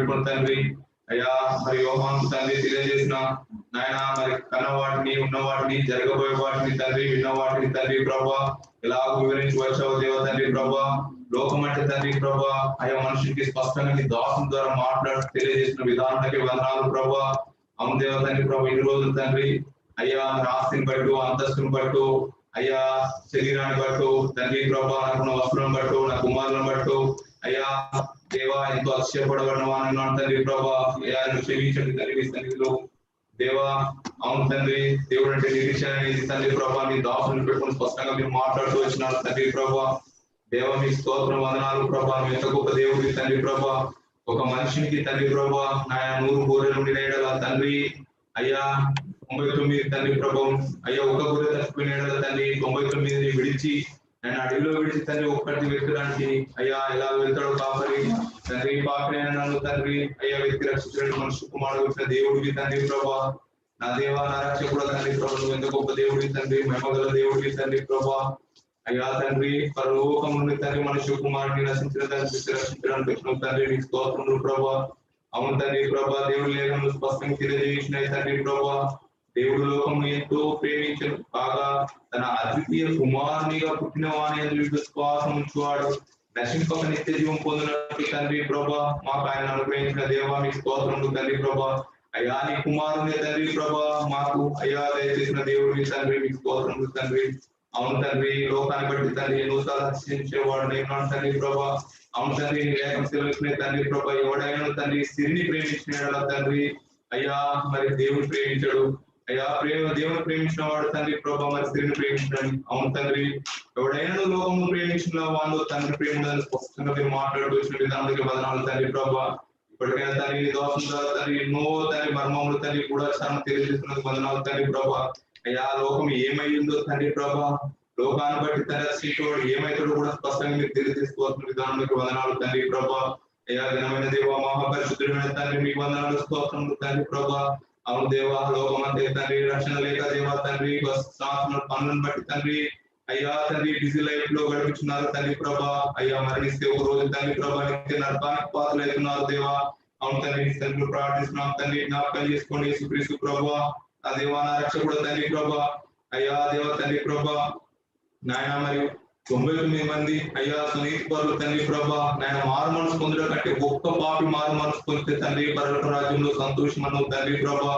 పెట్టుకుని తండ్రి అయ్యా మరి యోహాను తండ్రి తెలియజేసిన నాయన మరి కన్న వాటిని ఉన్న వాటిని జరగబోయే వాటిని తండ్రి విన్న వాటిని తండ్రి ప్రభా ఎలాగో వివరించి వచ్చావు దేవ తండ్రి ప్రభా లోకం అంటే తండ్రి ప్రభా అయ్యా మనుషులకి స్పష్టంగా నీ దాసుల ద్వారా మాట్లాడి తెలియజేసిన విధానానికి వందనాలు ప్రభా అవును దేవ తండ్రి ప్రభా ఇన్ని రోజులు తండ్రి అయ్యా ఆస్తిని బట్టు అంతస్తుని బట్టు అయ్యా శరీరాన్ని బట్టు తండ్రి ప్రభా నాకున్న వస్త్రం బట్టు నా కుమారులను బట్టు అయ్యా దేవా ఎంతో అతిశయపడబడిన తండ్రి ప్రభా అయ్యా క్షమించండి తండ్రి సన్నిధిలో దేవా అవును తండ్రి దేవుడు అంటే నిరీక్షణ తండ్రి ప్రభా నీ దాసుని పెట్టుకుని స్పష్టంగా మీరు మాట్లాడుతూ వచ్చినారు తండ్రి ప్రభా దేవ మీ స్తోత్రం వందనాలు ప్రభా ఎంత గొప్ప దేవుడి తండ్రి ప్రభా ఒక మనిషినికి తండ్రి ప్రభా నాయన 100 గొర్రెలు ఉండిన తండ్రి అయ్యా 99 తండ్రి ప్రభావం అయ్యా ఒక గొర్రె తప్పిపోయిన తండ్రి 99 విడిచి నేను అడవిలో విడిచి తండ్రి ఒక్కటి వెతకడానికి అయ్యా ఎలా వెళ్తాడో కాపరి తండ్రి పాపినైనా నన్ను తండ్రి అయ్యా వ్యక్తి రక్షించడానికి మనుషు కుమారుడు వచ్చిన దేవుడికి తండ్రి ప్రభా నా దేవా నా రక్షకుడు తండ్రి ప్రభా నువ్వు ఎంత గొప్ప దేవుడి తండ్రి మహిమగల దేవుడి తండ్రి ప్రభా అయ్యా తండ్రి పరలోకం నుండి తండ్రి మనుషు కుమారుడిని రక్షించిన తండ్రి రక్షించడానికి వచ్చిన తండ్రి నీ స్తోత్రములు ప్రభా అవును తండ్రి ప్రభా దేవుడు లేఖను స్పష్టంగా తెలియజేసిన తండ్రి ప్రభా దేవుడు లోకము ఎంతో ప్రేమించను కాగా తన అద్వితీయ కుమారునిగా పుట్టిన వాని విశ్వాసం ఉంచువాడు నశింపక నిత్య జీవం పొందినట్టు తండ్రి ప్రభా మాకు ఆయన అనుగ్రహించిన దేవా మీ స్తోత్రములు తండ్రి ప్రభా అయ్యా నీ కుమారుని తండ్రి ప్రభా మాకు అయ్యా దయచేసిన దేవుడిని తండ్రి మీ స్తోత్రములు తండ్రి అవును తండ్రి లోకాన్ని బట్టి తండ్రి ఎన్నో సాధించేవాడు నేను తండ్రి ప్రభా అవును తండ్రి లేఖం సెలవుకునే తండ్రి ప్రభా ఎవడైనా తండ్రి స్త్రీని ప్రేమించిన తండ్రి అయ్యా మరి దేవుడు ప్రేమించాడు అయ్యా దేవుని ప్రేమించిన వాడు తండ్రి ప్రభా మరి స్త్రీని ప్రేమించండి అవును తండ్రి ఎవడైనా లోకము ప్రేమించిన వాళ్ళు తండ్రి ప్రేమ స్పష్టంగా మీరు మాట్లాడుతూ వచ్చిన విధానానికి వదనాలు తండ్రి ప్రభా ఇప్పటికైనా తండ్రి దోషం ద్వారా తండ్రి ఎన్నో తండ్రి మర్మములు తండ్రి కూడా చాలా తెలియజేస్తున్నందుకు వదనాలు తండ్రి ప్రభా అయ్యా లోకం ఏమైందో తండ్రి ప్రభా లోకాన్ని బట్టి తండ్రి శ్రీకుడు ఏమైతాడో కూడా స్పష్టంగా మీరు తెలియజేసుకోవాల్సిన విధానానికి వదనాలు తండ్రి ప్రభా అయ్యా ఘనమైన దేవ మహాపరిశుద్ధుడైన తండ్రి మీ వందనాలు స్తోత్రములు తండ్రి ప్రభా అవును దేవా లోకమంతే తండ్రి రక్షణ లేక దేవా తండ్రి పనులను బట్టి తండ్రి అయ్యా తండ్రి బిజీ లైఫ్ లో గడుపుతున్నారు తండ్రి ప్రభా అయ్యా మరణిస్తే ఒక రోజు తండ్రి ప్రభా నిత్య నరకానికి పాత్రలు అవుతున్నారు దేవా అవును తండ్రి తండ్రి ప్రార్థిస్తున్నాం తండ్రి జ్ఞాపకం చేసుకోండి యేసుక్రీస్తు ప్రభా ఆ దేవా నా రక్షకుడు తండ్రి ప్రభా అయ్యా దేవా తండ్రి ప్రభా నాయన మరియు 99 మంది అయ్యా సునీతి పరులు తండ్రి ప్రభా నాయన మారు మనసు పొందడం కంటే గొప్ప పాపి మారు మనసు పొందితే తండ్రి పరలోక రాజ్యంలో సంతోషమను తండ్రి ప్రభా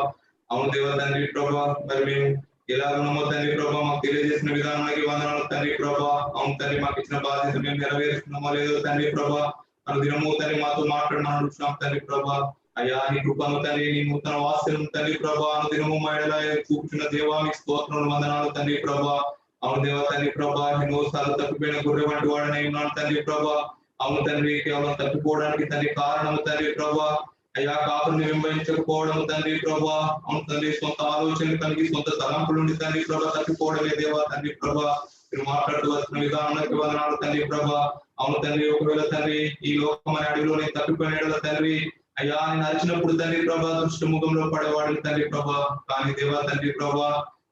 అవును దేవ తండ్రి ప్రభా మరి మేము ఎలా ఉన్నామో తండ్రి ప్రభా మాకు తెలియజేసిన విధానానికి వందనాలు తండ్రి ప్రభా అవును తండ్రి మాకు ఇచ్చిన బాధ్యత మేము నెరవేరుస్తున్నామో లేదో తండ్రి ప్రభా అను దినము తండ్రి మాతో మాట్లాడమని అడుగుతున్నాం తండ్రి ప్రభా అయ్యా నీ కృపను తండ్రి నీ నూతన వాస్యం తండ్రి ప్రభా అను దినము మహిళ చూపుతున్న దేవా మీకు స్తోత్రములు వందనాలు తండ్రి ప్రభా అవును దేవ తండ్రి ప్రభా ఎన్నోసార్లు తప్పిపోయిన గొర్రె వంటి వాడని ఉన్నాను తండ్రి ప్రభా అవును తండ్రి కేవలం తప్పిపోవడానికి తండ్రి కారణము తండ్రి ప్రభా అయ్యా కాపుని వెంబడించకపోవడం తండ్రి ప్రభా అవును తండ్రి సొంత ఆలోచనలు కలిగి సొంత తలంపుల నుండి తండ్రి ప్రభా తప్పిపోవడమే దేవా తండ్రి ప్రభా మీరు మాట్లాడుతూ వస్తున్న విధానానికి వందనాలు తండ్రి ప్రభా అవును తండ్రి ఒకవేళ తండ్రి ఈ లోకం అనే అడవిలోనే తప్పిపోయిన తండ్రి అయ్యా నేను నడిచినప్పుడు తండ్రి ప్రభా దృష్టి ముఖంలో పడేవాడిని తండ్రి ప్రభా కానీ దేవా తండ్రి ప్రభా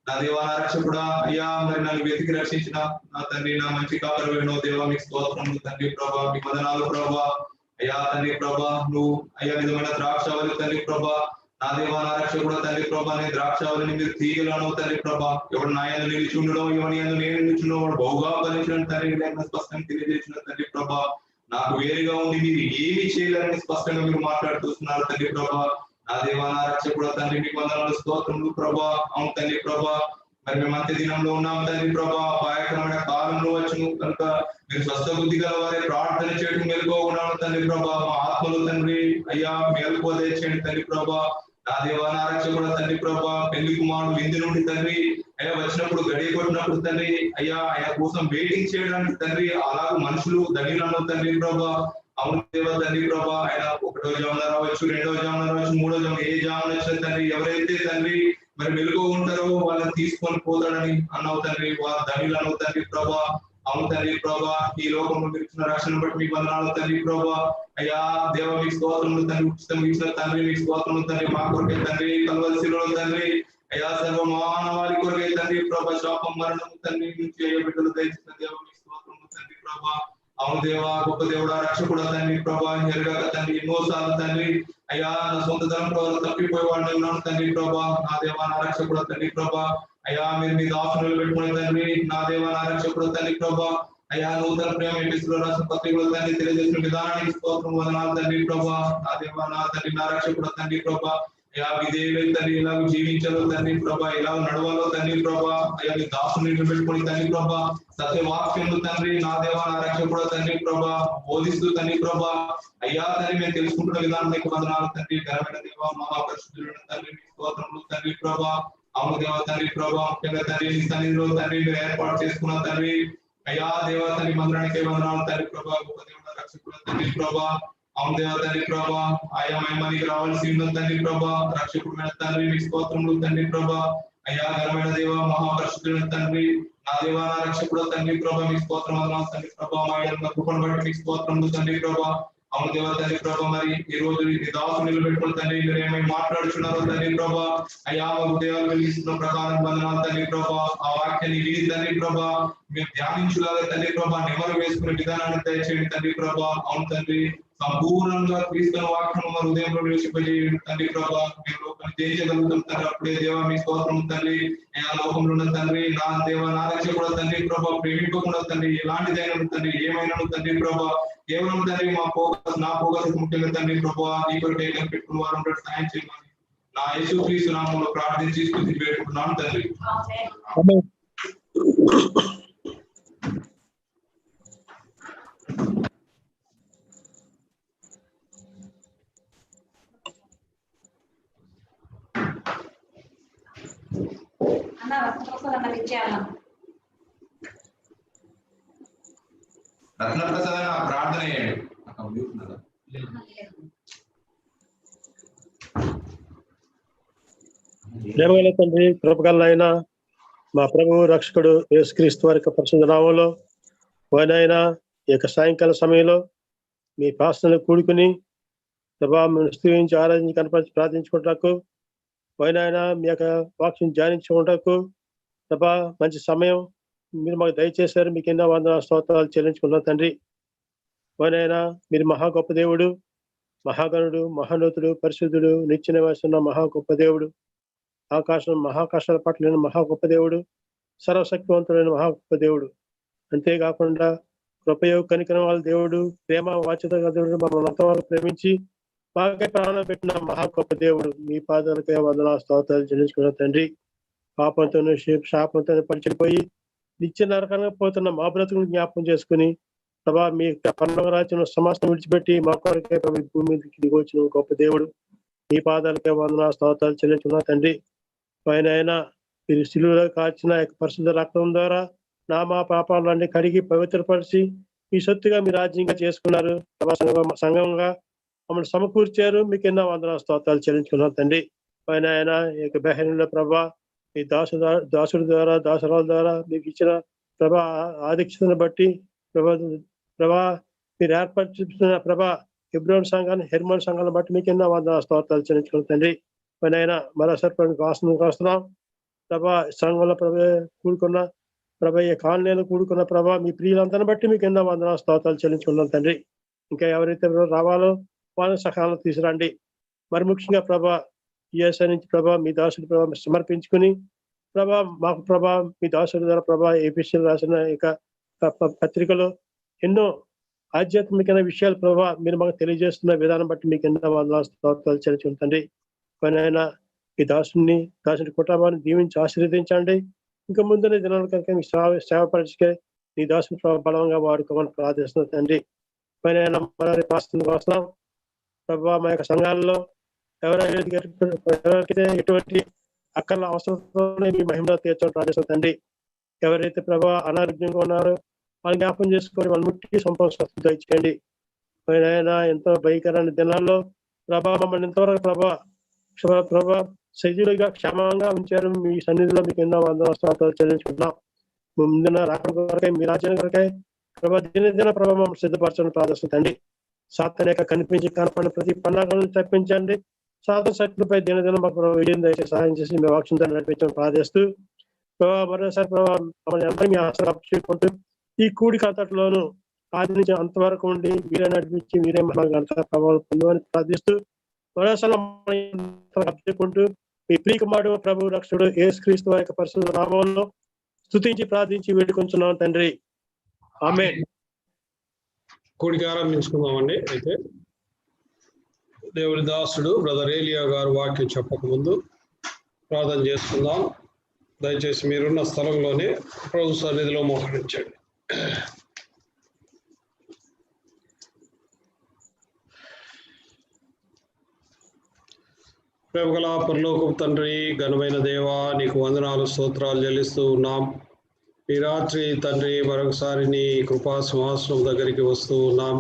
నా దేవా నా రక్షకుడా అయ్యా మరి నన్ను వెతికి రక్షించిన నా తండ్రి నా మంచి కాపరి వేణో దేవా మీకు స్తోత్రములు తండ్రి ప్రభా మీ వందనాలు ప్రభా అయ్యా తండ్రి ప్రభా నువ్వు అయ్యా విధమైన ద్రాక్షావళి తండ్రి ప్రభా నా దేవా నా రక్షకుడా తండ్రి ప్రభా నీ ద్రాక్షావళిని మీరు తీయగలను తండ్రి ప్రభా ఎవడు నా యందు నిలిచి ఉండడం ఎవరి యందు నేను నిలిచుండడం వాడు బహుగా ఫలించడం తండ్రి లేక స్పష్టంగా తెలియజేసిన తండ్రి ప్రభా నాకు వేరుగా ఉండి మీరు ఏమి చేయలేరని స్పష్టంగా మీరు మాట్లాడుతున్నారు తండ్రి ప్రభా నా దేవా నా రక్షకుడా తండ్రి మీకు వందనాలు స్తోత్రములు ప్రభా అవును తండ్రి ప్రభా మరి మేము అంత్య దినంలో ఉన్నాం తండ్రి ప్రభా అపాయకరమైన కాలంలో వచ్చును కనుక మీరు స్వస్థ బుద్ధి గల వారి ప్రార్థన చేయడం మెలుగుగా ఉన్నాను తండ్రి ప్రభా మా ఆత్మలు తండ్రి అయ్యా మేలుకో దయచేయండి తండ్రి ప్రభా నా దేవా నా రక్షకుడా తండ్రి ప్రభా పెళ్లి కుమారుడు విందు నుండి తండ్రి అయ్యా వచ్చినప్పుడు గడియ కొట్టినప్పుడు తండ్రి అయ్యా ఆయన కోసం వెయిటింగ్ చేయడానికి తండ్రి అలాగే మనుషులు ధనిలను తండ్రి ప్రభా అవును దేవ తండ్రి ప్రభా ఆయన 1వ జామున రావచ్చు 2వ జామున రావచ్చు 3వ జామున ఏ జామున వచ్చిన తండ్రి ఎవరైతే తండ్రి మరి వెలుగు ఉంటారో వాళ్ళని తీసుకొని పోతాడని అన్నావు తండ్రి వాళ్ళ ధనిలు అన్నావు తండ్రి ప్రభా అవును తండ్రి ప్రభా ఈ లోకంలో మీరు ఇచ్చిన రక్షణ బట్టి మీకు వందనాలు తండ్రి ప్రభా అయ్యా దేవ మీకు స్తోత్రములు తండ్రి ఉచితం ఇచ్చిన తండ్రి మీకు స్తోత్రములు తండ్రి మా కొరకే తండ్రి కల్వరిశిలో తండ్రి అయ్యా సర్వ మానవాళి కొరకే తండ్రి ప్రభా శాపం మరణము తండ్రి నుంచి అయ్యా బిడ్డలు దయచిన దేవ మీకు స్తోత్రములు తండ్రి ప్రభా అవును దేవా, గొప్ప దేవుడా, రక్షకుడు తండ్రి ప్రభా, ఎరగక తండ్రి ఎన్నోసార్లు తండ్రి అయ్యా నా సొంత ధనం ప్రభావం తప్పిపోయేవాడిని ఉన్నాను తండ్రి ప్రభా. నా దేవా నా రక్షకుడు తండ్రి ప్రభా, అయ్యా మీరు మీ దాసులు పెట్టుకునే తండ్రి, నా దేవా నా రక్షకుడు తండ్రి ప్రభా, అయ్యా నూతన ప్రేమ ఎపిస్లో రాసిన పత్రికలో తండ్రి తెలియజేసిన విధానానికి స్తోత్రం వందనాలు తండ్రి ప్రభా. నా దేవా నా తండ్రి నా రక్షకుడు తండ్రి ప్రభా, అయ్యా విధేయులు తండ్రి ఎలాగో జీవించాలో తండ్రి ప్రభా, ఎలా నడవాలో తండ్రి ప్రభా, అయ్యా మీ దాసుని పెట్టుకుని తండ్రి ప్రభా, సత్యవాక్యములు తండ్రి నా దేవా నా రక్షకుడు తండ్రి ప్రభా బోధిస్తూ తండ్రి ప్రభా, అయ్యా తండ్రి మేము తెలుసుకుంటున్న విధానం మీకు వందనాలు తండ్రి. ఘనమైన దేవ మహాపరిశుద్ధుడు తండ్రి మీ స్తోత్రములు తండ్రి ప్రభా. అవును దేవ తండ్రి ప్రభా, ముఖ్యంగా తండ్రి మీ సన్నిధిలో తండ్రి మీరు ఏర్పాటు చేసుకున్న తండ్రి అయ్యా దేవ తండ్రి మందిరానికి వందనాలు తండ్రి ప్రభా. గొప్ప దేవుడు రక్షకుడు తండ్రి ప్రభా. అవును దేవ తండ్రి ప్రభా, ఆయా మహిమనికి రావాల్సి ఉన్న తండ్రి ప్రభా, రక్షకుడు తండ్రి మీ స్తోత్రములు తండ్రి ప్రభా. అయ్యా ఘనమైన దేవ మహాపరిశుద్ధుడు తండ్రి, నా దేవా నా రక్షకుడు తండ్రి ప్రభా మీ స్తోత్రం వందనాలు తండ్రి ప్రభా. మా యొక్క కృపను బట్టి మీ స్తోత్రములు తండ్రి ప్రభా. అవును దేవ తండ్రి ప్రభా, మరి ఈ రోజు ఈ దాసు నిలబెట్టుకుని తండ్రి మీరు ఏమైనా మాట్లాడుచున్నారో తండ్రి ప్రభా, అయ్యా మా హృదయాలు వెలిగిస్తున్న ప్రకారం వందనాలు తండ్రి ప్రభా. ఆ వాక్యాన్ని విని తండ్రి ప్రభా మీరు ధ్యానించులాగా తండ్రి ప్రభా నెమరు వేసుకునే విధానాన్ని దయచేయండి తండ్రి ప్రభా. అవును తండ్రి సంపూర్ణంగా క్రీస్తున్న వాక్యం మన హృదయంలో నిలిచిపోయేయండి తండ్రి ప్రభా. మేము లోకాన్ని జయించగలుగుతాం తండ్రి. అప్పుడే దేవా మీ స్తోత్రం తండ్రి. ఆ లోకంలో ఉన్న తండ్రి నా దేవ నా రక్షకుడు తండ్రి ప్రభా, ప్రేమింపకుండా తండ్రి ఎలాంటిదైనా తండ్రి ఏమైనా తండ్రి ప్రభా, కేవలం తండ్రి మా ఫోకస్ నా ఫోకస్ ముఖ్యంగా తండ్రి ప్రభా నీ కొరకు ఏకం పెట్టుకున్న వారు సాయం చేయమని నా యేసుక్రీస్తు నామములో ప్రార్థించి స్తుతి పెట్టుకున్నాను తండ్రి. రత్నప్రసాద్ ప్రార్థన చేయండి. ప్రేమగల తండ్రి, కృపగలైన మా ప్రభువు రక్షకుడు యేసుక్రీస్తు వారి పరిశుద్ధ నామములో పోయినైనా ఈ యొక్క సాయంకాల సమయంలో మీ ప్రార్థనలు కూడుకుని ప్రభావం స్తుతించి ఆరాధించి కనపరిచి ప్రార్థించుకుంటకు పోయినైనా మీ యొక్క వాక్యం ధ్యానించుకుంటకు ప్రభా మంచి సమయం మీరు మాకు దయచేశారు. మీకు ఎన్నో వందల స్తోత్రాలు చెల్లించుకున్నాం తండ్రి. పోయినైనా మీరు మహా గొప్ప దేవుడు, మహాగణుడు, మహానూతుడు, పరిశుద్ధుడు, నిత్య నివాసున్న మహా గొప్ప దేవుడు, ఆకాశం మహాకాశాల పట్ల మహా గొప్ప దేవుడు, సర్వశక్తివంతుడైన మహా గొప్ప దేవుడు. అంతేకాకుండా కృపయో కనికరం వాళ్ళ దేవుడు, ప్రేమ వాచ్యత దేవుడు, మమ్మల్ని అంత వాళ్ళు ప్రేమించి మాకే ప్రాణం పెట్టిన మహా గొప్ప దేవుడు. మీ పాదాలకే వందల స్తోత్రాలు చెల్లించుకున్న తండ్రి. పాపంతో శాపంతో పడిచిపోయి నిత్య నరకంగా పోతున్న మా బ్రతుకుని జ్ఞాపకం చేసుకుని ప్రభా మీ పరలోక రాజ్యం సమాసం విడిచిపెట్టి మా కొరకే భూమి మీదకి దిగొచ్చిన గొప్ప దేవుడు. మీ పాదాలకే వందన స్తోత్రాలు చెల్లించుకున్న తండ్రి. పైన అయినా మీరు శిలువలో కాచిన పరిశుద్ధ రక్తం ద్వారా మా పాపాలన్నీ కడిగి పవిత్రపరిచి మీ సొత్తుగా మీ రాజ్యంగా చేసుకున్నారు. సంఘంగా మమ్మల్ని సమకూర్చారు. మీకు ఎన్నో వందన స్తోత్రాలు చెల్లించుకున్నాం తండ్రి. పైన అయినా ఈ యొక్క బహిరంగ ప్రభా ఈ దాసుడి ద్వారా దాసరాల ద్వారా మీకు ఇచ్చిన ప్రభా ఆదీక్షతను బట్టి ప్రభా మీరు ఏర్పరిచిన ప్రభా హెబ్రోన్ సంఘాన్ని హెర్మోన్ సంఘాలను బట్టి మీకు ఎన్నో వందన స్తోత్రాలు చెల్లించుకున్నాం తండ్రి. పైన మరోసారి వస్తున్నాం ప్రభా సంఘంలో కూడుకున్న ప్రభా ఈ కాలనీలో కూడుకున్న ప్రభా మీ ప్రియులందరిని బట్టి మీకు ఎన్నో వందన స్తోత్రాలు చెల్లించుకున్నాం తండ్రి. ఇంకా ఎవరైతే రావాలో వాళ్ళని సకాలంలో తీసుకురండి. మరి ముఖ్యంగా ప్రభా యుఎస్ఐ నుంచి ప్రభా మీ దాసుడు ప్రభా సమర్పించుకుని ప్రభా మాకు ప్రభా మీ దాసుడి ద్వారా ప్రభా ఏపీసీ రాసిన ఇక పత్రికలో ఎన్నో ఆధ్యాత్మికమైన విషయాలు ప్రభా మీరు మాకు తెలియజేస్తున్న విధానం బట్టి మీకు ఎన్నో వందల స్తోత్రాలు చెల్లించుకుంటండి. పైన ఈ దాసుడి కుటుంబాన్ని దీవించి ఆశీర్వదించండి. ఇంకా ముందున్న దినాల కనుక మీ సేవ పరిచే నీ దాసుని బలంగా వాడుకోమని ప్రార్థిస్తున్న తండ్రి. పైన వస్తున్నాం ప్రభా మా యొక్క సంఘాలలో ఎవరైతే ఎటువంటి అక్కర్ల అవసరంతోనే మీ మహిమలో తీర్చడం ప్రార్థిస్తున్న తండ్రి. ఎవరైతే ప్రభా అనారోగ్యంగా ఉన్నారో వాళ్ళని జ్ఞాపం చేసుకొని వాళ్ళ ముట్టి సంపూర్ణ దయచేయండి. ఆయన ఎంతో భయంకరమైన దినాల్లో ప్రభా మమ్మల్ని ఎంతవరకు ప్రభా సజీవులుగా క్షేమంగా ఉంచారు. మీ సన్నిధిలో మీకు ఎన్నో వందల స్తోత్రాలు చెల్లించుకుంటున్నాం. ముందున్న రాకడ కొరకై మీ రాజ్యం కొరకై ప్రభా దిన ప్రభావ మమ్మల్ని సిద్ధపరచని ప్రార్థిస్తుంది. సాతాను యొక్క కనిపించి కనపడిన ప్రతి పన్నాలను తప్పించండి. సాధన శక్తులపై దినదిన మాకు విజయం దయచేసి సహాయం చేసి మీ వాక్యంతో నడిపించడం ప్రార్థిస్తూ ప్రభావ మరోసారి ప్రభావ మమ్మల్ని అందరినీ ఆశ్రయించుకుంటూ ఈ కూడిక అంతట్లోనూ ఆది నుంచి అంతవరకు ఉండి మీరే నడిపించి మీరే మనంతా ప్రభావం పొందమని ప్రార్థిస్తూ చెప్పుకుంటూ మీ ప్రియకుమారుడు ప్రభు రక్షకుడు యేసుక్రీస్తు వారి యొక్క పరిశుద్ధ నామములో స్తుతించి ప్రార్థించి వేడుకొంచున్నాం తండ్రి. ఆమేన్. కూడికి ఆరంభించుకుందామండి. అయితే దేవుడి దాసుడు బ్రదర్ ఏలియా గారు వాక్యం చెప్పక ముందు ప్రార్థన చేసుకుందాం. దయచేసి మీరున్న స్థలంలోనే ప్రభు సన్నిధిలో మోకరించండి. ప్రేమగల పరలోకపు తండ్రి, ఘనమైన దేవా, నీకు వందనాలు స్తోత్రాలు చెల్లిస్తూ ఉన్నాం. ఈ రాత్రి తండ్రి మరొకసారి నీ కృపా సింహాసనం దగ్గరికి వస్తూ ఉన్నాం.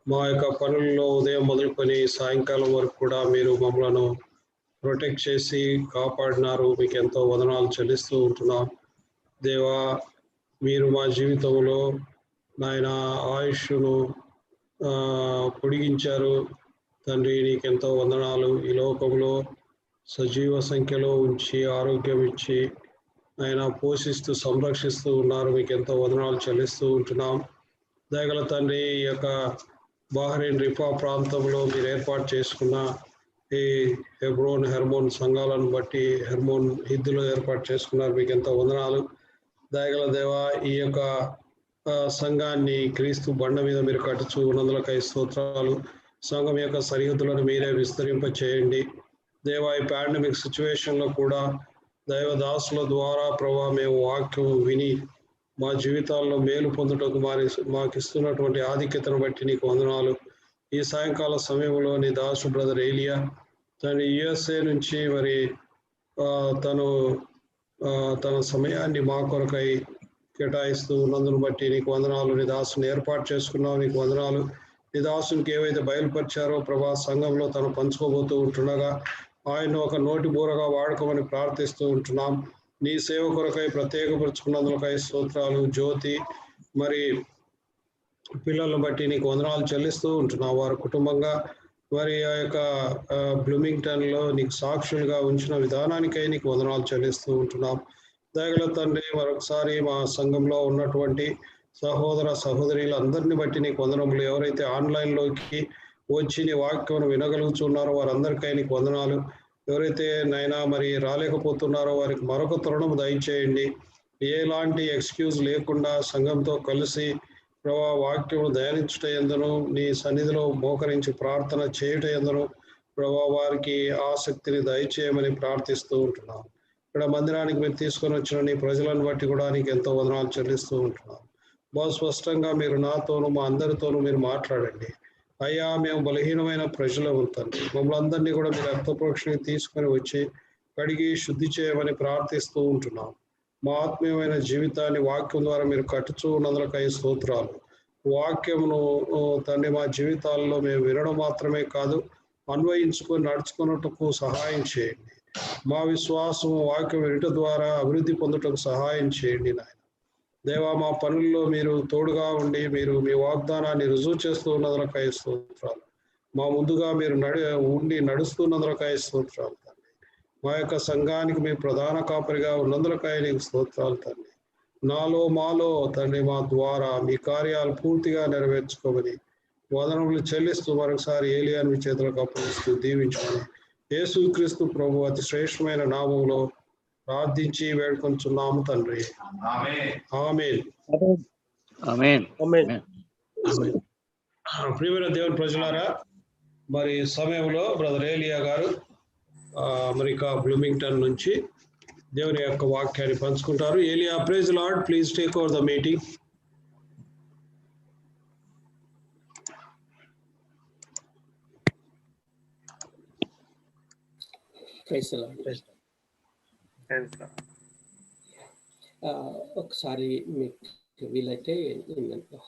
మా యొక్క పనుల్లో ఉదయం మొదలుకొని సాయంకాలం వరకు కూడా మీరు మమ్మలను ప్రొటెక్ట్ చేసి కాపాడినారు. మీకు ఎంతో వందనాలు చెల్లిస్తూ ఉంటున్నాం. దేవా, మీరు మా జీవితంలో నాయన ఆయుష్ను పొడిగించారు తండ్రి. నీకెంతో వందనాలు. ఈ లోకంలో సజీవ సంఖ్యలో ఉంచి ఆరోగ్యం ఇచ్చి ఆయన పోషిస్తూ సంరక్షిస్తూ ఉన్నారు. మీకు ఎంతో వందనాలు చెల్లిస్తూ ఉంటున్నాం. దయగల తండ్రి, ఈ యొక్క బహ్రెయిన్ రిఫా ప్రాంతంలో మీరు ఏర్పాటు చేసుకున్న ఈ హెర్మోన్ సంఘాలను బట్టి హెర్మోన్ హిద్దులో ఏర్పాటు చేసుకున్నారు. మీకు ఎంతో వందనాలు. దయగల దేవ, ఈ యొక్క సంఘాన్ని క్రీస్తు బండ మీద మీరు కట్టుచు ఉన్నందులకై స్తోత్రాలు. సంఘం యొక్క సరిహద్దులను మీరే విస్తరింప చేయండి దేవా. ఈ పాండమిక్ సిచ్యువేషన్లో కూడా దైవదాసుల ద్వారా ప్రభా మేము వాక్యం విని మా జీవితాల్లో మేలు పొందుటకు మాకు ఇస్తున్నటువంటి ఆధిక్యతను బట్టి నీకు వందనాలు. ఈ సాయంకాల సమయంలో నీ దాసు బ్రదర్ ఏలియా తను USA నుంచి మరి తన సమయాన్ని మా కొరకై కేటాయిస్తూ ఉన్నందును బట్టి నీకు వందనాలు. నీ దాసుని ఏర్పాటు చేసుకున్నావు, నీకు వందనాలు. నీ దాసునికి ఏవైతే బయలుపరిచారో ప్రభా సంఘంలో తను పంచుకోబోతూ ఉంటుండగా ఆయన ఒక నోటి బూరగా వాడుకోమని ప్రార్థిస్తూ ఉంటున్నాం. నీ సేవ కొరకై ప్రత్యేకపరుచుకున్నందులకై స్తోత్రాలు. జ్యోతి మరి పిల్లలను బట్టి నీకు వందనాలు చెల్లిస్తూ ఉంటున్నాం. వారి కుటుంబంగా మరి ఆ యొక్క బ్లూమింగ్టన్లో నీకు సాక్షులుగా ఉంచిన విధానానికై నీకు వందనాలు చెల్లిస్తూ ఉంటున్నాం. దయగల తండ్రి, మరొకసారి మా సంఘంలో ఉన్నటువంటి సహోదర సహోదరులందరినీ బట్టి నీకు వందనములు. ఎవరైతే ఆన్లైన్లోకి వచ్చి నీ వాక్యం వినగలుగుతున్నారో వారందరికై నీకు వందనాలు. ఎవరైతే నైనా మరి రాలేకపోతున్నారో వారికి మరొక తరుణం దయచేయండి. ఎలాంటి ఎక్స్క్యూజ్ లేకుండా సంఘంతో కలిసి ప్రభా వాక్యం ధ్యానించుట యందును నీ సన్నిధిలో మోకరించి ప్రార్థన చేయుట యందును ప్రభా వారికి ఆసక్తిని దయచేయమని ప్రార్థిస్తూ ఉంటున్నాం. ఇక్కడ మందిరానికి మీరు తీసుకొని వచ్చిన నీ ప్రజలను బట్టి కూడా నీకు ఎంతో వందనాలు చెల్లిస్తూ ఉంటున్నాం. బహు స్పష్టంగా మీరు నాతోనూ మా అందరితోనూ మీరు మాట్లాడండి అయ్యా. మేము బలహీనమైన ప్రజలు తండ్రి, మమ్మల్ని అందరినీ కూడా మీరు రక్తప్రోక్షణకి తీసుకొని వచ్చి కడిగి శుద్ధి చేయమని ప్రార్థిస్తూ ఉంటున్నాం. మా ఆత్మీయమైన జీవితాన్ని వాక్యం ద్వారా మీరు కట్టుచూ ఉన్నందులకై స్తోత్రాలు. వాక్యమును తండ్రి మా జీవితాల్లో మేము వినడం మాత్రమే కాదు, అన్వయించుకొని నడుచుకున్నట్టుకు సహాయం చేయండి. మా విశ్వాసం వాక్యం వినట ద్వారా అభివృద్ధి పొందుటకు సహాయం చేయండి నాయన దేవా. మా పనుల్లో మీరు తోడుగా ఉండి మీరు మీ వాగ్దానాన్ని రుజువు చేస్తూ ఉన్నందులకై స్తోత్రాలు. మా ముందుగా మీరు నడుస్తున్నందులకై స్తోత్రాలు తండ్రి. మా యొక్క సంఘానికి మీ ప్రధాన కాపరిగా ఉన్నందులకై నీకు స్తోత్రాలు తండ్రి. మాలో తండ్రి మా ద్వారా మీ కార్యాలు పూర్తిగా నెరవేర్చుకోమని వందనములు చెల్లిస్తూ మరొకసారి ఏలియాని మీ చేతులకు అప్పగిస్తూ దీవించుకొని యేసుక్రీస్తు ప్రభు అతి శ్రేష్టమైన నామములో ప్రార్థించి వేడుకొంచున్నాము తండ్రి. ఆమేన్. ప్రియమైన దేవుని ప్రజలారా, మరి సమయంలో బ్రదర్ ఏలియా గారు అమెరికా బ్లూమింగ్టన్ నుంచి దేవుని యొక్క వాక్యాన్ని పంచుకుంటారు. ఏలియా, praise Lord, please take over the meeting. ఒకసారి మీకు వీలైతే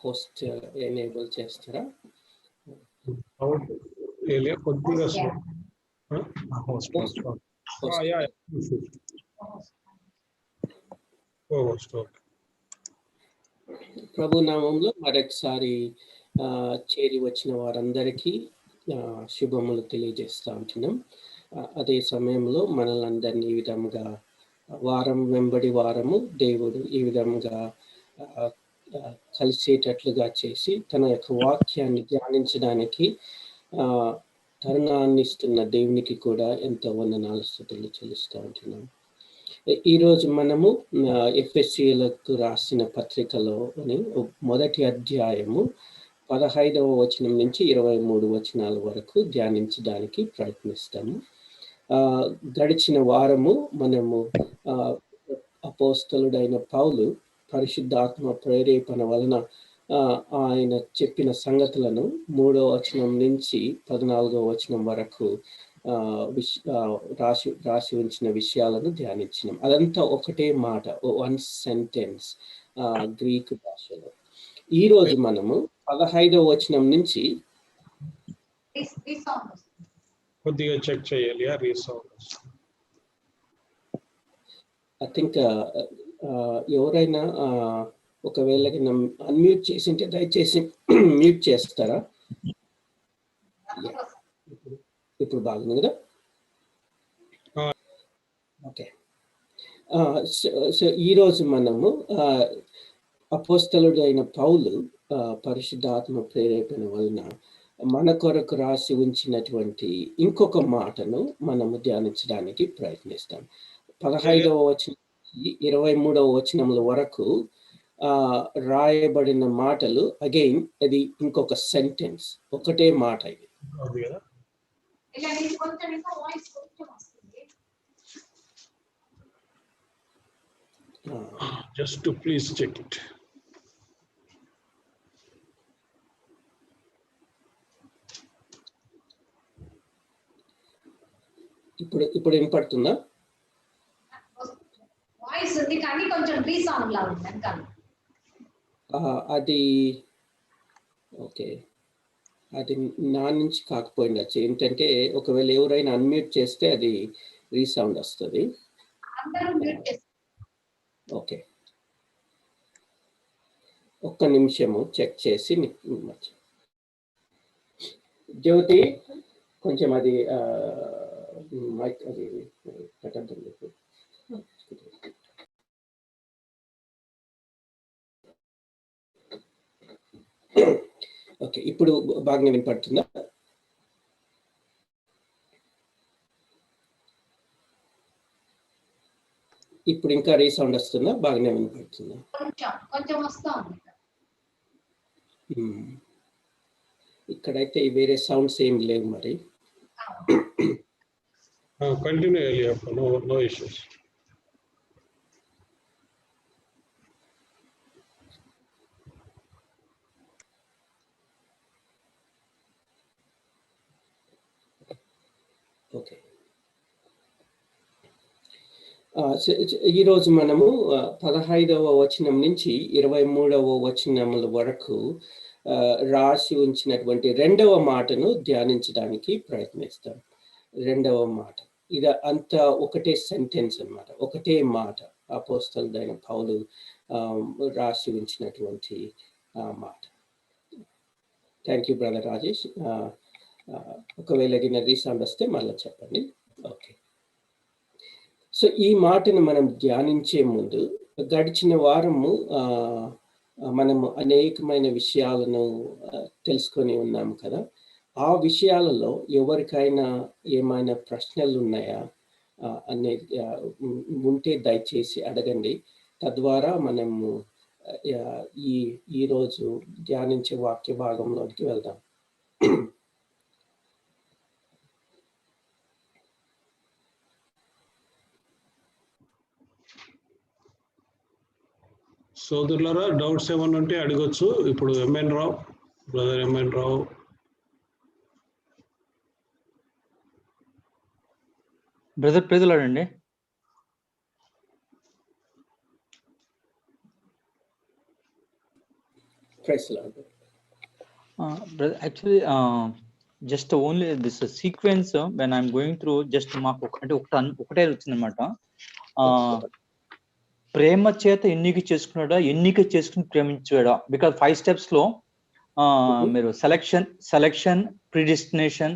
హోస్ట్ ఎనేబుల్ చేస్తారా? కొద్దిగా ప్రభు నామంలో మరొకసారి చేరి వచ్చిన వారందరికీ శుభములు తెలియజేస్తూ ఉంటున్నాం. అదే సమయంలో మనల్ని అందరినీ ఈ విధంగా వారం వెంబడి వారము దేవుడు ఈ విధంగా కలిసేటట్లుగా చేసి తన యొక్క వాక్యాన్ని ధ్యానించడానికి తరుణాన్ని ఇస్తున్న దేవునికి కూడా ఎంతో వందనాలు స్తుతులు చెల్లిస్తూ ఉంటున్నాం. ఈరోజు మనము ఎఫెసీయులకు రాసిన పత్రికలోని మొదటి అధ్యాయము 15వ వచనం నుంచి 23 వచనాల వరకు ధ్యానించడానికి ప్రయత్నిస్తాము. గడిచిన వారము మనము అపోస్తలుడైన పౌలు పరిశుద్ధాత్మ ప్రేరేపణ వలన ఆయన చెప్పిన సంగతులను 3వ వచనం నుంచి 14వ వచనం వరకు రాసి ఉంచిన విషయాలను ధ్యానించినాం. అదంతా ఒకటే మాట, 1 సెంటెన్స్ గ్రీకు భాషలో. ఈ రోజు మనము 15వ వచనం నుంచి కొద్దిగా చెక్ చేయాలి. ఐ థింక్ ఎవరైనా ఒకవేళ అన్మ్యూట్ చేసింటే దయచేసి మ్యూట్ చేస్తారా? ఇప్పుడు బాగుంది కదా? ఓకే. సో ఈరోజు మనము అపోస్తలుడైన పౌలు పరిశుద్ధాత్మ ప్రేరేపణ వలన మన కొరకు రాసి ఉంచినటువంటి ఇంకొక మాటను మనము ధ్యానించడానికి ప్రయత్నిస్తాం. 15వ వచనం 23వ వచనముల వరకు రాయబడిన మాటలు అగైన్ అది ఇంకొక సెంటెన్స్, ఒకటే మాట. ఇది just to please check it. ఇప్పుడు వినపడుతుందా? వాయిస్ ఉంది కానీ కొంచెం రీసౌండ్ లా ఉంది అంకల్. అది ఓకే, అది నా నుంచి కాకపోయిండొచ్చు. ఏంటంటే ఒకవేళ ఎవరైనా అన్మ్యూట్ చేస్తే అది రీసౌండ్ వస్తుంది. ఓకే, ఒక్క నిమిషము చెక్ చేసి జ్యోతి కొంచెం అది మైక్ అది పెట్టద్దండి. ఓకే, ఇప్పుడు బాగానే వినపడుతుందా? ఇప్పుడు ఇంకా రీసౌండ్ వస్తుందా? బాగానే వినపడుతుందా? ఇక్కడైతే వేరే సౌండ్స్ ఏం లేవు మరి. Continue no issues. ఓకే, ఈరోజు మనము 15వ వచనం నుంచి 23వ వచనముల వరకు రాసి ఉంచినటువంటి 2వ మాటను ధ్యానించడానికి ప్రయత్నిస్తాం. 2వ మాట ఇది అంతా ఒకటే సెంటెన్స్ అన్నమాట, ఒకటే మాట. అపోస్తలుడైన పౌలు రాసి ఉంచినటువంటి మాట. Thank you brother Rajesh. ఒకవేళ రీసౌండ్ వస్తే మళ్ళీ చెప్పండి. ఓకే, సో ఈ మాటను మనం ధ్యానించే ముందు గడిచిన వారము మనము అనేకమైన విషయాలను తెలుసుకొని ఉన్నాము కదా. ఆ విషయాలలో ఎవరికైనా ఏమైనా ప్రశ్నలు ఉన్నాయా అనేది ఉంటే దయచేసి అడగండి. తద్వారా మనము ఈరోజు ధ్యానించే వాక్య భాగంలోకి వెళ్దాం. సోదరులారా, డౌట్స్ ఏమన్నా ఉంటే అడగొచ్చు. ఇప్పుడు M N Rao, brother M N Rao. Brother ప్రేజలాడండి. Actually just only this sequence when I'm going through just మాకు ఒకటే వచ్చిందనమాట. ప్రేమ చేత ఎన్నిక చేసుకున్నాడా, ఎన్నిక చేసుకుని ప్రేమించాడా? బికాజ్ 5 steps లో మీరు selection, predestination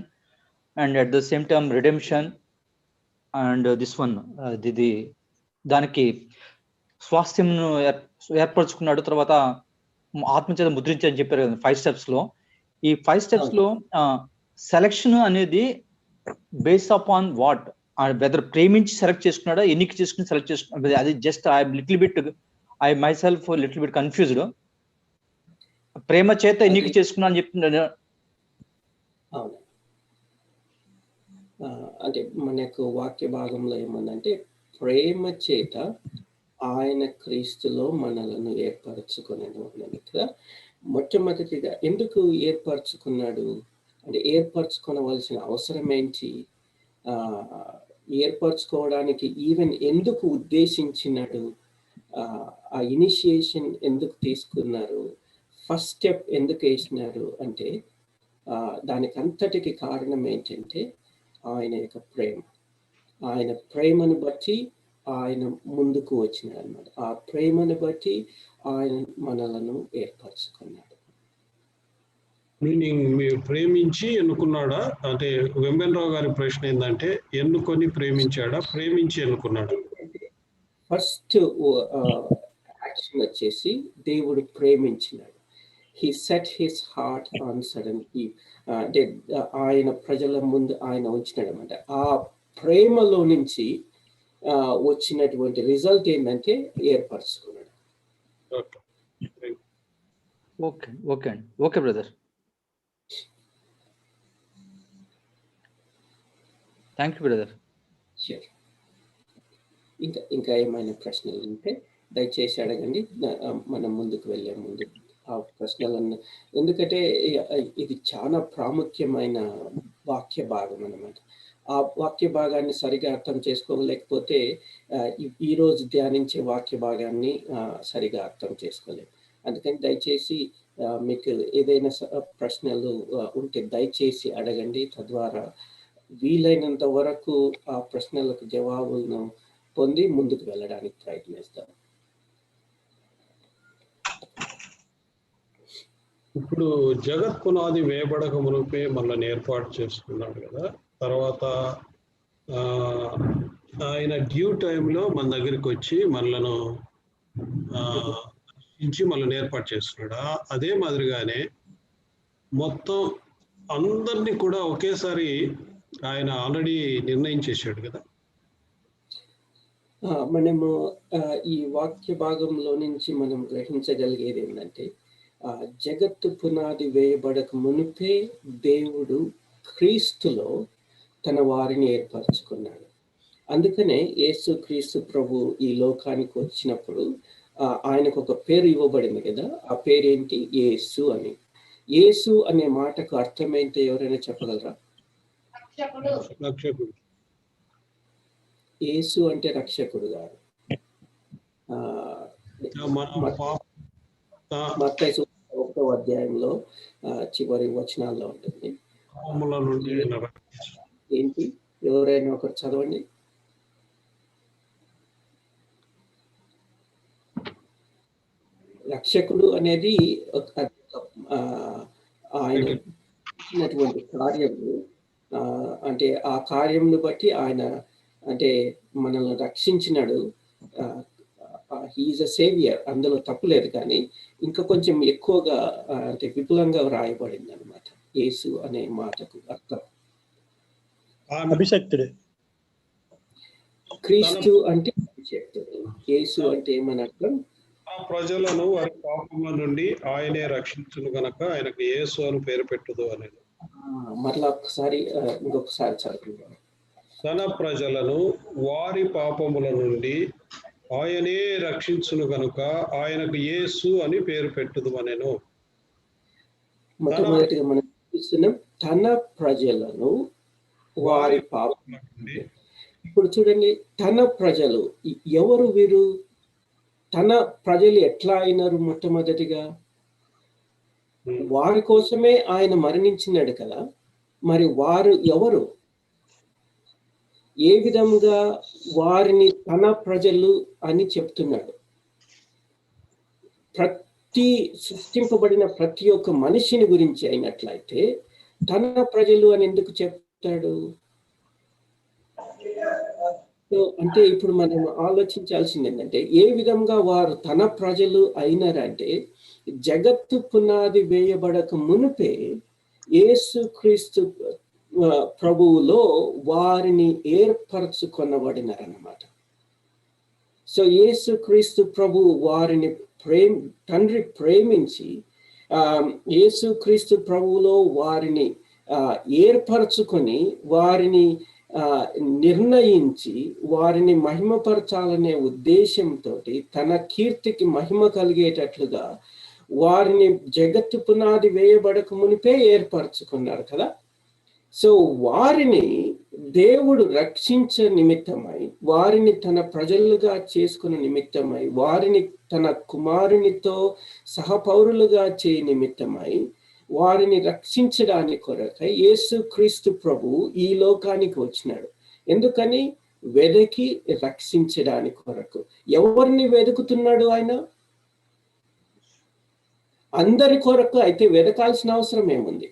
and at the same time redemption and this one దానికి స్వాస్థ్యంను ఏర్పరచుకున్నాడు. తర్వాత ఆత్మచేత ముద్రించని చెప్పారు కదా 5 steps లో. ఈ 5 steps లో సెలక్షన్ అనేది బేస్డ్ అపాన్ వాట్, వెదర్ ప్రేమించి సెలెక్ట్ చేసుకున్నాడా, ఎన్నిక చేసుకుని సెలెక్ట్ చేసుకున్నాడు, అది just I myself little bit confused. ప్రేమ చేత ఎన్నిక చేసుకున్నా అని చెప్తున్నాడు. అవును, అంటే మనకు వాక్య భాగంలో ఏమందంటే ప్రేమ చేత ఆయన క్రీస్తులో మనలను ఏర్పరచుకున్నాడు అన్నది కదా. మొట్టమొదటిగా ఎందుకు ఏర్పరచుకున్నాడు అంటే ఏర్పరచుకోవలసిన అవసరం ఏంటి, ఏర్పరచుకోవడానికి ఈవెన్ ఎందుకు ఉద్దేశించినాడు, ఆ ఇనిషియేషన్ ఎందుకు తీసుకున్నారు, ఫస్ట్ స్టెప్ ఎందుకు వేసినారు అంటే దానికి అంతటికి కారణం ఏంటంటే ఆయన యొక్క ప్రేమ. ఆయన ప్రేమను బట్టి ఆయన ముందుకు వచ్చినాడు అన్నమాట. ఆ ప్రేమను బట్టి ఆయన మనలను ఏర్పరచుకున్నాడు. మీనింగ్ మీరు ప్రేమించి ఎన్నుకున్నాడా అంటే వెంబెనరావు గారి ప్రశ్న ఏంటంటే ఎన్నుకొని ప్రేమించాడా, ప్రేమించి ఎన్నుకున్నాడా? ఫస్ట్ యాక్షన్ వచ్చేసి దేవుడు ప్రేమించినాడు. He set his heart on certain people. అంటే ఆయన ప్రజల ముందు ఆయన ఉంచినాడు అన్నమాట. ఆ ప్రేమలో నుంచి వచ్చినటువంటి రిజల్ట్ ఏంటంటే ఏర్పరచుకున్నాడు. ఓకే అండి, okay brother, thank you brother. Sure. ఇంకా ఏమైనా ప్రశ్నలు ఉంటే దయచేసి అడగండి, మనం ముందుకు వెళ్ళే ముందు ఆ ప్రశ్నలను, ఎందుకంటే ఇది చాలా ప్రాముఖ్యమైన వాక్య భాగం అన్నమాట. ఆ వాక్య భాగాన్ని సరిగా అర్థం చేసుకోలేకపోతే ఈరోజు ధ్యానించే వాక్య భాగాన్ని సరిగా అర్థం చేసుకోలేము. అందుకని దయచేసి మీకు ఏదైనా ప్రశ్నలు ఉంటే దయచేసి అడగండి. తద్వారా వీలైనంత వరకు ఆ ప్రశ్నలకు జవాబులను పొంది ముందుకు వెళ్ళడానికి ప్రయత్నిస్తాం. ఇప్పుడు జగత్ పునాది వేయబడక మునిపే మనల్ని ఏర్పాటు చేసుకున్నాడు కదా. తర్వాత ఆయన డ్యూ టైంలో మన దగ్గరికి వచ్చి మనలను మనల్ని ఏర్పాటు చేస్తున్నాడు. అదే మాదిరిగానే మొత్తం అందరినీ కూడా ఒకేసారి ఆయన ఆల్రెడీ నిర్ణయించేసాడు కదా. మనము ఈ వాక్య భాగంలో నుంచి మనం గ్రహించగలిగేది ఏంటంటే జగత్తు పునాది వేయబడక మునిపే దేవుడు క్రీస్తులో తన వారిని ఏర్పరచుకున్నాడు. అందుకనే యేసు క్రీస్తు ప్రభు ఈ లోకానికి వచ్చినప్పుడు ఆయనకు ఒక పేరు ఇవ్వబడింది కదా. ఆ పేరేంటి? యేసు అని. యేసు అనే మాటకు అర్థమైతే ఎవరైనా చెప్పగలరా? రక్షకుడు. యేసు అంటే రక్షకుడు గారు. మత్తయి 1వ అధ్యాయంలో చివరి వచనాల్లో ఉంటుంది. ఏంటి? ఎవరైనా ఒకరు చదవండి. రక్షకుడు అనేది ఆయన ఇచ్చినటువంటి కార్యము, అంటే ఆ కార్యంను బట్టి ఆయన అంటే మనల్ని రక్షించినాడు. హీఈస్ అ సేవియర్, అందులో తప్పులేదు. కానీ ఇంకా కొంచెం ఎక్కువగా అంటే విపులంగా వ్రాయబడింది అనమాట యేసు అనే మాటకు అర్థం. అభిషక్తుడు. క్రీస్తు అంటే అభిషక్తుడు. యేసు అంటే ఏమని అర్థం? ప్రజలను వారి పాపముల నుండి ఆయనే రక్షించును గనక ఆయనకు యేసు అని పేరు పెట్టుదు అనేది. మరలా ఇంకొకసారి చదువుకుందాం. తన ప్రజలను వారి పాపముల నుండి ఆయనే రక్షించును గనుక ఆయనకు యేసు అని పేరు పెట్టుదు అనేను. మొట్టమొదటిగా మనం చూస్తున్నాం తన ప్రజలను వారి పాపముల నుండి. ఇప్పుడు చూడండి, తన ప్రజలు ఎవరు? వీరు తన ప్రజలు ఎట్లా అయినారు? మొట్టమొదటిగా వారి కోసమే ఆయన మరణించినాడు కదా. మరి వారు ఎవరు? ఏ విధంగా వారిని తన ప్రజలు అని చెప్తున్నాడు? సృష్టింపబడిన ప్రతి ఒక్క మనిషిని గురించి అయినట్లయితే తన ప్రజలు అని ఎందుకు చెప్తాడు? సో అంటే ఇప్పుడు మనం ఆలోచించాల్సింది ఏంటంటే ఏ విధంగా వారు తన ప్రజలు అయినారంటే జగత్తు పునాది వేయబడక మునిపే యేసుక్రీస్తు ప్రభువులో వారిని ఏర్పరచుకొనబడినారన్నమాట. సో యేసుక్రీస్తు ప్రభువు వారిని తండ్రి ప్రేమించి యేసుక్రీస్తు ప్రభువులో వారిని ఏర్పరచుకొని వారిని నిర్ణయించి వారిని మహిమపరచాలనే ఉద్దేశంతో తన కీర్తికి మహిమ కలిగేటట్లుగా వారిని జగత్తు పునాది వేయబడక మునిపే ఏర్పరచుకున్నారు కదా. సో వారిని దేవుడు రక్షించే నిమిత్తమై, వారిని తన ప్రజలుగా చేసుకున్న నిమిత్తమై, వారిని తన కుమారునితో సహపౌరులుగా చేయ నిమిత్తమై, వారిని రక్షించడానికి కొరకై యేసుక్రీస్తు ప్రభు ఈ లోకానికి వచ్చినాడు. ఎందుకని? వెదకి రక్షించడానికి కొరకు. ఎవరిని వెతుకుతున్నాడు ఆయన? అందరి కొరకు. అయితే వెతకాల్సిన అవసరం ఏముంది?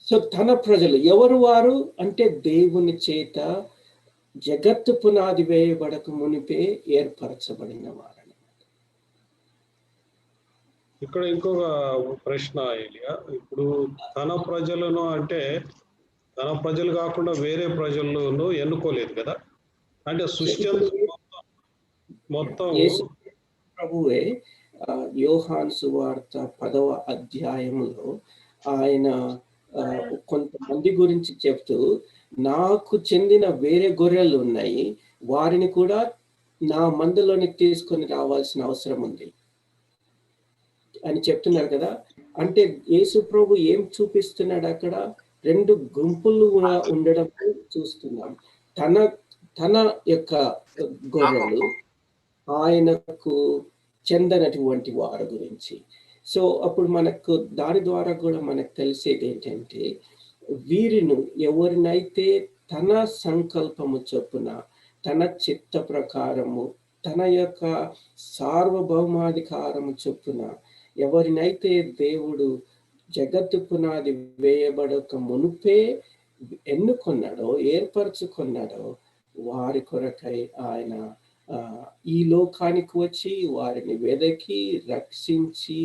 సో తన ప్రజలు ఎవరు వారు అంటే దేవుని చేత జగత్తు పునాది వేయబడక మునిపే ఏర్పరచబడిన వారు. ఇక్కడ ఇంకొక ప్రశ్న ఏలియా, ఇప్పుడు తన ప్రజలను అంటే తన ప్రజలు కాకుండా వేరే ప్రజలను ఎన్నుకోలేదు కదా, అంటే సృష్టి మొత్తం ప్రభువే యోహాను సువార్త 10వ అధ్యాయంలో ఆయన కొంతమంది గురించి చెప్తూ, నాకు చెందిన వేరే గొర్రెలు ఉన్నాయి, వారిని కూడా నా మందలోనికి తీసుకొని రావాల్సిన అవసరం ఉంది అని చెప్తున్నారు కదా. అంటే యేసు ప్రభు ఏం చూపిస్తున్నాడు అక్కడ? 2 గుంపులు ఉండడం చూస్తున్నాం. తన యొక్క గొర్రెలు ఆయనకు చెందనటువంటి వారి గురించి. సో అప్పుడు మనకు దాని ద్వారా కూడా మనకు తెలిసేది ఏంటంటే, వీరిని ఎవరినైతే తన సంకల్పము చొప్పున, తన చిత్త ప్రకారము, తన యొక్క సార్వభౌమాధికారము చొప్పున ఎవరినైతే దేవుడు జగత్తు పునాది వేయబడక మునుపే ఎన్నుకున్నాడో, ఏర్పరచుకున్నాడో, వారి కొరకై ఆయన ఈ లోకానికి వచ్చి వారిని వెదకి రక్షించి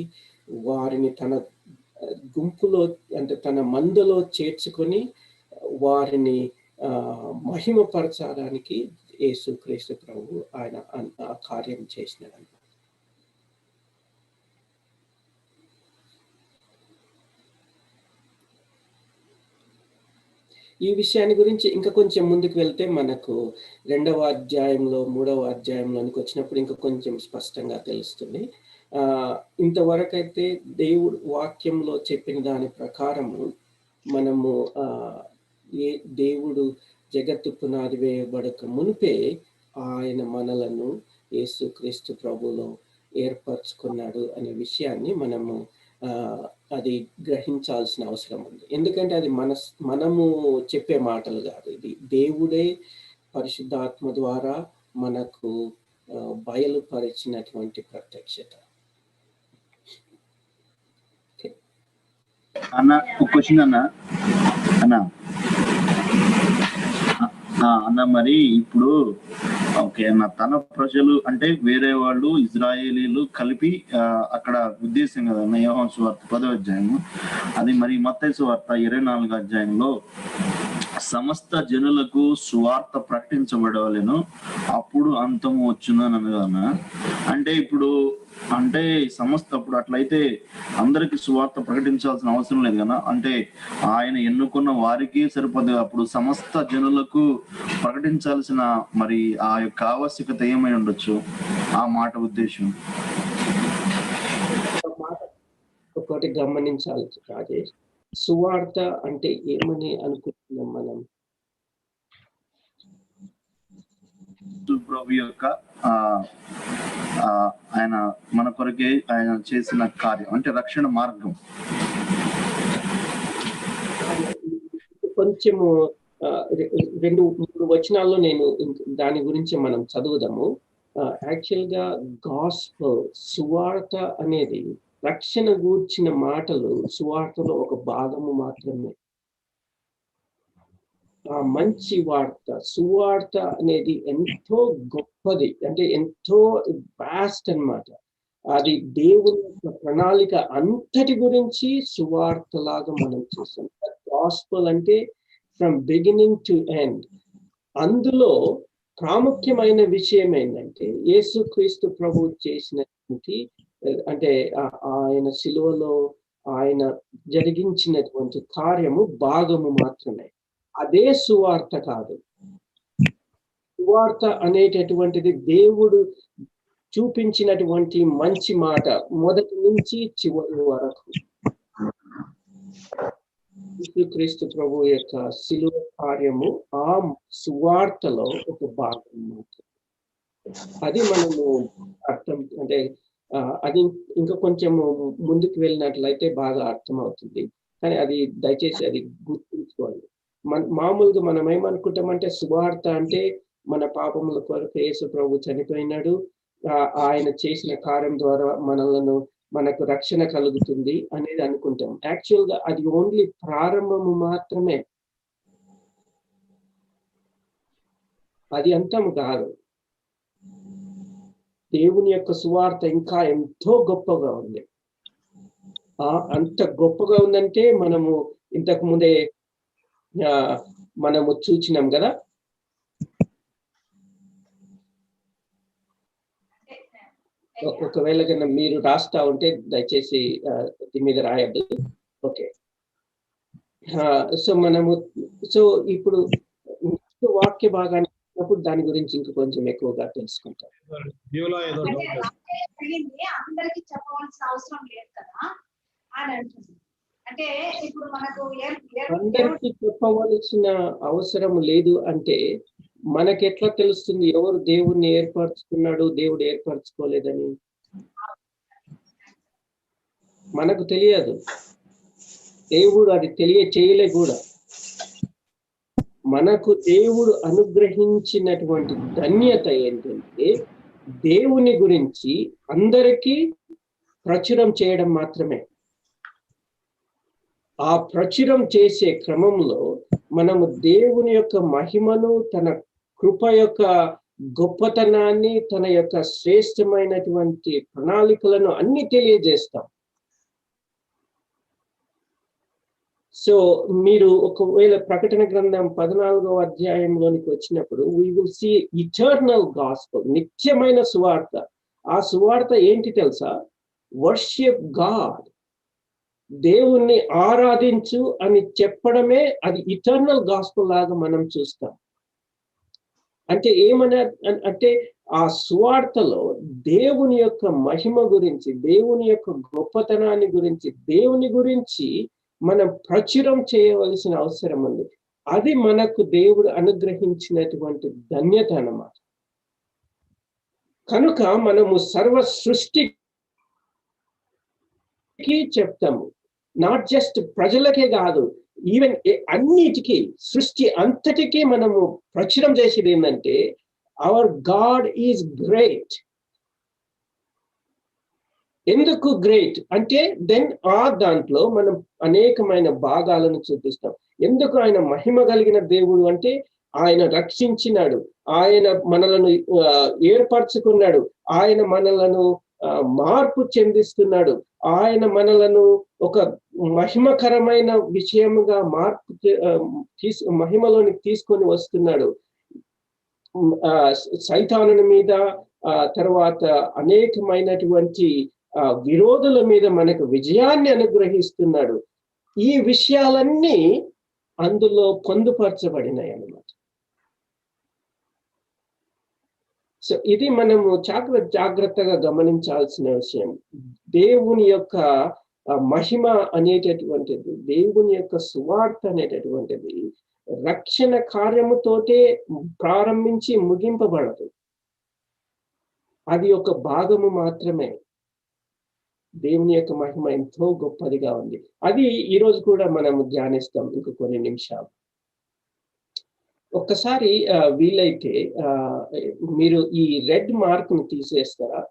వారిని తన గుంపులో అంటే తన మందలో చేర్చుకొని వారిని మహిమపరచడానికి యేసుక్రీస్తు ప్రభు ఆయన ఆ కార్యం చేసినాడు. ఈ విషయాన్ని గురించి ఇంకా కొంచెం ముందుకు వెళ్తే మనకు 2వ అధ్యాయంలో 3వ అధ్యాయంలోనికి వచ్చినప్పుడు ఇంకా కొంచెం స్పష్టంగా తెలుస్తుంది. ఇంతవరకు అయితే దేవుడు వాక్యంలో చెప్పిన దాని ప్రకారము మనము దేవుడు జగత్తు పునాది వేయబడక మునిపే ఆయన మనలను యేసుక్రీస్తు ప్రభులో ఏర్పరచుకున్నాడు అనే విషయాన్ని మనము అది గ్రహించాల్సిన అవసరం ఉంది. ఎందుకంటే అది మనము చెప్పే మాటలు కాదు, ఇది దేవుడే పరిశుద్ధాత్మ ద్వారా మనకు బయలుపరిచినటువంటి ప్రత్యక్షత. అన్న ఒక క్వశ్చన్ అన్న మరి ఇప్పుడు ఓకే అన్న, తన ప్రజలు అంటే వేరే వాళ్ళు ఇజ్రాయేలీలు కలిపి అక్కడ ఉద్దేశం కదా అన్న. యోహాను సువార్త 10వ అధ్యాయము, అది మరి మత్తయి సువార్త 24వ అధ్యాయంలో సమస్త జనులకు సువార్త ప్రకటించబడవలెను, అప్పుడు అంతము వచ్చును అని అన్నదన్న. అంటే ఇప్పుడు అంటే సమస్త అప్పుడు అట్లయితే అందరికి సువార్త ప్రకటించాల్సిన అవసరం లేదు కదా. అంటే ఆయన ఎన్నుకున్న వారికి సరిపోదు, అప్పుడు సమస్త జనులకు ప్రకటించాల్సిన మరి ఆ యొక్క ఆవశ్యకత ఏమై ఉండొచ్చు? ఆ మాట ఉద్దేశం ఒకటి గమనించాలి రాజేష్, సువార్త అంటే ఏమని అనుకుంటున్నాం మనం? ప్రభు యొక్క ఆయన మన కొరకే ఆయన చేసిన కార్యం అంటే రక్షణ మార్గం. కొంచెము 2-3 వచనాల్లో నేను దాని గురించి మనం చదువుదాము. యాక్చువల్ గా గాస్పెల్ సువార్త అనేది రక్షణ గూర్చిన మాటలు సువార్తలో ఒక భాగము మాత్రమే. ఆ మంచి వార్త, సువార్త అనేది ఎంతో గొప్పది, అంటే ఎంతో వాస్ట్ అన్నమాట. అది దేవుని యొక్క ప్రణాళిక అంతటి గురించి సువార్త లాగా మనం చూస్తాం. గాస్పెల్ అంటే ఫ్రమ్ బిగినింగ్ టు ఎండ్. అందులో ప్రాముఖ్యమైన విషయం ఏంటంటే యేసుక్రీస్తు ప్రభు చేసినటువంటి, అంటే ఆయన శిలువలో ఆయన జరిగించినటువంటి కార్యము భాగము మాత్రమే. అదే సువార్త కాదు. సువార్త అనేటటువంటిది దేవుడు చూపించినటువంటి మంచి మాట మొదటి నుంచి చివరి వరకు. యేసుక్రీస్తు ప్రభు యొక్క శిలువ కార్యము ఆ సువార్తలో ఒక భాగం మాత్రం. అది మనము అర్థం, అంటే అది ఇంకా కొంచెము ముందుకు వెళ్ళినట్లయితే బాగా అర్థం అవుతుంది. కానీ అది దయచేసి అది గుర్తుంచుకోండి. మామూలుగా మనం ఏమనుకుంటామంటే సువార్త అంటే మన పాపముల కొరకు యేసు ప్రభు చనిపోయినాడు, ఆయన చేసిన కార్యం ద్వారా మనకు రక్షణ కలుగుతుంది అనేది అనుకుంటాం. యాక్చువల్ గా అది ఓన్లీ ప్రారంభము మాత్రమే, అది అంతం కాదు. దేవుని యొక్క సువార్త ఇంకా ఎంతో గొప్పగా ఉంది. అంత గొప్పగా ఉందంటే మనము ఇంతకు ముందే మనము చూచినాం కదా. ఒకవేళ కన్నా మీరు రాస్తా ఉంటే దయచేసి దీని మీద రాయద్దు. ఓకే, సో ఇప్పుడు వాక్య భాగాన్ని దాని గురించి ఇంకా కొంచెం ఎక్కువగా తెలుసుకుంటాం. అందరికి చెప్పవలసిన అవసరం లేదు కదా అని అంటుంది. అంటే ఇప్పుడు మనకు అందరికి చెప్పవలసిన అవసరం లేదు అంటే మనకెట్లా తెలుస్తుంది ఎవరు దేవుణ్ణి ఏర్పరచుకున్నాడు, దేవుడు ఏర్పరచుకోలేదని? మనకు తెలియదు. దేవుడు అది తెలియచేయలే కూడా. మనకు దేవుడు అనుగ్రహించినటువంటి ధన్యత ఏంటంటే దేవుని గురించి అందరికీ ప్రచురం చేయడం మాత్రమే. ఆ ప్రచురం చేసే క్రమంలో మనము దేవుని యొక్క మహిమను, తన కృప యొక్క గొప్పతనాన్ని, తన యొక్క శ్రేష్టమైనటువంటి ప్రణాళికలను అన్ని తెలియజేస్తాం. సో మీరు ఒకవేళ ప్రకటన గ్రంథం 14వ అధ్యాయంలోనికి వచ్చినప్పుడు we will see eternal gospel, నిత్యమైన సువార్త. ఆ సువార్త ఏంటి తెలుసా? వర్షిప్ గాడ్, దేవుణ్ణి ఆరాధించు అని చెప్పడమే అది ఇటర్నల్ గాస్పెల్ లాగా మనం చూస్తాం. అంటే అంటే ఆ సువార్తలో దేవుని యొక్క మహిమ గురించి, దేవుని యొక్క గొప్పతనాన్ని గురించి, దేవుని గురించి మనం ప్రచురం చేయవలసిన అవసరం ఉంది. అది మనకు దేవుడు అనుగ్రహించినటువంటి ధన్యత అన్నమాట. కనుక మనము సర్వ సృష్టికి చెప్తాము, నాట్ జస్ట్ ప్రజలకే కాదు, ఈవెన్ అన్నిటికీ, సృష్టి అంతటికీ మనము ప్రచురం చేసేది ఏంటంటే అవర్ గాడ్ ఈజ్ గ్రేట్. ఎందుకు గ్రేట్ అంటే దాంట్లో మనం అనేకమైన భాగాలను చూపిస్తాం. ఎందుకు ఆయన మహిమ కలిగిన దేవుడు అంటే ఆయన రక్షించినాడు, ఆయన మనలను ఏర్పరచుకున్నాడు, ఆయన మనలను మార్పు చెందిస్తున్నాడు, ఆయన మనలను ఒక మహిమకరమైన విషయముగా మహిమలోనికి తీసుకొని వస్తున్నాడు. సైతానుని మీద, తర్వాత అనేకమైనటువంటి విరోధుల మీద మనకు విజయాన్ని అనుగ్రహిస్తున్నాడు. ఈ విషయాలన్నీ అందులో పొందుపరచబడినాయి అన్నమాట. సో ఇది మనము జాగ్రత్తగా గమనించాల్సిన విషయం. దేవుని యొక్క మహిమ అనేటటువంటిది, దేవుని యొక్క సువార్త అనేటటువంటిది రక్షణ కార్యముతోటే ప్రారంభించి ముగింపబడదు. అది ఒక భాగము మాత్రమే. దేవుని యొక్క మహిమ ఎంతో గొప్పదిగా ఉంది. అది ఈరోజు కూడా మనము ధ్యానిస్తాం ఇంక కొన్ని నిమిషాలు. ఒక్కసారి వీలైతే మీరు ఈ రెడ్ మార్క్ ను తీసేస్తారా?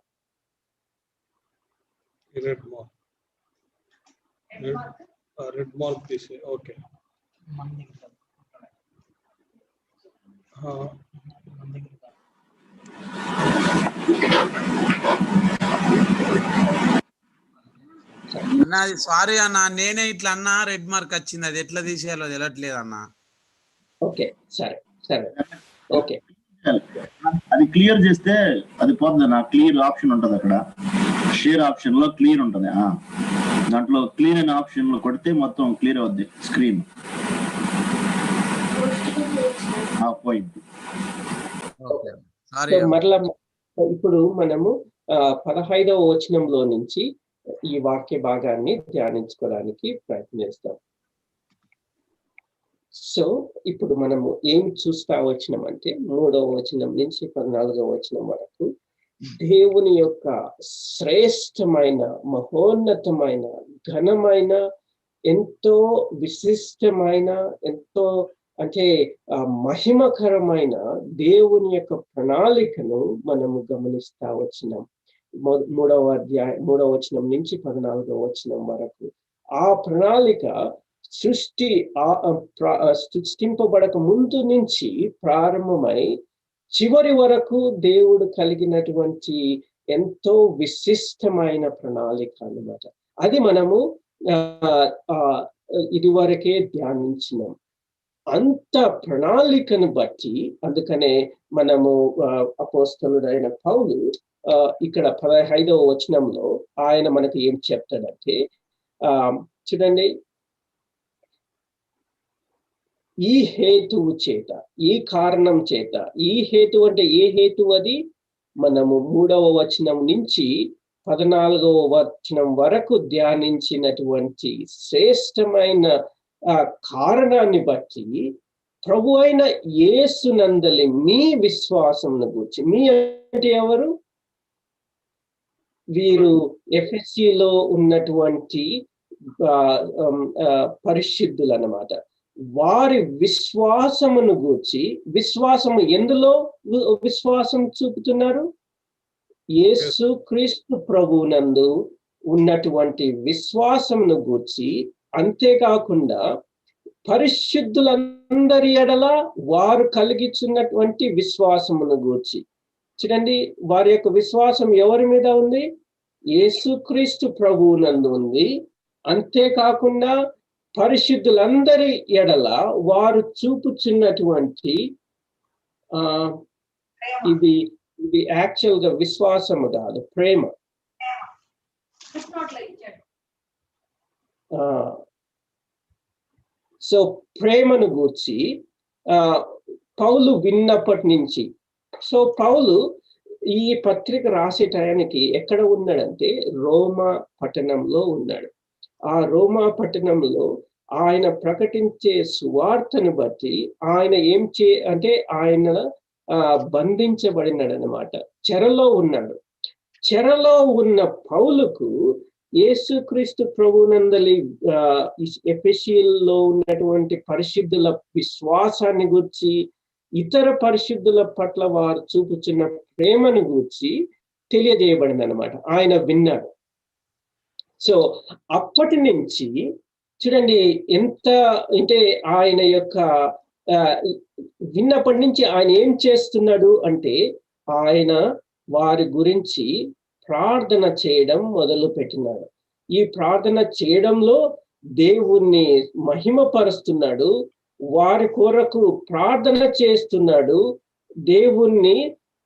రెడ్ మార్క్ తీసే. ఓకే, అన్న అది సారీ అన్న, నేనే ఇట్లా అన్నా, రెడ్ మార్క్ వచ్చింది, అది ఎట్లా తీసేయాలో తెలియట్లేదు అన్న. ఓకే సరే సరే ఓకే. అది క్లియర్ చేస్తే అది పోతుంది. నా క్లియర్ ఆప్షన్ ఉంటది అక్కడ, షేర్ ఆప్షన్ లో క్లియర్ ఉంటది. దాంట్లో క్లియర్ అనే ఆప్షన్ లో కొడితే మొత్తం క్లియర్ అవుద్ది స్క్రీన్. పోయింది. మరలా ఇప్పుడు మనము 15వ వచనంలో నుంచి ఈ వాక్య భాగాన్ని ధ్యానించుకోవడానికి ప్రయత్నిస్తాం. సో ఇప్పుడు మనము ఏం చూస్తా వచ్చినామంటే 3వ వచనం నుంచి 14వ వచనం వరకు దేవుని యొక్క శ్రేష్టమైన, మహోన్నతమైన, ఘనమైన, ఎంతో విశిష్టమైన, ఎంతో అంటే మహిమకరమైన దేవుని యొక్క ప్రణాళికను మనము గమనిస్తా వచ్చినాం. 3వ వచనం నుంచి 14వ వచనం వరకు ఆ ప్రణాళిక సృష్టింపబడక ముందు నుంచి ప్రారంభమై చివరి వరకు దేవుడు కలిగినటువంటి ఎంతో విశిష్టమైన ప్రణాళిక అన్నమాట. అది మనము ఇదివరకే ధ్యానించినాం. అంత ప్రణాళికను బట్టి అందుకనే మనము అపోస్తలుడైన పౌలు ఇక్కడ 15వ వచనంలో ఆయన మనకి ఏం చెప్తాడంటే, చూడండి, ఈ హేతువు చేత, ఈ కారణం చేత, ఈ హేతు అంటే ఏ హేతు అది మనము 3వ వచనం నుంచి 14వ వచనం వరకు ధ్యానించినటువంటి శ్రేష్టమైన కారణాన్ని బట్టి ప్రభు అయిన యేసునందలి మీ విశ్వాసంను గూర్చి, మీ అంటే ఎవరు? వీరు ఎఫెసీలో ఉన్నటువంటి పరిశుద్ధులు అన్నమాట. వారి విశ్వాసమును గూర్చి, విశ్వాసము ఎందులో విశ్వాసం చూపుతున్నారు? యేసు క్రీస్తు ప్రభువునందు ఉన్నటువంటి విశ్వాసమును గూర్చి, అంతేకాకుండా పరిశుద్ధులందరి ఎడల వారు కలిగిస్తున్నటువంటి విశ్వాసమును గూర్చి. చూడండి, వారి యొక్క విశ్వాసం ఎవరి మీద ఉంది? యేసుక్రీస్తు ప్రభువునందు ఉంది. అంతేకాకుండా పరిశుద్ధులందరి ఎడల వారు చూపుచున్నటువంటి ఇది యాక్చువల్ గా విశ్వాసము కాదు, ప్రేమ. సో ప్రేమను గూర్చి పౌలు విన్నప్పటి నుంచి, సో పౌలు ఈ పత్రిక రాసే టయానికి ఎక్కడ ఉన్నాడంటే రోమా పట్టణంలో ఉన్నాడు. ఆ రోమా పట్టణంలో ఆయన ప్రకటించే సువార్తను బట్టి ఆయన అంటే ఆయన బంధించబడినాడు అన్నమాట, చెరలో ఉన్నాడు. చెరలో ఉన్న పౌలుకు యేసుక్రీస్తు ప్రభువునందలి ఎఫెసీలో ఉన్నటువంటి పరిశుద్ధుల విశ్వాసాన్ని గూర్చి, ఇతర పరిశుద్ధుల పట్ల వారు చూపుచున్న ప్రేమను గూర్చి తెలియజేయబడింది అన్నమాట. ఆయన విన్నాడు. సో అప్పటి నుంచి చూడండి ఎంత అంటే ఆయన యొక్క విన్నప్పటి నుంచి ఆయన ఏం చేస్తున్నాడు అంటే, ఆయన వారి గురించి ప్రార్థన చేయడం మొదలు పెట్టినాడు. ఈ ప్రార్థన చేయడంలో దేవుణ్ణి మహిమపరుస్తున్నాడు, వారి కొరకు ప్రార్థన చేస్తున్నాడు, దేవుణ్ణి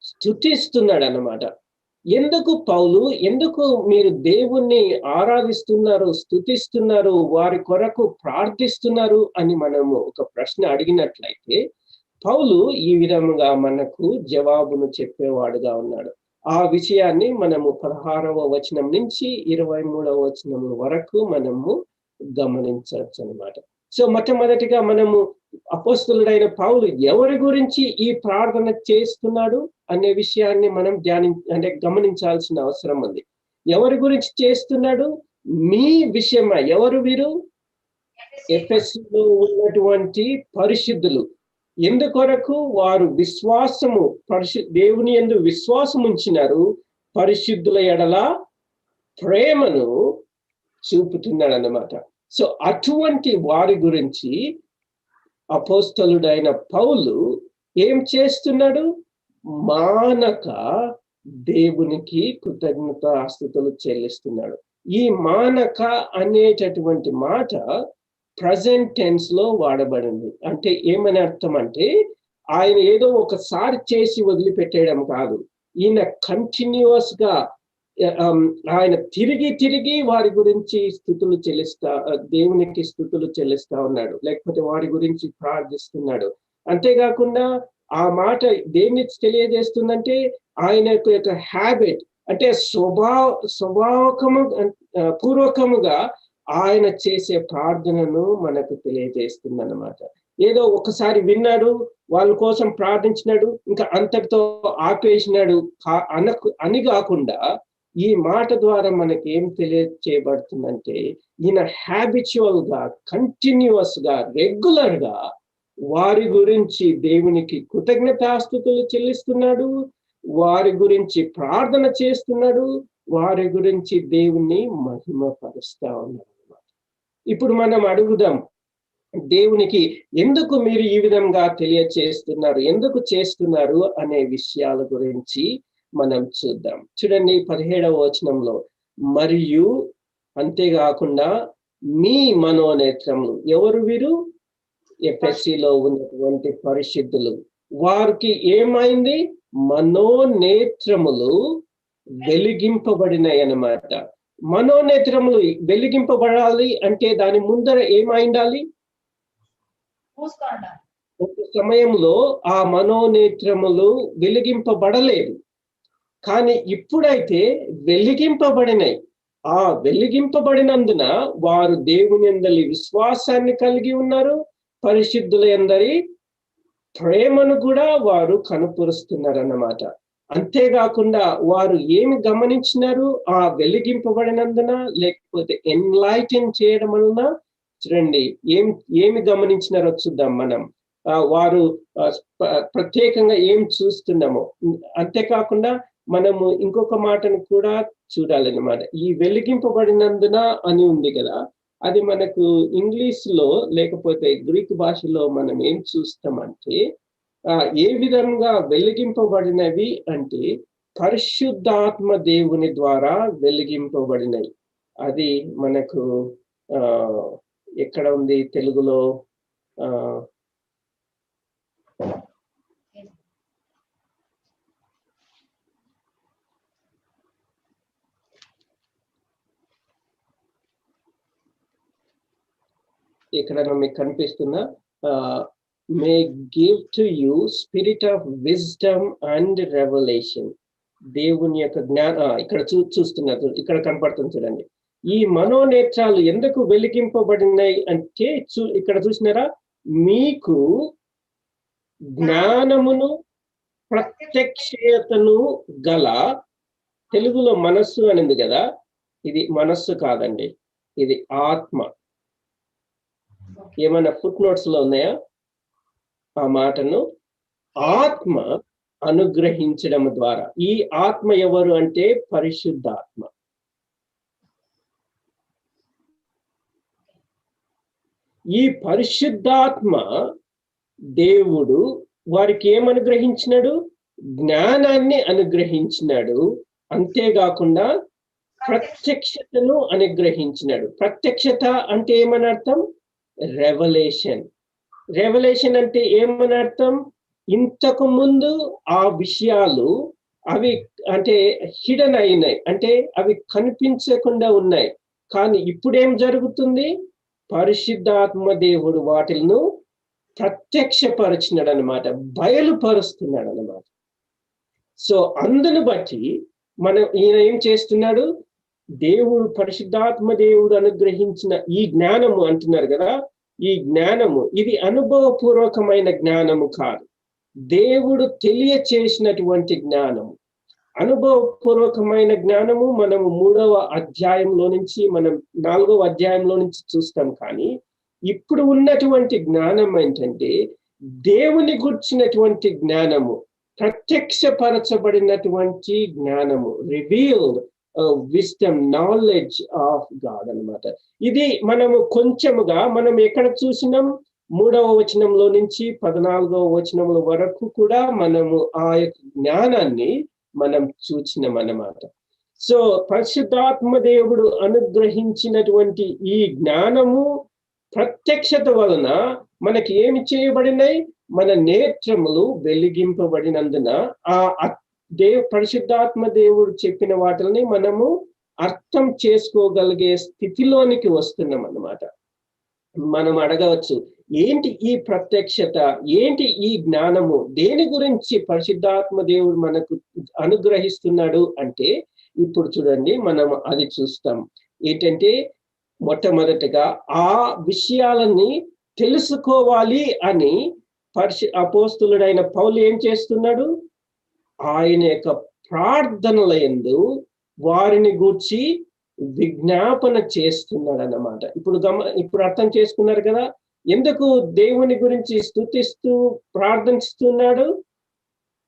స్తుతిస్తున్నాడు అన్నమాట. ఎందుకు పౌలు, ఎందుకు మీరు దేవుణ్ణి ఆరాధిస్తున్నారు, స్తుతిస్తున్నారు, వారి కొరకు ప్రార్థిస్తున్నారు అని మనము ఒక ప్రశ్న అడిగినట్లయితే పౌలు ఈ విధంగా మనకు జవాబును చెప్పేవాడుగా ఉన్నాడు. ఆ విషయాన్ని మనము 16వ వచనం నుంచి 23వ వచనం వరకు మనము గమనించవచ్చు అన్నమాట. సో మొట్టమొదటిగా మనము అపోస్తలుడైన పౌలు ఎవరి గురించి ఈ ప్రార్థన చేస్తున్నాడు అనే విషయాన్ని మనం గమనించాల్సిన అవసరం ఉంది. ఎవరి గురించి చేస్తున్నాడు? మీ విషయమా. ఎవరు వీరు? ఎఫెసీలో ఉన్నటువంటి పరిశుద్ధులు. ఎందుకొరకు? వారు విశ్వాసము దేవుని యందు విశ్వాసం ఉంచినారు, పరిశుద్ధుల ఎడల ప్రేమను చూపుతున్నాడు అన్నమాట. సో అటువంటి వారి గురించి అపోస్తలుడైన పౌలు ఏం చేస్తున్నాడు? మానక దేవునికి కృతజ్ఞతాస్తుతులు చెల్లిస్తున్నాడు. ఈ మానక అనేటటువంటి మాట ప్రజెంట్ టెన్స్ లో వాడబడింది. అంటే ఏమని అర్థం అంటే ఆయన ఏదో ఒకసారి చేసి వదిలిపెట్టేయడం కాదు. ఈయన కంటిన్యూస్ గా ఆయన తిరిగి వారి గురించి స్థుతులు చెల్లిస్తా, దేవునికి స్థుతులు చెల్లిస్తా ఉన్నాడు, లేకపోతే వారి గురించి ప్రార్థిస్తున్నాడు. అంతేకాకుండా ఆ మాట దేన్ని తెలియజేస్తుందంటే ఆయన యొక్క హ్యాబిట్, అంటే పూర్వకముగా ఆయన చేసే ప్రార్థనను మనకు తెలియజేస్తుంది అన్నమాట. ఏదో ఒకసారి విన్నాడు, వాళ్ళ కోసం ప్రార్థించినాడు, ఇంకా అంతటితో ఆపేసినాడు అని కాకుండా ఈ మాట ద్వారా మనకి ఏం తెలియచేయబడుతుందంటే ఈయన హ్యాబిచువల్ గా, కంటిన్యూస్ గా, రెగ్యులర్ గా వారి గురించి దేవునికి కృతజ్ఞతాస్తుతులు చెల్లిస్తున్నాడు, వారి గురించి ప్రార్థన చేస్తున్నాడు, వారి గురించి దేవుణ్ణి మహిమపరుస్తా ఉన్నాడు అన్నమాట. ఇప్పుడు మనం అడుగుదాం, దేవునికి ఎందుకు మీరు ఈ విధంగా తెలియచేస్తున్నారు, ఎందుకు చేస్తున్నారు అనే విషయాల గురించి మనం చూద్దాం. చూడండి 17వ వచనంలో, మరియు అంతేకాకుండా మీ మనోనేత్రములు, ఎవరు వీరు? ఎఫెసీలో ఉన్నటువంటి పరిశుద్ధులు. వారికి ఏమైంది? మనోనేత్రములు వెలిగింపబడినాయి అన్నమాట. మనోనేత్రములు వెలిగింపబడాలి అంటే దాని ముందర ఏమైండాలి? ఒక సమయంలో ఆ మనోనేత్రములు వెలిగింపబడలేదు, కానీ ఇప్పుడైతే వెలిగింపబడినాయి. ఆ వెలిగింపబడినందున వారు దేవుని యందలి విశ్వాసాన్ని కలిగి ఉన్నారు, పరిశుద్ధుల యందరి ప్రేమను కూడా వారు కనుపరుస్తున్నారు అన్నమాట. అంతేకాకుండా వారు ఏమి గమనించినారు? ఆ వెలిగింపబడినందున, లేకపోతే ఎన్లైటన్ చేయడం వలన, చూడండి ఏమి గమనించినారో చూద్దాం మనం. వారు ప్రత్యేకంగా ఏం చూస్తున్నామో. అంతేకాకుండా మనము ఇంకొక మాటను కూడా చూడాలన్నమాట. ఈ వెలిగింపబడినందున అని ఉంది కదా, అది మనకు ఇంగ్లీష్ లో లేకపోతే గ్రీక్ భాషలో మనం ఏం చూస్తామంటే ఏ విధంగా వెలిగింపబడినవి అంటే పరిశుద్ధాత్మ దేవుని ద్వారా వెలిగింపబడినవి. అది మనకు ఎక్కడ ఉంది తెలుగులో? ఇక్కడ మీకు కనిపిస్తుందా? May give to you spirit of wisdom and revolution. దేవుని యొక్క ఇక్కడ చూస్తున్నారు, ఇక్కడ కనపడుతుంది చూడండి. ఈ మనోనేత్రాలు ఎందుకు వెలిగింపబడినాయి అంటే ఇక్కడ చూసినారా? మీకు జ్ఞానమును ప్రత్యక్షతను గల, తెలుగులో మనస్సు అనింది కదా, ఇది మనస్సు కాదండి, ఇది ఆత్మ. ఏమైనా ఫుట్ నోట్స్ లో ఉన్నాయా ఆ మాటను? ఆత్మ అనుగ్రహించడం ద్వారా. ఈ ఆత్మ ఎవరు అంటే పరిశుద్ధాత్మ. ఈ పరిశుద్ధాత్మ దేవుడు వారికి ఏమనుగ్రహించినాడు? జ్ఞానాన్ని అనుగ్రహించినాడు. అంతేకాకుండా ప్రత్యక్షతను అనుగ్రహించినాడు. ప్రత్యక్షత అంటే ఏమని అర్థం? రెవల్యూషన్. రెవల్యూషన్ అంటే ఏమని అర్థం? ఇంతకు ముందు ఆ విషయాలు అవి అంటే హిడెన్ అయినాయి, అంటే అవి కనిపించకుండా ఉన్నాయి. కానీ ఇప్పుడేం జరుగుతుంది? పరిశుద్ధాత్మ దేవుడు వాటిలను ప్రత్యక్షపరిచినాడు అనమాట, బయలుపరుస్తున్నాడు అనమాట. సో అందును బట్టి ఈయన ఏం చేస్తున్నాడు? దేవుడు, పరిశుద్ధాత్మ దేవుడు అనుగ్రహించిన ఈ జ్ఞానము అంటున్నారు కదా, ఈ జ్ఞానము ఇది అనుభవపూర్వకమైన జ్ఞానము కాదు, దేవుడు తెలియచేసినటువంటి జ్ఞానము. అనుభవపూర్వకమైన జ్ఞానము మనము 3వ అధ్యాయంలో నుంచి, మనం 4వ అధ్యాయంలో నుంచి చూస్తాం. కానీ ఇప్పుడు ఉన్నటువంటి జ్ఞానం ఏంటంటే దేవుని గుర్చినటువంటి జ్ఞానము, ప్రత్యక్షపరచబడినటువంటి జ్ఞానము, revealed wisdom, knowledge of God అన్నమాట. ఇది మనము కొంచెముగా మనం ఎక్కడ చూసినాం? 3వ వచనంలో నుంచి 14వ వచనముల వరకు కూడా మనము ఆ యొక్క జ్ఞానాన్ని మనం చూచినామన్నమాట. సో పరిశుద్ధాత్మ దేవుడు అనుగ్రహించినటువంటి ఈ జ్ఞానము ప్రత్యక్షత వలన మనకి ఏమి చేయబడినాయి? మన నేత్రములు వెలిగింపబడినందున ఆ పరిశుద్ధాత్మ దేవుడు చెప్పిన వాటిని మనము అర్థం చేసుకోగలిగే స్థితిలోనికి వస్తున్నాం అన్నమాట. మనం అడగవచ్చు, ఏంటి ఈ ప్రత్యక్షత, ఏంటి ఈ జ్ఞానము, దేని గురించి పరిశుద్ధాత్మ దేవుడు మనకు అనుగ్రహిస్తున్నాడు అంటే, ఇప్పుడు చూడండి మనం అది చూస్తాం. ఏంటంటే మొట్టమొదటిగా ఆ విషయాలని తెలుసుకోవాలి అని అపోస్తులుడైన పౌలు ఏం చేస్తున్నాడు? ఆయన యొక్క ప్రార్థనల యందు వారిని గూర్చి విజ్ఞాపన చేస్తున్నాడు అన్నమాట. ఇప్పుడు అర్థం చేసుకున్నారు కదా, ఎందుకు దేవుని గురించి స్తుతిస్తూ ప్రార్థిస్తున్నాడు?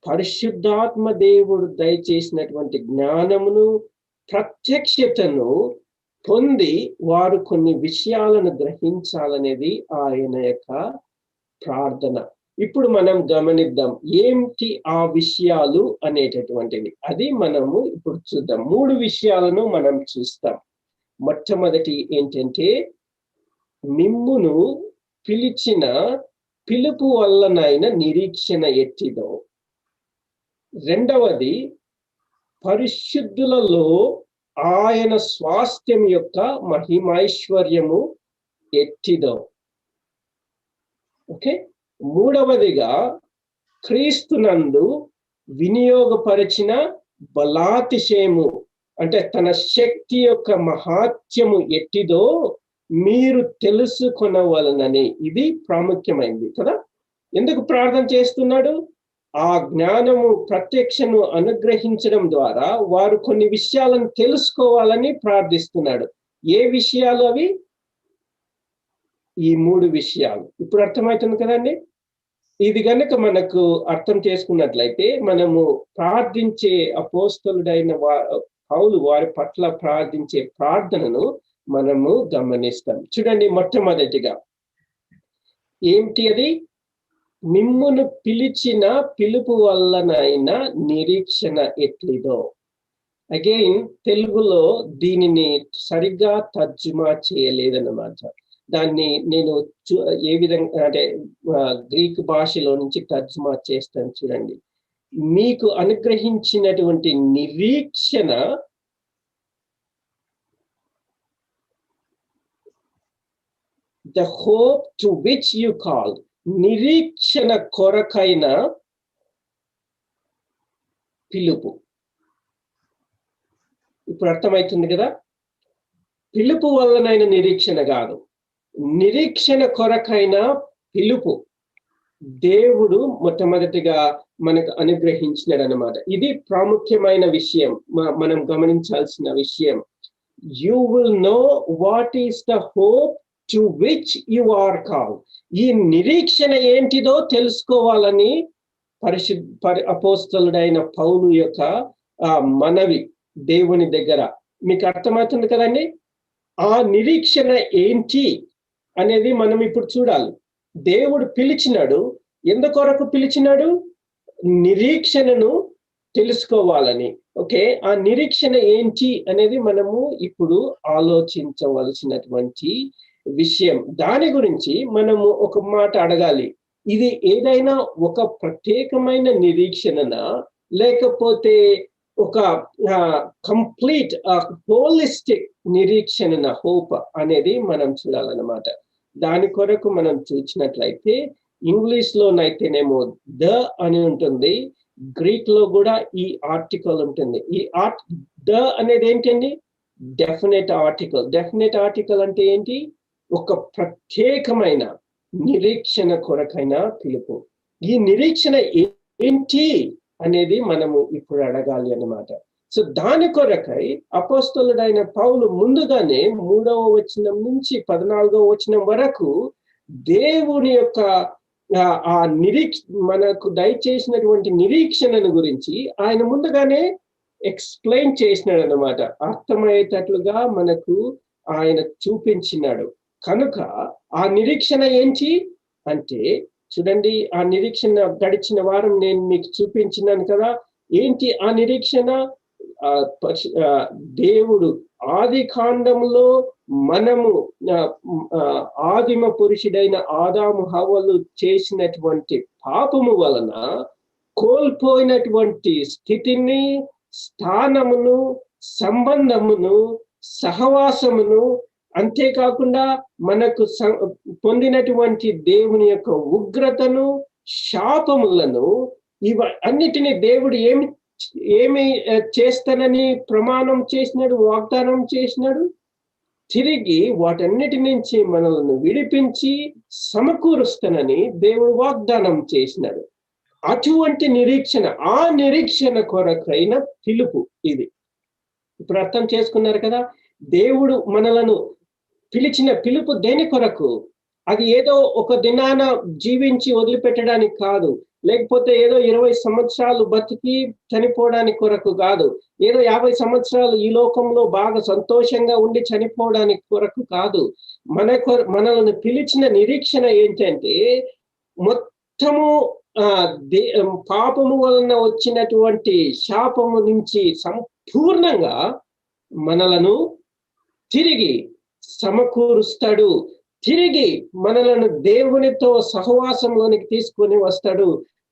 పరిశుద్ధాత్మ దేవుడు దయచేసినటువంటి జ్ఞానమును, ప్రత్యక్షతను పొంది వారు కొన్ని విషయాలను గ్రహించాలనేది ఆయన యొక్క ప్రార్థన. ఇప్పుడు మనం గమనిద్దాం ఏంటి ఆ విషయాలు అనేటటువంటివి. అది మనము ఇప్పుడు చూద్దాం. 3 విషయాలను మనం చూస్తాం. మొట్టమొదటి ఏంటంటే, మిమ్మును పిలిచిన పిలుపు వల్లనైన నిరీక్షణ ఎట్టిదో. రెండవది, పరిశుద్ధులలో ఆయన స్వాస్థ్యం యొక్క మహిమైశ్వర్యము ఎట్టిదో. ఓకే. మూడవదిగా, క్రీస్తునందు వినియోగపరిచిన బలాతిశయము, అంటే తన శక్తి యొక్క మహాత్యము ఎట్టిదో మీరు తెలుసుకొనవలనని. ఇది ప్రాముఖ్యమైనది కదా. ఎందుకు ప్రార్థన చేస్తున్నాడు? ఆ జ్ఞానము ప్రత్యక్షను అనుగ్రహించడం ద్వారా వారు కొన్ని విషయాలను తెలుసుకోవాలని ప్రార్థిస్తున్నాడు. ఏ విషయాలు అవి? ఈ 3 విషయాలు. ఇప్పుడు అర్థమవుతుంది కదండి. ఇది గనుక మనకు అర్థం చేసుకున్నట్లయితే మనము ప్రార్థించే అపోస్తలుడైన పౌలు వారి పట్ల ప్రార్థించే ప్రార్థనను మనము గమనిస్తాం. చూడండి, మొట్టమొదటిగా ఏంటి అది? మిమ్మును పిలిచిన పిలుపు వల్లనైనా నిరీక్షణ ఎట్లిదో. అగైన్ తెలుగులో దీనిని సరిగ్గా తర్జుమా చేయలేదన్నమాట. దాన్ని నేను ఏ విధంగా అంటే గ్రీక్ భాషలో నుంచి తర్జుమా చేస్తాను. చూడండి, మీకు అనుగ్రహించినటువంటి నిరీక్షణ the hope to which you called. నిరీక్షణ కొరకైన పిలుపు. ఇప్పుడు అర్థమవుతుంది కదా. పిలుపు వల్లనైన నిరీక్షణ కాదు, నిరీక్షణ కొరకైన పిలుపు దేవుడు మొట్టమొదటిగా మనకు అనుగ్రహించినాడు అన్నమాట. ఇది ప్రాముఖ్యమైన విషయం, మనం గమనించాల్సిన విషయం. You will know what is the hope to which you are called. ఈ నిరీక్షణ ఏంటిదో తెలుసుకోవాలని అపోస్తలుడైన పౌలు యొక్క మనవి దేవుని దగ్గర. మీకు అర్థమవుతుంది కదండి. ఆ నిరీక్షణ ఏంటి అనేది మనం ఇప్పుడు చూడాలి. దేవుడు పిలిచినాడు, ఎందుకొరకు పిలిచినాడు? నిరీక్షణను తెలుసుకోవాలని. ఓకే, ఆ నిరీక్షణ ఏంటి అనేది మనము ఇప్పుడు ఆలోచించవలసినటువంటి విషయం. దాని గురించి మనము ఒక మాట అడగాలి. ఇది ఏదైనా ఒక ప్రత్యేకమైన నిరీక్షణనా, లేకపోతే ఒక కంప్లీట్ హోలిస్టిక్ నిరీక్షణ, హోప్ అనేది మనం చూడాలన్నమాట. దాని కొరకు మనం చూసినట్లయితే ఇంగ్లీష్ లోనైతేనేమో ద అని ఉంటుంది, గ్రీక్ లో కూడా ఈ ఆర్టికల్ ఉంటుంది. ఈ ద అనేది ఏంటండి? Definite article. డెఫినెట్ ఆర్టికల్ అంటే ఏంటి? ఒక ప్రత్యేకమైన నిరీక్షణ కొరకైన పిలుపు. ఈ నిరీక్షణ ఏంటి అనేది మనము ఇప్పుడు అడగాలి అన్నమాట. సో దాని కొరకై అపోస్తలుడైన పౌలు ముందుగానే 3వ వచనం నుంచి 14వ వచనం వరకు దేవుని యొక్క ఆ మనకు దయచేసినటువంటి నిరీక్షణను గురించి ఆయన ముందుగానే ఎక్స్ప్లెయిన్ చేసినాడు అన్నమాట. అర్థమయ్యేటట్లుగా మనకు ఆయన చూపించినాడు. కనుక ఆ నిరీక్షణ ఏంటి? అంటే చూడండి, ఆ నిరీక్షణ గడిచిన వారం నేను మీకు చూపించినాను కదా. ఏంటి ఆ నిరీక్షణ? దేవుడు ఆది కాండంలో మనము ఆదిమ పురుషుడైన ఆదాము హవ్వలు చేసినటువంటి పాపము వలన కోల్పోయినటువంటి స్థితిని, స్థానమును, సంబంధమును, సహవాసమును, అంతేకాకుండా మనకు పొందినటువంటి దేవుని యొక్క ఉగ్రతను, శాపములను, అన్నిటినీ దేవుడు ఏమి చేస్తానని ప్రమాణం చేసినాడు, వాగ్దానం చేసినాడు? తిరిగి వాటన్నిటి నుంచి మనల్ని విడిపించి సమకూరుస్తానని దేవుడు వాగ్దానం చేసినాడు. అటువంటి నిరీక్షణ, ఆ నిరీక్షణ కొరకైన పిలుపు ఇది. ఇప్పుడు అర్థం చేసుకున్నారు కదా. దేవుడు మనలను పిలిచిన పిలుపు దేని కొరకు? అది ఏదో ఒక దినాన జీవించి వదిలిపెట్టడానికి కాదు, లేకపోతే ఏదో 20 సంవత్సరాలు బతికి చనిపోవడానికి కొరకు కాదు, ఏదో 50 సంవత్సరాలు ఈ లోకంలో బాగా సంతోషంగా ఉండి చనిపోవడానికి కొరకు కాదు. మనల్ని పిలిచిన నిరీక్షణ ఏంటంటే, మొత్తము పాపము వలన వచ్చినటువంటి శాపము నుంచి సంపూర్ణంగా మనలను తిరిగి సమకూరుస్తాడు. తిరిగి మనలను దేవునితో సహవాసంలోనికి తీసుకొని వస్తాడు.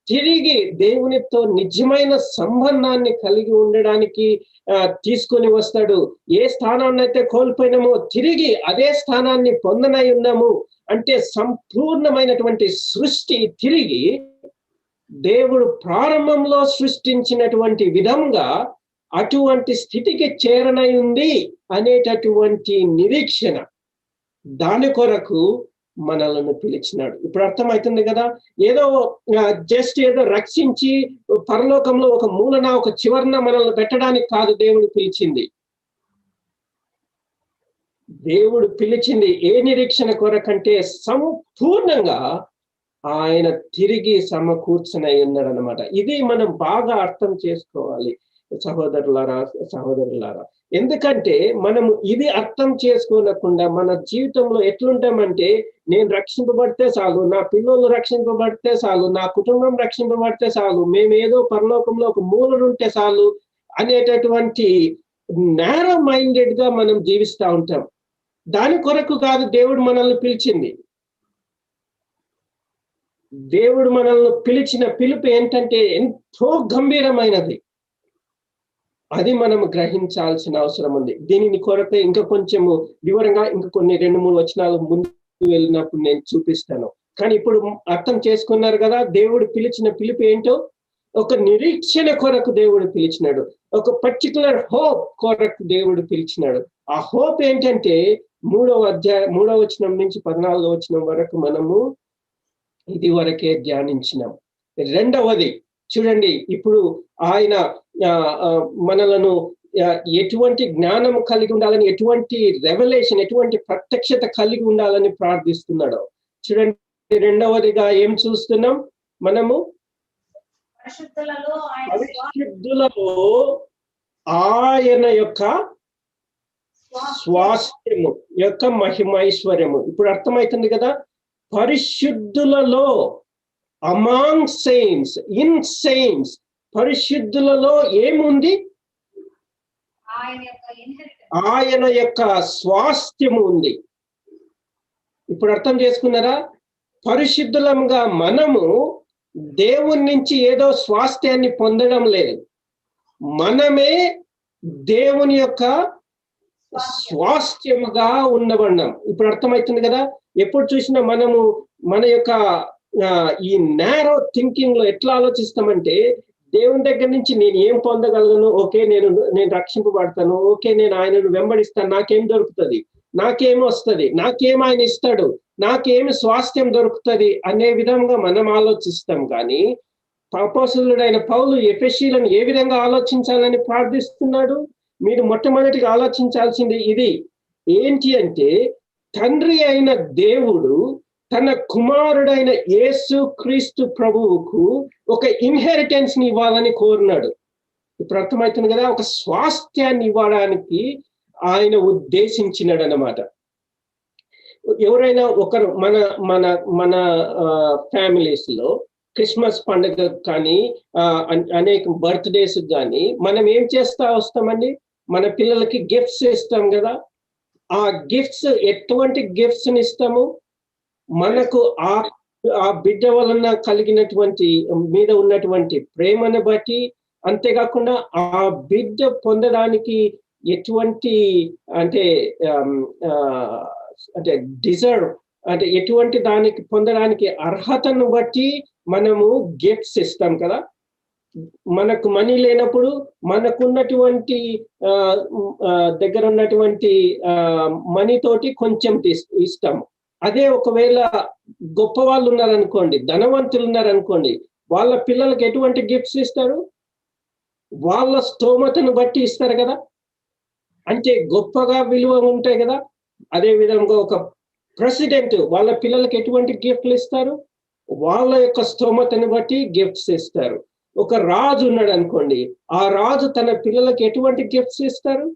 తిరిగి దేవునితో నిజమైన సంబంధాన్ని కలిగి ఉండడానికి తీసుకొని వస్తాడు. ఏ స్థానాన్ని అయితే కోల్పోయినామో తిరిగి అదే స్థానాన్ని పొందనై ఉన్నాము. అంటే సంపూర్ణమైనటువంటి సృష్టి తిరిగి దేవుడు ప్రారంభంలో సృష్టించినటువంటి విధంగా అటువంటి స్థితికి చేరనై ఉంది అనేటటువంటి నిరీక్షణ, దాని కొరకు మనలను పిలిచినాడు. ఇప్పుడు అర్థమవుతుంది కదా. ఏదో జస్ట్ ఏదో రక్షించి పరలోకంలో ఒక మూలన, ఒక చివరన మనల్ని పెట్టడానికి కాదు దేవుడు పిలిచింది. దేవుడు పిలిచింది ఏ నిరీక్షణ కొరకంటే సంపూర్ణంగా ఆయన తిరిగి సమకూర్చనై ఉన్నాడు అన్నమాట. ఇది మనం బాగా అర్థం చేసుకోవాలి సహోదరులారా. ఎందుకంటే మనము ఇది అర్థం చేసుకోనకుండా మన జీవితంలో ఎట్లుంటామంటే, నేను రక్షింపబడితే చాలు, నా పిల్లలు రక్షింపబడితే చాలు, నా కుటుంబం రక్షింపబడితే చాలు, మేమేదో పరలోకంలో ఒక మూలనుంటే చాలు అనేటటువంటి నేరో మైండెడ్ గా మనం జీవిస్తూ ఉంటాం. దాని కొరకు కాదు దేవుడు మనల్ని పిలిచింది. దేవుడు మనల్ని పిలిచిన పిలుపు ఏంటంటే ఎంతో గంభీరమైనది. అది మనం గ్రహించాల్సిన అవసరం ఉంది. దీనిని కొరకు ఇంకా కొంచెము వివరంగా ఇంకా కొన్ని 2-3 వచనాలు ముందు వెళ్ళినప్పుడు నేను చూపిస్తాను. కానీ ఇప్పుడు అర్థం చేసుకున్నారు కదా, దేవుడు పిలిచిన పిలుపు ఏంటో. ఒక నిరీక్షణ కొరకు దేవుడు పిలిచినాడు, ఒక పర్టికులర్ హోప్ కొరకు దేవుడు పిలిచినాడు. ఆ హోప్ ఏంటంటే 3వ వచనం నుంచి 14వ వచనం వరకు మనము ఇది వరకే ధ్యానించినాం. రెండవది చూడండి, ఇప్పుడు ఆయన మనలను ఎటువంటి జ్ఞానం కలిగి ఉండాలని, ఎటువంటి రెవల్యూషన్, ఎటువంటి ప్రత్యక్షత కలిగి ఉండాలని ప్రార్థిస్తున్నాడో చూడండి. రెండవదిగా ఏం చూస్తున్నాం మనము? పరిశుద్ధులలో ఆయన యొక్క స్వాస్థ్యము యొక్క మహిమైశ్వర్యము. ఇప్పుడు అర్థమవుతుంది కదా. పరిశుద్ధులలో, అమాంగ్ సెయింట్స్, ఇన్ సెయింట్స్, పరిశుద్ధులలో ఏముంది? ఆయన యొక్క స్వాస్థ్యము ఉంది. ఇప్పుడు అర్థం చేసుకున్నారా? పరిశుద్ధులంగా మనము దేవుని నుంచి ఏదో స్వాస్థ్యాన్ని పొందడం లేదు, మనమే దేవుని యొక్క స్వాస్థ్యముగా ఉండబడినాం. ఇప్పుడు అర్థమవుతుంది కదా. ఎప్పుడు చూసినా మనము మన యొక్క ఈ నేరో థింకింగ్ లో ఎట్లా ఆలోచిస్తామంటే, దేవుని దగ్గర నుంచి నేను ఏం పొందగలను, ఓకే నేను రక్షింపబడతాను, ఓకే నేను ఆయనను వెంబడిస్తాను, నాకేం దొరుకుతుంది, నాకేమి వస్తుంది, నాకేం ఆయన ఇస్తాడు, నాకేమి స్వాస్థ్యం దొరుకుతుంది అనే విధంగా మనం ఆలోచిస్తాం. కానీ అపోస్తలుడైన పౌలు ఎఫెసీయులను ఏ విధంగా ఆలోచించాలని ప్రార్థిస్తున్నాడు? మీరు మొట్టమొదటిగా ఆలోచించాల్సింది ఇది ఏంటి అంటే, తండ్రి అయిన దేవుడు తన కుమారుడైన యేసు క్రీస్తు ప్రభువుకు ఒక ఇన్హెరిటెన్స్ ని ఇవ్వాలని కోరినాడు. ఇప్పుడు అర్థమవుతుంది కదా. ఒక స్వాస్థ్యాన్ని ఇవ్వడానికి ఆయన ఉద్దేశించినాడు అన్నమాట. ఎవరైనా ఒకరు మన మన మన ఫ్యామిలీస్ లో క్రిస్మస్ పండుగ కానీ అనేక బర్త్డేస్ కానీ మనం ఏం చేస్తా వస్తామండి? మన పిల్లలకి గిఫ్ట్స్ ఇస్తాం కదా. ఆ గిఫ్ట్స్ ఎటువంటి గిఫ్ట్స్ ఇస్తాము? మనకు ఆ బిడ్డ వలన కలిగినటువంటి మీద ఉన్నటువంటి ప్రేమను బట్టి, అంతేకాకుండా ఆ బిడ్డ పొందడానికి ఎటువంటి అంటే అంటే డిజర్వ్ అంటే ఎటువంటి దానికి పొందడానికి అర్హతను బట్టి మనము గిఫ్ట్స్ ఇస్తాం కదా. మనకు మనీ లేనప్పుడు మనకున్నటువంటి దగ్గర ఉన్నటువంటి మనీ తోటి కొంచెం ఇస్తాము. అదే ఒకవేళ గొప్ప వాళ్ళు ఉన్నారనుకోండి, ధనవంతులు ఉన్నారనుకోండి, వాళ్ళ పిల్లలకి ఎటువంటి గిఫ్ట్స్ ఇస్తారు? వాళ్ళ స్తోమతను బట్టి ఇస్తారు కదా. అంటే గొప్పగా విలువ ఉంటాయి కదా. అదే విధంగా ఒక ప్రెసిడెంట్ వాళ్ళ పిల్లలకి ఎటువంటి గిఫ్ట్లు ఇస్తారు? వాళ్ళ యొక్క స్తోమతను బట్టి గిఫ్ట్స్ ఇస్తారు. ఒక రాజు ఉన్నాడు అనుకోండి, ఆ రాజు తన పిల్లలకి ఎటువంటి గిఫ్ట్స్ ఇస్తారు?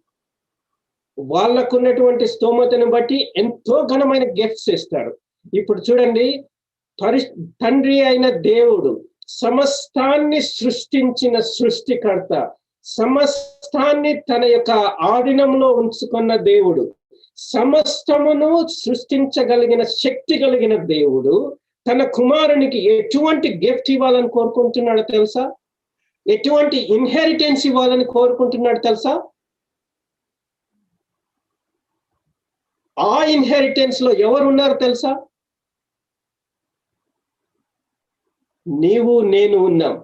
వాళ్ళకున్నటువంటి స్తోమతను బట్టి ఎంతో ఘనమైన గిఫ్ట్స్ ఇస్తారు. ఇప్పుడు చూడండి, తండ్రి అయిన దేవుడు, సమస్తాన్ని సృష్టించిన సృష్టికర్త, సమస్తాన్ని తన యొక్క ఆధీనంలో ఉంచుకున్న దేవుడు, సమస్తమును సృష్టించగలిగిన శక్తి కలిగిన దేవుడు తన కుమారునికి ఎటువంటి గిఫ్ట్ ఇవ్వాలని కోరుకుంటున్నాడో తెలుసా? ఎటువంటి ఇన్హెరిటెన్స్ ఇవ్వాలని కోరుకుంటున్నాడు తెలుసా? ఆ ఇన్హెరిటెన్స్ లో ఎవరు ఉన్నారు తెలుసా? నీవు నేను ఉన్నాం.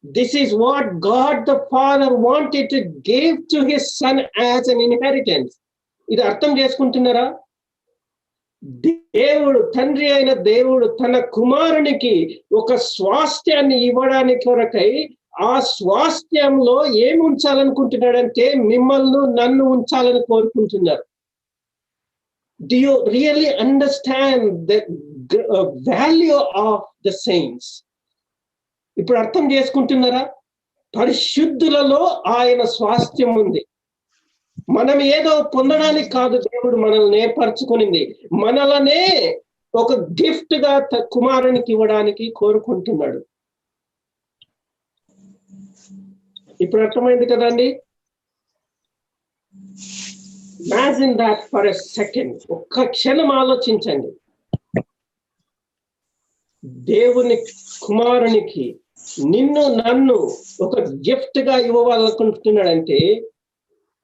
This is what God the Father wanted to give to his son as an inheritance. ఇది అర్థం చేసుకుంటున్నారా? దేవుడు, తండ్రి అయిన దేవుడు తన కుమారునికి ఒక స్వాస్థ్యాన్ని ఇవ్వడానికి కొరకై ఆ స్వాస్థ్యంలో ఏమి ఉంచాలనుకుంటున్నాడంటే మిమ్మల్ని నన్ను ఉంచాలని కోరుకుంటున్నారు. Do you really understand the value of the saints? ఇప్పుడు అర్థం చేసుకుంటున్నారా? పరిశుద్ధులలో ఆయన స్వాస్థ్యం ఉంది. మనం ఏదో పొందడానికి కాదు దేవుడు మనల్ని ఏర్పరచుకునింది, మనలనే ఒక గిఫ్ట్ గా కుమారునికి ఇవ్వడానికి కోరుకుంటున్నాడు. ఇప్పుడు అర్థమైంది కదండి? Imagine that for a second. ఒక్క క్షణం ఆలోచించండి. దేవుని కుమారునికి నిన్ను నన్ను ఒక గిఫ్ట్ గా ఇవ్వాలనుకుంటున్నాడంటే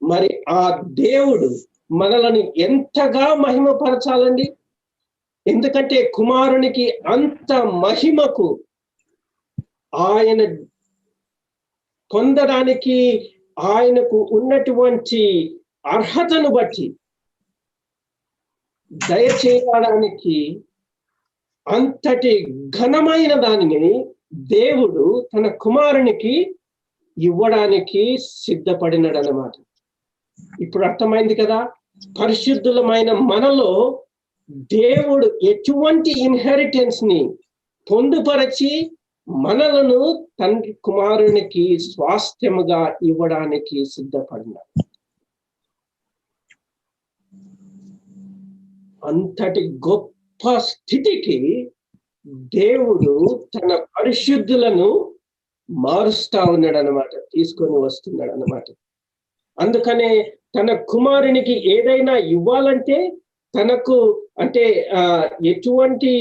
మరి ఆ దేవుడు మనల్ని ఎంతగా మహిమపరచాలండి. ఎందుకంటే కుమారునికి అంత మహిమకు ఆయన పొందడానికి ఆయనకు ఉన్నటువంటి అర్హతను బట్టి దయచేయడానికి అంతటి ఘనమైన దానిని దేవుడు తన కుమారునికి ఇవ్వడానికి సిద్ధపడినాడు అన్నమాట. ఇప్పుడు అర్థమైంది కదా? పరిశుద్ధులమైన మనలో దేవుడు ఎటువంటి ఇన్హెరిటెన్స్ ని పొందుపరచి మనలను తండ్రి కుమారునికి స్వాస్థ్యముగా ఇవ్వడానికి సిద్ధపడినాడు. అంతటి గొప్ప స్థితికి దేవుడు తన పరిశుద్ధులను మారుస్తా ఉన్నాడు అన్నమాట, తీసుకొని వస్తున్నాడు అన్నమాట. అందుకనే తన కుమారునికి ఏదైనా ఇవ్వాలంటే తనకు అంటే ఎటువంటి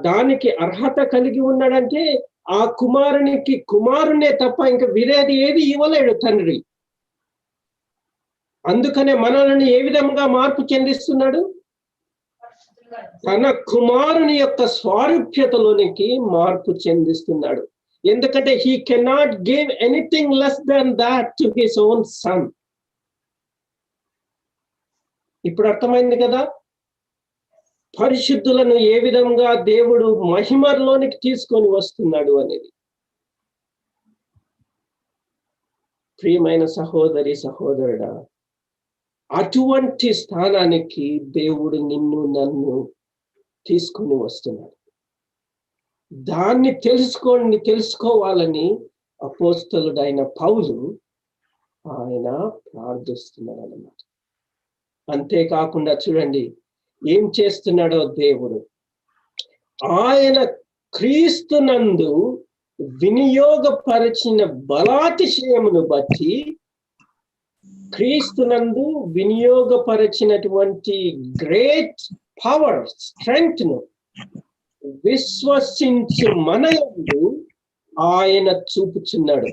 దానికి అర్హత కలిగి ఉన్నాడంటే ఆ కుమారునికి కుమారునే తప్ప ఇంకా వేరేది ఏది ఇవ్వలేడు తండ్రి. అందుకనే మనల్ని ఏ విధంగా మార్పు చెందిస్తున్నాడు? తన కుమారుని యొక్క స్వారూప్యతలోనికి మార్పు చెందిస్తున్నాడు. ఎందుకంటే he cannot give anything less than that to his own son. ఇప్పుడు అర్థమైంది కదా పరిశుద్ధులను ఏ విధంగా దేవుడు మహిమలోనికి తీసుకొని వస్తున్నాడు అనేది. ప్రియమైన సహోదరి సహోదరుడా, అటువంటి స్థానానికి దేవుడు నిన్ను నన్ను తీసుకొని వస్తున్నాడు. దాన్ని తెలుసుకోవాలని అపోస్తలుడైన పౌలు ఆయన ప్రార్థిస్తున్నాడు అన్నమాట. అంతేకాకుండా చూడండి, ఏం చేస్తున్నాడో దేవుడు, ఆయన క్రీస్తునందు వినియోగపరిచిన బలాతిశయమును బట్టి, క్రీస్తునందు వినియోగపరిచినటువంటి గ్రేట్ పవర్, స్ట్రెంగ్త్ ను విశ్వసించు మన యందు ఆయన చూపుచున్నాడు.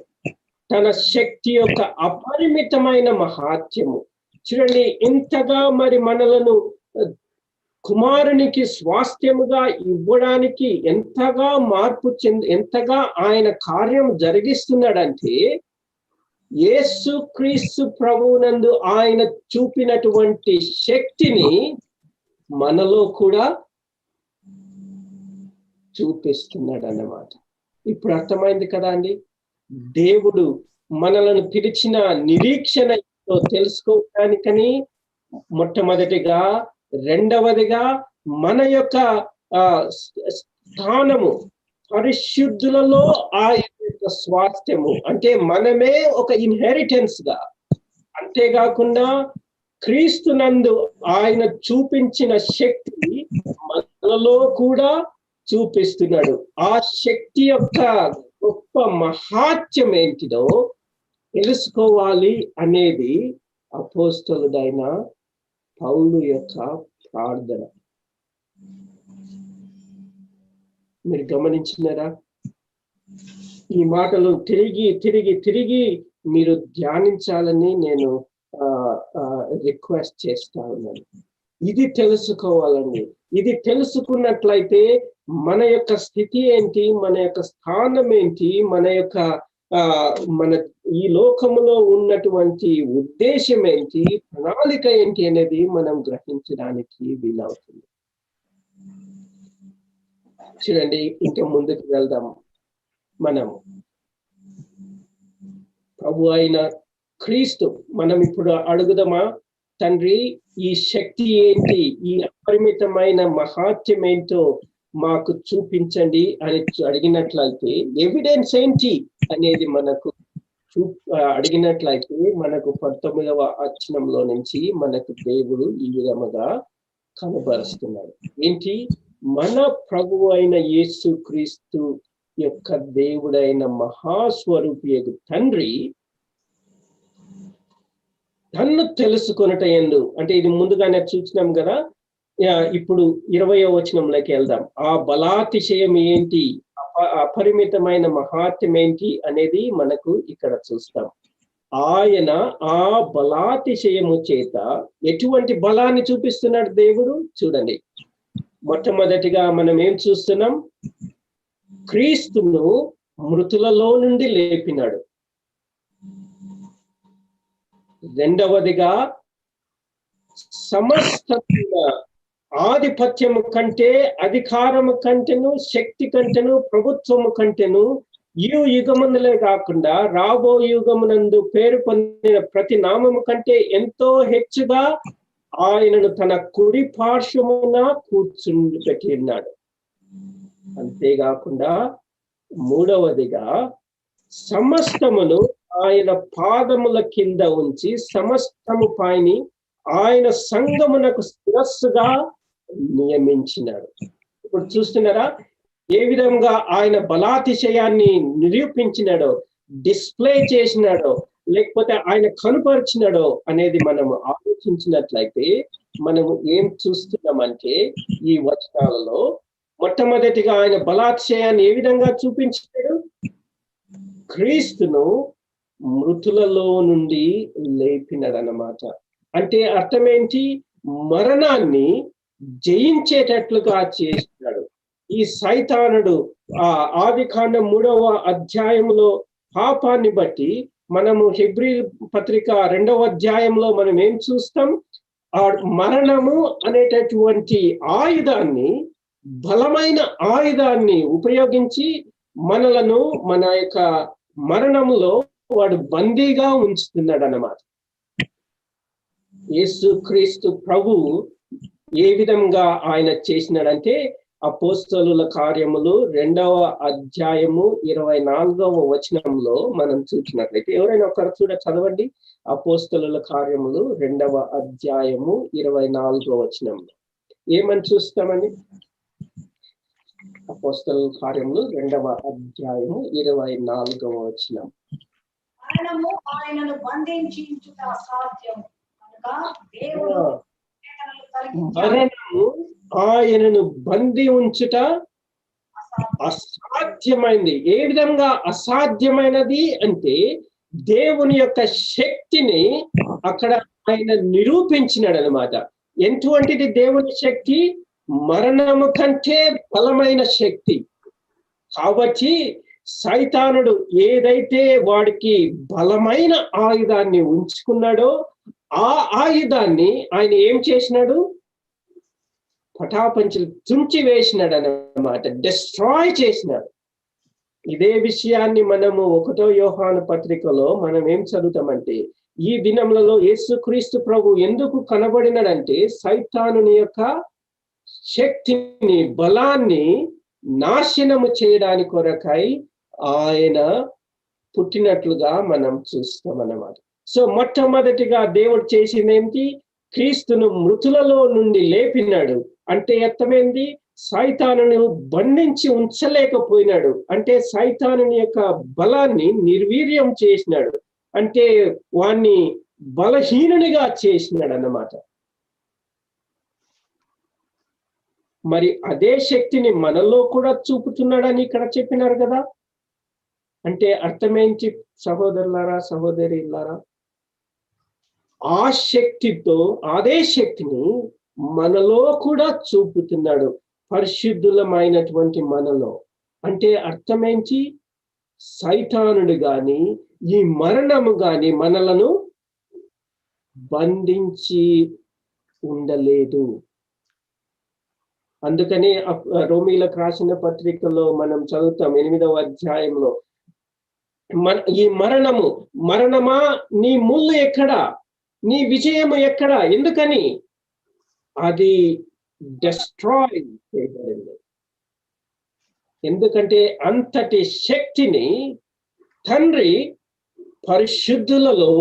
తన శక్తి యొక్క అపరిమితమైన మహాత్యము. చూడండి, ఇంతగా మరి మనలను కుమారునికి స్వాస్థ్యముగా ఇవ్వడానికి ఎంతగా ఎంతగా ఆయన కార్యం జరిగిస్తున్నాడంటే, యేసు క్రీస్తు ప్రభువునందు ఆయన చూపినటువంటి శక్తిని మనలో కూడా చూపిస్తున్నాడు అన్నమాట. ఇప్పుడు అర్థమైంది కదా అండి, దేవుడు మనలను పిలిచిన నిరీక్షణ తెలుసుకోవడానికని మొట్టమొదటిగా, రెండవదిగా మన యొక్క స్థానము పరిశుద్ధులలో ఆయన యొక్క స్వాస్థ్యము, అంటే మనమే ఒక ఇన్హెరిటెన్స్ గా, అంతేకాకుండా క్రీస్తునందు ఆయన చూపించిన శక్తి మనలో కూడా చూపిస్తున్నాడు. ఆ శక్తి యొక్క గొప్ప మహాత్యం ఏంటిదో తెలుసుకోవాలి అనేది అపోస్తలుడైన పౌలు యొక్క ప్రార్థన. మీరు గమనించినారా? ఈ మాటలు తిరిగి తిరిగి తిరిగి మీరు ధ్యానించాలని నేను రిక్వెస్ట్ చేస్తా ఉన్నాను. ఇది తెలుసుకోవాలండి. ఇది తెలుసుకున్నట్లయితే మన యొక్క స్థితి ఏంటి, మన యొక్క స్థానం ఏంటి, మన ఈ లోకములో ఉన్నటువంటి ఉద్దేశం ఏంటి, ప్రణాళిక ఏంటి అనేది మనం గ్రహించడానికి వీలవుతుంది. చూడండి, ఇంకా ముందుకు వెళ్దాం. మనం ప్రభు అయిన క్రీస్తు, మనం ఇప్పుడు అడుగుదామా, తండ్రి ఈ శక్తి ఏంటి, ఈ అపరిమితమైన మహాత్యం ఏంటో మాకు చూపించండి అని అడిగినట్లయితే, ఎవిడెన్స్ ఏంటి అనేది మనకు అడిగినట్లయితే, మనకు 19వ వచనంలో నుంచి మనకు దేవుడు ఈ విధముగా కనబరుస్తున్నాడు. ఏంటి? మన ప్రభువు అయిన యేసు క్రీస్తు యొక్క దేవుడైన మహాస్వరూపియగు తండ్రి తన్ను తెలుసుకొనుట యందు, అంటే ఇది ముందుగానే చూసినాం కదా. ఇప్పుడు 20వ వచనంలోకి వెళ్దాం. ఆ బలాతిశయం ఏంటి, అపరిమితమైన మహాత్యం ఏంటి అనేది మనకు ఇక్కడ చూస్తాం. ఆయన ఆ బలాతిశయము చేత ఎటువంటి బలాన్ని చూపిస్తున్నాడు దేవుడు? చూడండి, మొట్టమొదటిగా మనం ఏం చూస్తున్నాం? క్రీస్తును మృతులలో నుండి లేపినాడు. రెండవదిగా, సమస్త ఆధిపత్యము కంటే, అధికారము కంటేను, శక్తి కంటేను, ప్రభుత్వము కంటేను, ఈ యుగమునలే కాకుండా రాబో యుగమునందు పేరు పొందిన ప్రతి నామము కంటే ఎంతో హెచ్చుగా ఆయనను తన కుడి పార్శ్వమున కూర్చుండి ఉన్నాడు. అంతేకాకుండా మూడవదిగా, సమస్తమును ఆయన పాదముల కింద ఉంచి సమస్తము పైని ఆయన సంఘమునకు శిరస్సుగా నియమించినాడు. ఇప్పుడు చూస్తున్నారా ఏ విధంగా ఆయన బలాతిశయాన్ని నిరూపించినాడో, డిస్ప్లే చేసినాడో, లేకపోతే ఆయన కనుపరిచినాడో అనేది మనము ఆలోచించినట్లయితే మనము ఏం చూస్తున్నామంటే, ఈ వచనాలలో మొట్టమొదటిగా ఆయన బలాతిశయాన్ని ఏ విధంగా చూపించాడు? క్రీస్తును మృతులలో నుండి లేపినాడు అన్నమాట. అంటే అర్థం ఏంటి? మరణాన్ని జయించేటట్లుగా చేసినాడు. ఈ సైతానుడు ఆదికాండం 3వ అధ్యాయంలో పాపాన్ని బట్టి మనము హెబ్రీ పత్రిక 2వ అధ్యాయంలో మనం ఏం చూస్తాం? ఆ మరణము అనేటటువంటి ఆయుధాన్ని, బలమైన ఆయుధాన్ని ఉపయోగించి మనలను మన యొక్క మరణంలో వాడు బందీగా ఉంచుతున్నాడు అన్నమాట. యేసు క్రీస్తు ప్రభు ఏ విధంగా ఆయన చేసినాడంటే, అపోస్తలుల కార్యములు 2వ అధ్యాయము 24వ వచనంలో మనం చూసినట్లయితే, ఎవరైనా ఒకరు చదవండి. అపోస్తలుల కార్యములు 2వ అధ్యాయము 24వ వచనంలో ఏమని చూస్తామని? అపోస్తలుల కార్యములు 2వ అధ్యాయము 24వ వచనం. మరణము ఆయనను బంధించుట అసాధ్యం కనుక దేవుడు మరణము ఆయనను బంధి ఉంచుట అసాధ్యమైంది. ఏ విధంగా అసాధ్యమైనది అంటే దేవుని యొక్క శక్తిని అక్కడ ఆయన నిరూపించినాడు అనమాట. ఎటువంటిది దేవుని శక్తి? మరణము కంటే బలమైన శక్తి. కాబట్టి సైతానుడు ఏదైతే వాడికి బలమైన ఆయుధాన్ని ఉంచుకున్నాడో ఆ ఆయుధాన్ని ఆయన ఏం చేసినాడు? పటాపంచలు తుంచి వేసినాడు అన్నమాట, డిస్ట్రాయ్ చేసినాడు. ఇదే విషయాన్ని మనము 1వ యోహాను పత్రికలో మనం ఏం చదువుతామంటే, ఈ దినములలో యేసుక్రీస్తు ప్రభు ఎందుకు కనబడినాడంటే సైతానుని యొక్క శక్తిని, బలాన్ని నాశనము చేయడానికి కొరకై ఆయన పుట్టినట్లుగా మనం చూస్తామన్నమాట. సో మొట్టమొదటిగా దేవుడు చేసింది ఏంటి? క్రీస్తును మృతులలో నుండి లేపినాడు. అంటే అర్థమైంది, సైతానును బంధించి ఉంచలేకపోయినాడు. అంటే సైతానుని యొక్క బలాన్ని నిర్వీర్యం చేసినాడు. అంటే వాణ్ణి బలహీనునిగా చేసినాడు అన్నమాట. మరి అదే శక్తిని మనలో కూడా చూపుతున్నాడని ఇక్కడ చెప్పినారు కదా. అంటే అర్థమేంటి సహోదరులారా, సహోదరులారా? ఆ శక్తితో అదే శక్తిని మనలో కూడా చూపుతున్నాడు, పరిశుద్ధులమైనటువంటి మనలో. అంటే అర్థమేంటి? సైతానుడు గాని ఈ మరణము గాని మనలను బంధించి ఉండలేదు. అందుకని రోమీలకు రాసిన పత్రికలో మనం చదువుతాం 8వ అధ్యాయంలో, ఈ మరణమా నీ ముళ్ళు ఎక్కడా, నీ విజయము ఎక్కడా? ఎందుకని? అది డిస్ట్రాయ్ చేయబడింది. ఎందుకంటే అంతటి శక్తిని తండ్రి పరిశుద్ధులలో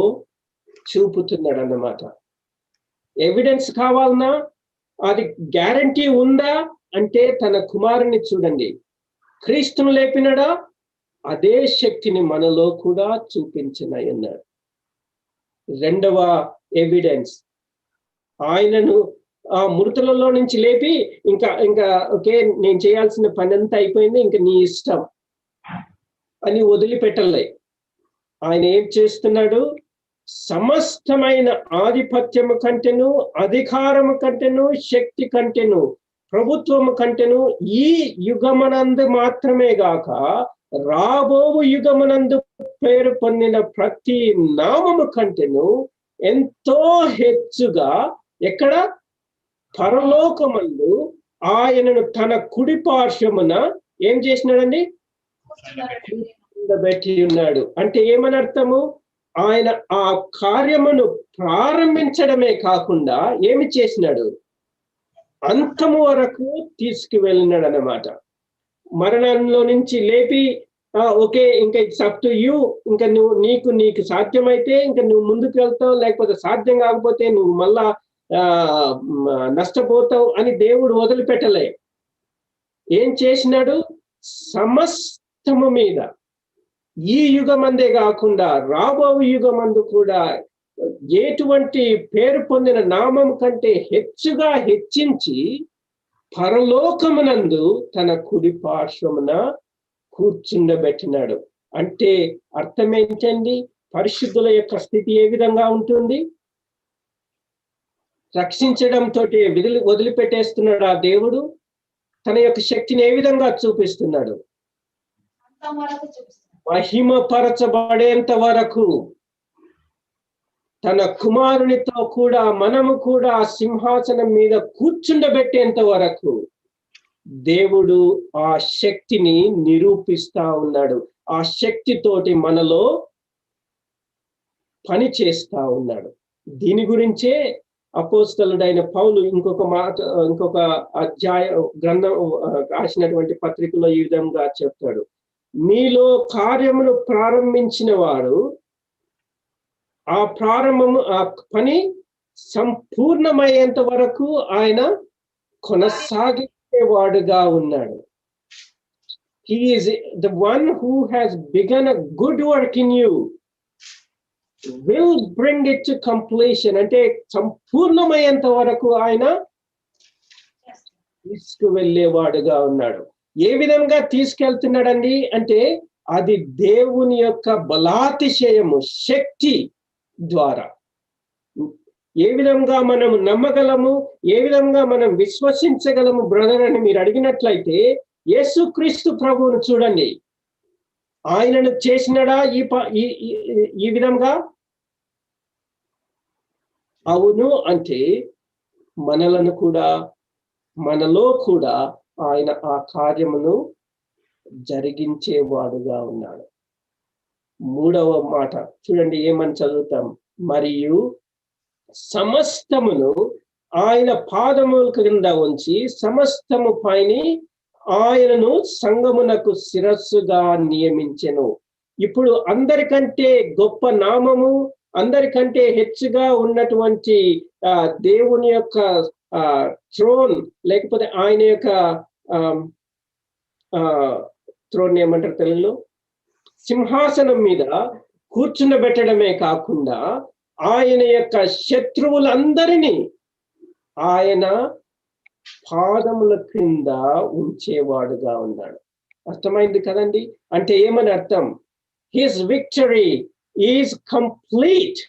చూపుతున్నాడు అన్నమాట. ఎవిడెన్స్ కావాలన్నా, అది గ్యారంటీ ఉందా అంటే తన కుమారుని చూడండి, క్రీస్తును లేపినాడా, అదే శక్తిని మనలో కూడా చూపించినాయన్నాడు. 2వ ఎవిడెన్స్, ఆయనను ఆ మృతులలో నుంచి లేపి ఇంకా ఓకే నేను చేయాల్సిన పని అంతా అయిపోయింది, ఇంకా నీ ఇష్టం అని వదిలిపెట్టలే. ఆయన ఏం చేస్తున్నాడు? సమస్తమైన ఆధిపత్యము కంటేను, అధికారము కంటేను, శక్తి కంటేను, ప్రభుత్వము కంటేను ఈ యుగమనందు మాత్రమే గాక రాబోవు యుగమనందు పేరు పొందిన ప్రతి నామము కంటేను ఎంతో హెచ్చుగా ఎక్కడ? పరలోకమందు ఆయనను తన కుడి పార్శ్వమున ఏం చేసినాడండి? కూర్చుండబెట్టి ఉన్నాడు. అంటే ఏమని అర్థము? ఆయన ఆ కార్యమును ప్రారంభించడమే కాకుండా ఏమి చేసినాడు? అంతము వరకు తీసుకువెళ్ళినాడు అన్నమాట. మరణంలో నుంచి లేపి ఓకే ఇంకా ఇట్స్ అప్ టు యూ, ఇంకా నీకు సాధ్యమైతే ఇంకా నువ్వు ముందుకు వెళ్తావు, లేకపోతే సాధ్యం కాకపోతే నువ్వు మళ్ళా నష్టపోతావు అని దేవుడు వదిలిపెట్టలే. ఏం చేసినాడు? సమస్తము మీద ఈ యుగమందే కాకుండా రాబో యుగమందు కూడా ఎటువంటి పేరు పొందిన నామం కంటే హెచ్చుగా హెచ్చించి పరలోకమునందు తన కుడి పార్శ్వమున కూర్చుండబెట్టినాడు. అంటే అర్థం ఏంటండి? పరిశుద్ధుల యొక్క స్థితి ఏ విధంగా ఉంటుంది? రక్షించడంతో వదిలిపెట్టేస్తున్నాడు ఆ దేవుడు. తన యొక్క శక్తిని ఏ విధంగా చూపిస్తున్నాడు? మహిమపరచబడేంత వరకు, తన కుమారునితో కూడా మనము కూడా సింహాసనం మీద కూర్చుండబెట్టేంత వరకు దేవుడు ఆ శక్తిని నిరూపిస్తా ఉన్నాడు. ఆ శక్తితోటి మనలో పని చేస్తా ఉన్నాడు. దీని గురించే అపోస్తలుడైన పౌలు ఇంకొక అధ్యాయ గ్రంథం రాసినటువంటి పత్రికలో ఈ విధంగా చెప్తాడు, మీలో కార్యమును ప్రారంభించిన వాడు ఆ పని సంపూర్ణమయ్యేంత వరకు ఆయన కొనసాగించేవాడుగా ఉన్నాడు. He is the one who has begun a good work in you, will bring it to completion. అంటే సంపూర్ణమయ్యేంత వరకు ఆయన తీసుకువెళ్ళేవాడుగా ఉన్నాడు. ఏ విధంగా తీసుకెళ్తున్నాడండి అంటే అది దేవుని యొక్క బలాతిశయము, శక్తి ద్వారా. ఏ విధంగా మనం నమ్మగలము, ఏ విధంగా మనం విశ్వసించగలము బ్రదర్ అని మీరు అడిగినట్లయితే, యేసుక్రీస్తు ప్రభువును చూడండి. ఆయనను చేసినడా ఈ విధంగా? అవును అంటే మనలను కూడా, మనలో కూడా ఆయన ఆ కార్యమును జరిగించేవాడుగా ఉన్నాడు. 3వ మాట చూడండి, ఏమని చదువుతాం? మరియు సమస్తమును ఆయన పాదముల క్రింద ఉంచి సమస్తము పైన ఆయనను సంఘమునకు శిరస్సుగా నియమించెను. ఇప్పుడు అందరికంటే గొప్ప నామము, అందరికంటే హెచ్చుగా ఉన్నటువంటి దేవుని యొక్క థ్రోన్, లేకపోతే ఆయన యొక్క థ్రోన్ ఏమంటారు తెలుగులో, సింహాసనం మీద కూర్చుండబెట్టడమే కాకుండా ఆయన యొక్క శత్రువులందరినీ ఆయన పాదముల క్రింద ఉంచేవాడుగా ఉన్నాడు. అర్థమైంది కదండి? అంటే ఏమని అర్థం? His victory is complete.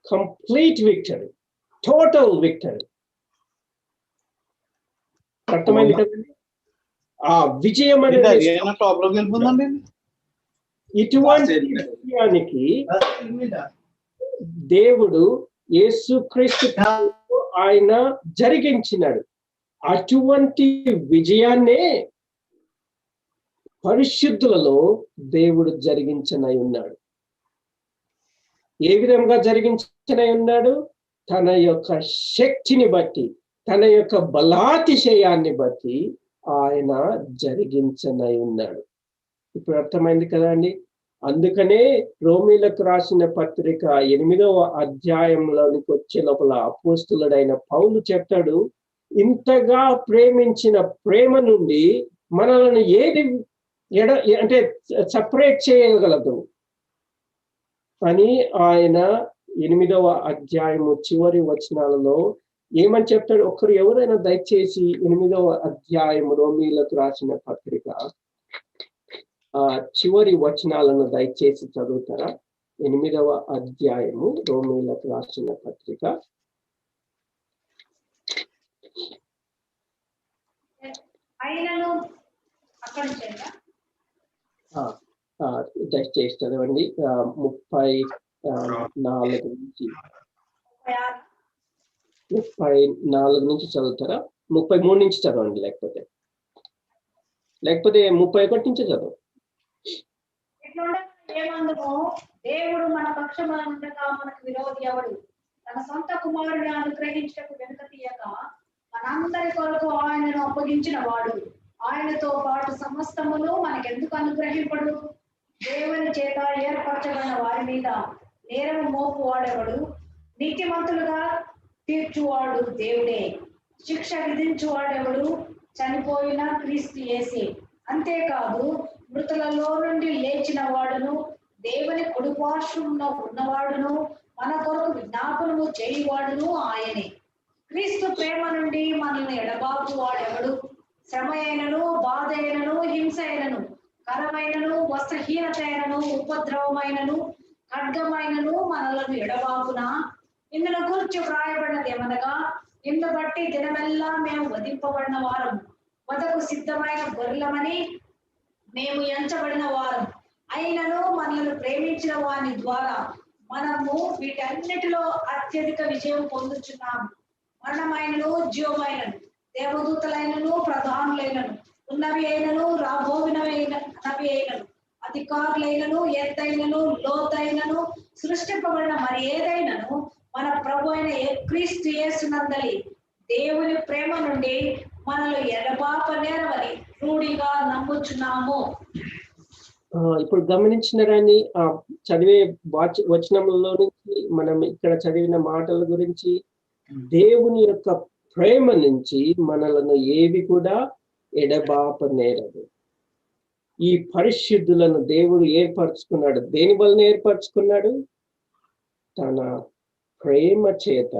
Complete victory, total victory. అర్థమైంది కదండి? ఆ విజయం అనేది ఇటువంటి విజయానికి దేవుడు యేసుక్రీస్తు ఆయన జరిగించినాడు. అటువంటి విజయాన్నే పరిశుద్ధులలో దేవుడు జరిగించనై ఉన్నాడు. ఏ విధంగా జరిగించనై ఉన్నాడు? తన యొక్క శక్తిని బట్టి, తన యొక్క బలాతిశయాన్ని బట్టి ఆయన జరిగించనై ఉన్నాడు. ఇప్పుడు అర్థమైంది కదా అండి? అందుకనే రోమీలకు రాసిన పత్రిక 8వ అధ్యాయంలోనికి వచ్చే లోపల అపోస్తులుడైన పౌలు చెప్తాడు, ఇంతగా ప్రేమించిన ప్రేమ నుండి మనల్ని ఏది అంటే సపరేట్ చేయగలదు అని ఆయన 8వ అధ్యాయము చివరి వచనాలలో ఏమని చెప్తాడు? ఒకరు ఎవరైనా దయచేసి 8వ అధ్యాయం రోమీలకు రాసిన పత్రిక చివరి వచనాలను దయచేసి చదువుతారా? 8వ అధ్యాయము రోమీలకు రాసిన పత్రిక. దయచేసి చదవండి. 34 నుంచి చదువుతారా? 33 నుంచి చదవండి, లేకపోతే 31 నుంచి చదవండి. దేవుడు మన పక్షముగా మనకు విరోధి ఎవడు? తన సొంత కుమారుని అనుగ్రహించటకు వెనుక తీయక మనందరి కొరకు ఆయనను అప్పగించిన వాడు ఆయనతో పాటు సమస్తమును మనకెందుకు అనుగ్రహింపడు? దేవుని చేత ఏర్పరచబడిన వారి మీద నేరము మోపు వాడెవడు? నీతిమంతులుగా తీర్చువాడు దేవుడే. శిక్ష విధించువాడెవడు? చనిపోయిన క్రీస్తు యేసే. అంతేకాదు మృతులలో నుండి లేచిన వాడును, దేవుని కుడిపార్శ్వమున ఉన్నవాడును, మన కొరకు విజ్ఞాపనము చేయువాడును ఆయనే. క్రీస్తు ప్రేమ నుండి మనల్ని ఎడబాపు వాడెవడు? శ్రమ అయినను, బాధ అయినను, హింస అయినను, కరమైనను, వస్త్రహీనత అయినను, ఉపద్రవమైనను, ఖడ్గమైనను మనలను ఎడబాపునా? ఇందులో కూర్చు వ్రాయబడినది ఏమనగా, ఇందు బట్టి దినమెల్లా మేము వధింపబడిన వారము, వధకు సిద్ధమైన గొర్రెలమని మేము ఎంచబడిన వారం అయినను మనల్ని ప్రేమించిన వాని ద్వారా మనము వీటన్నిటిలో అత్యధిక విజయం పొందుచున్నాము. మరణమైనను, జీవమైనను, దేవదూతలైనను, ప్రధానులైనను, ఉన్నవి అయినను, రాబోవినవి అయినను, అధికారులైనను, ఎత్తైనను, లోతైనను, సృష్టింపబడిన మరి ఏదైనను మన ప్రభు అయిన క్రీస్తు యేసునందలి దేవుని ప్రేమ నుండి మనల్ని ఎడబాప నేరవని రూఢిగా నమ్ముచున్నాము. ఇప్పుడు గమనించిన రాని చదివే వచనంలో నుంచి మనం ఇక్కడ చదివిన మాటల గురించి దేవుని యొక్క ప్రేమ నుంచి మనలను ఏవి కూడా ఎడబాపనేరదు. ఈ పరిశుద్ధులను దేవుడు ఏర్పరచుకున్నాడు. దేని వలన ఏర్పరచుకున్నాడు? తన ప్రేమ చేత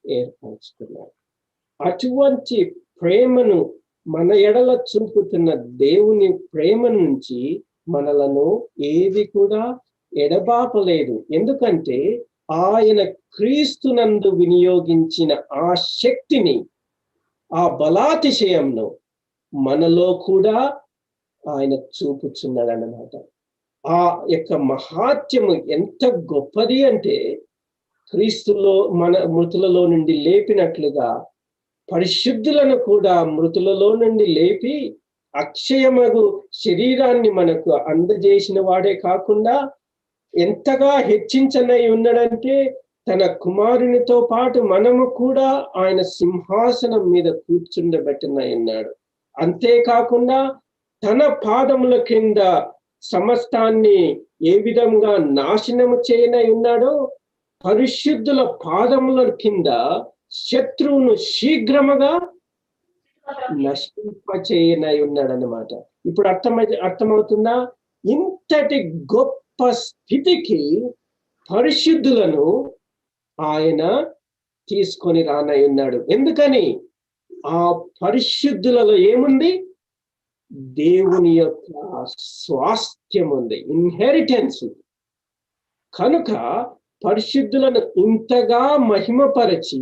ఏర్పరచుకున్నాడు. అటువంటి ప్రేమను మన ఎడల చూపుతున్న దేవుని ప్రేమ నుంచి మనలను ఏది కూడా ఎడబాపలేదు. ఎందుకంటే ఆయన క్రీస్తునందు వినియోగించిన ఆ శక్తిని, ఆ బలాతిశయంను మనలో కూడా ఆయన చూపుచున్నాడు అన్నమాట. ఆ యొక్క మహాత్యము ఎంత గొప్పది అంటే, క్రీస్తులో మన మృతులలో నుండి లేపినట్లుగా పరిశుద్ధులను కూడా మృతులలో నుండి లేపి అక్షయమగు శరీరాన్ని మనకు అందజేసిన వాడే కాకుండా ఎంతగా హెచ్చించనై ఉన్నాడంటే, తన కుమారునితో పాటు మనము కూడా ఆయన సింహాసనం మీద కూర్చుండబెట్టనై ఉన్నాడు. అంతేకాకుండా తన పాదముల కింద సమస్తాన్ని ఏ విధంగా నాశనము చేయనై ఉన్నాడో, పరిశుద్ధుల పాదముల కింద శత్రువును శీఘ్రముగా నశింపచేయనై ఉన్నాడన్నమాట. ఇప్పుడు అర్థమవుతుందా? ఇంతటి గొప్ప స్థితికి పరిశుద్ధులను ఆయన తీసుకొని రానై ఉన్నాడు. ఎందుకని? ఆ పరిశుద్ధులలో ఏముంది? దేవుని యొక్క స్వాస్థ్యం ఉంది, ఇన్హెరిటెన్స్ ఉంది. కనుక పరిశుద్ధులను ఇంతగా మహిమపరచి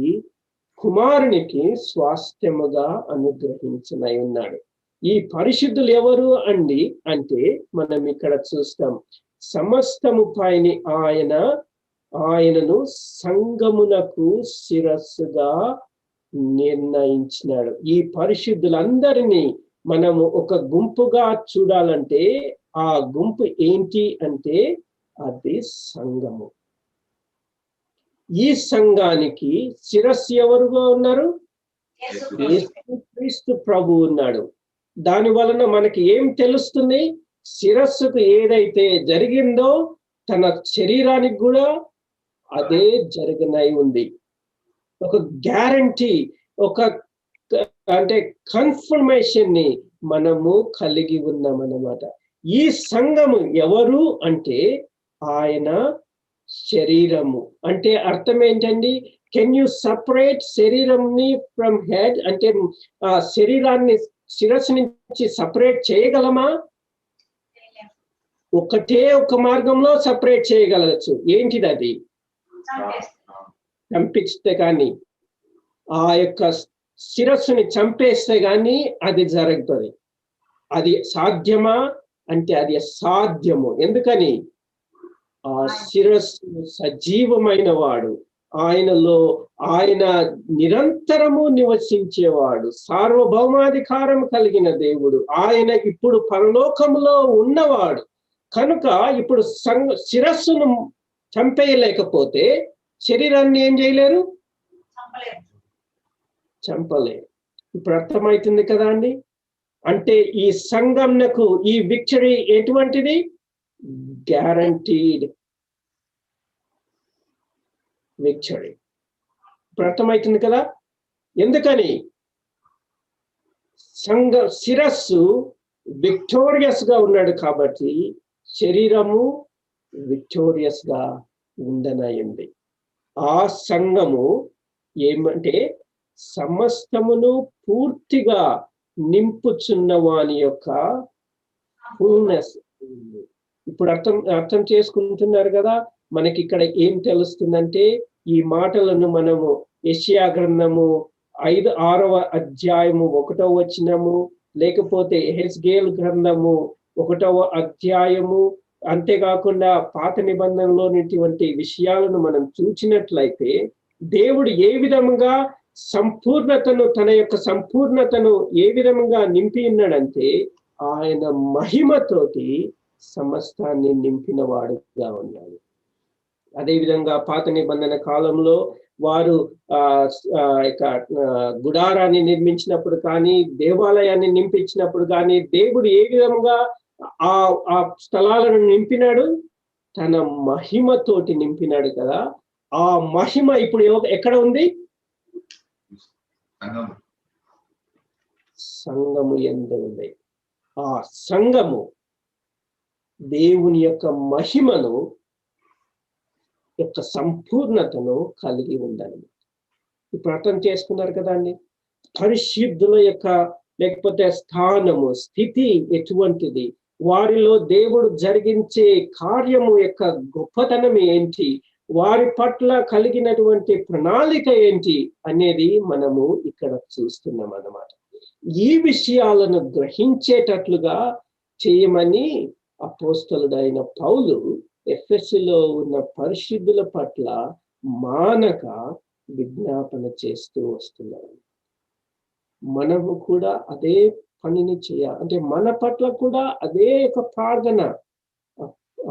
కుమారునికి స్వాస్థ్యముగా అనుగ్రహించనై ఉన్నాడు. ఈ పరిశుద్ధులు ఎవరు అండి అంటే, మనం ఇక్కడ చూస్తాం, సమస్తము పైని ఆయనను సంఘమునకు శిరస్సుగా నిర్ణయించినాడు. ఈ పరిశుద్ధులందరినీ మనము ఒక గుంపుగా చూడాలంటే ఆ గుంపు ఏంటి అంటే అది సంఘము. ఈ సంఘానికి శిరస్సు ఎవరుగా ఉన్నారు? యేసుక్రీస్తు ప్రభు ఉన్నాడు. దాని వలన మనకి ఏం తెలుస్తుంది? శిరస్సుకు ఏదైతే జరిగిందో తన శరీరానికి కూడా అదే జరగనై ఉంది. ఒక గ్యారంటీ, ఒక అంటే కన్ఫర్మేషన్ ని మనము కలిగి ఉన్నామన్నమాట. ఈ సంఘము ఎవరు అంటే ఆయన శరీరము. అంటే అర్థం ఏంటండి? కెన్ యూ సపరేట్ శరీరంని ఫ్రమ్ హెడ్? అంటే ఆ శరీరాన్ని శిరస్సు నుంచి సపరేట్ చేయగలమా? ఒకటే ఒక మార్గంలో సపరేట్ చేయగలచ్చు. ఏంటిది? అది చంపిస్తే కానీ, ఆ యొక్క శిరస్సుని చంపేస్తే కానీ అది జరుగుతుంది. అది సాధ్యమా అంటే అది అసాధ్యము. ఎందుకని? ఆ శిరస్సు సజీవమైన వాడు, ఆయనలో ఆయన నిరంతరము నివసించేవాడు, సార్వభౌమాధికారం కలిగిన దేవుడు, ఆయన ఇప్పుడు పరలోకములో ఉన్నవాడు. కనుక ఇప్పుడు శిరస్సును చంపేయలేకపోతే శరీరాన్ని ఏం చేయలేరు? చంపలేరు. ఇప్పుడు అర్థమవుతుంది కదా అండి? అంటే ఈ సంఘంనకు ఈ విక్టరీ ఎటువంటిది? Guaranteed victory. ఇప్పుడు అర్థమవుతుంది కదా? ఎందుకని? శిరస్సు విక్టోరియస్ గా ఉన్నాడు కాబట్టి శరీరము విక్టోరియస్ గా ఉండనయింది. ఆ సంఘము ఏమంటే సమస్తమును పూర్తిగా నింపుచున్న వాని యొక్క ఫుల్నెస్. ఇప్పుడు అర్థం చేసుకుంటున్నారు కదా? మనకి ఇక్కడ ఏం తెలుస్తుందంటే, ఈ మాటలను మనము యెషయా గ్రంథము 6వ అధ్యాయము 1వ వచనము, లేకపోతే యెహెజ్కేలు గ్రంథము 1వ అధ్యాయము, అంతేకాకుండా పాత నిబంధనలోనిటువంటి విషయాలను మనం చూచినట్లయితే దేవుడు ఏ విధంగా సంపూర్ణతను, తన యొక్క సంపూర్ణతను ఏ విధంగా నింపి ఉన్నాడంటే ఆయన మహిమతోటి సమస్తాన్ని నింపిన వాడుగా ఉన్నాడు. అదేవిధంగా పాత నిబంధన కాలంలో వారు గుడారాన్ని నిర్మించినప్పుడు కానీ, దేవాలయాన్ని నింపించినప్పుడు కానీ, దేవుడు ఏ విధంగా ఆ స్థలాలను నింపినాడు, తన మహిమతోటి నింపినాడు కదా. ఆ మహిమ ఇప్పుడు ఎక్కడ ఉంది? సంఘము యందు ఉంది. ఆ సంఘము దేవుని యొక్క మహిమను యొక్క సంపూర్ణతను కలిగి ఉందని ఇప్పుడు అర్థం చేసుకున్నారు కదా అండి. పరిశుద్ధుల యొక్క లేకపోతే స్థానము, స్థితి ఎటువంటిది, వారిలో దేవుడు జరిగించే కార్యము యొక్క గొప్పతనం ఏంటి, వారి పట్ల కలిగినటువంటి ప్రణాళిక ఏంటి అనేది మనము ఇక్కడ చూస్తున్నాం అన్నమాట. ఈ విషయాలను గ్రహించేటట్లుగా చేయమని అపోస్తలుడైన పౌలు ఎఫెసులో ఉన్న పరిశుద్ధుల పట్ల మానక విజ్ఞాపన చేస్తూ వస్తున్నారు. మనము కూడా అదే పనిని చేయాలి. అంటే మన పట్ల కూడా అదే ఒక ప్రార్థన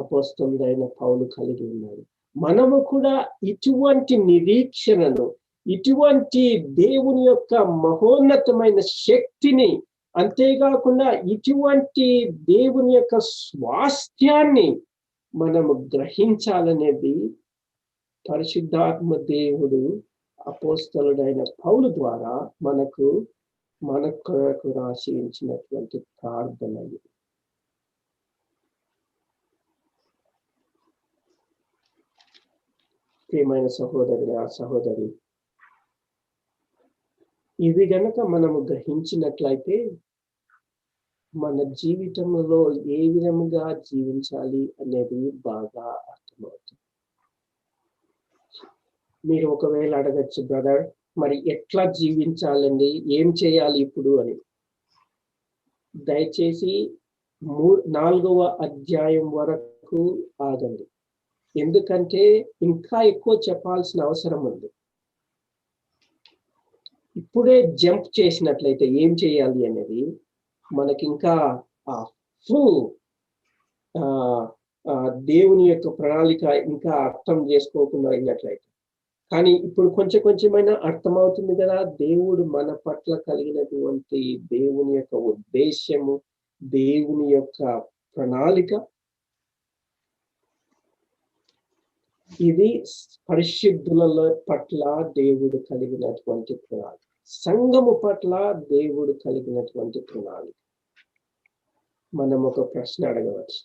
అపోస్తలుడైన పౌలు కలిగి ఉన్నారు. మనము కూడా ఇటువంటి నిరీక్షణను, ఇటువంటి దేవుని యొక్క మహోన్నతమైన శక్తిని, అంతేకాకుండా ఇటువంటి దేవుని యొక్క స్వాస్థ్యాన్ని మనము గ్రహించాలనేది పరిశుద్ధాత్మ దేవుడు అపోస్తలుడైన పౌలు ద్వారా మనకు రాసి ఇచ్చినటువంటి ప్రార్థన. ప్రియమైన సహోదరుడు, ఆ సహోదరి, ఇది గనక మనము గ్రహించినట్లయితే మన జీవితంలో ఏ విధముగా జీవించాలి అనేది బాగా అర్థమవుతుంది. మీరు ఒకవేళ అడగచ్చు, బ్రదర్ మరి ఎట్లా జీవించాలండి, ఏం చేయాలి ఇప్పుడు అని. దయచేసి 4వ అధ్యాయం వరకు ఆగండి, ఎందుకంటే ఇంకా ఎక్కువ చెప్పాల్సిన అవసరం ఉంది. ఇప్పుడే జంప్ చేసినట్లయితే ఏం చేయాలి అనేది మనకి ఇంకా దేవుని యొక్క ప్రణాళిక ఇంకా అర్థం చేసుకోకుండా అయినట్లయితే. కానీ ఇప్పుడు కొంచెం కొంచెమైనా అర్థమవుతుంది కదా దేవుడు మన పట్ల కలిగినటువంటి దేవుని యొక్క ఉద్దేశ్యము, దేవుని యొక్క ప్రణాళిక. ఇది పరిశుద్ధుల పట్ల దేవుడు కలిగినటువంటి ప్రణాళిక, సంఘము పట్ల దేవుడు కలిగినటువంటి ప్రణాళిక. మనం ఒక ప్రశ్న అడగవచ్చు,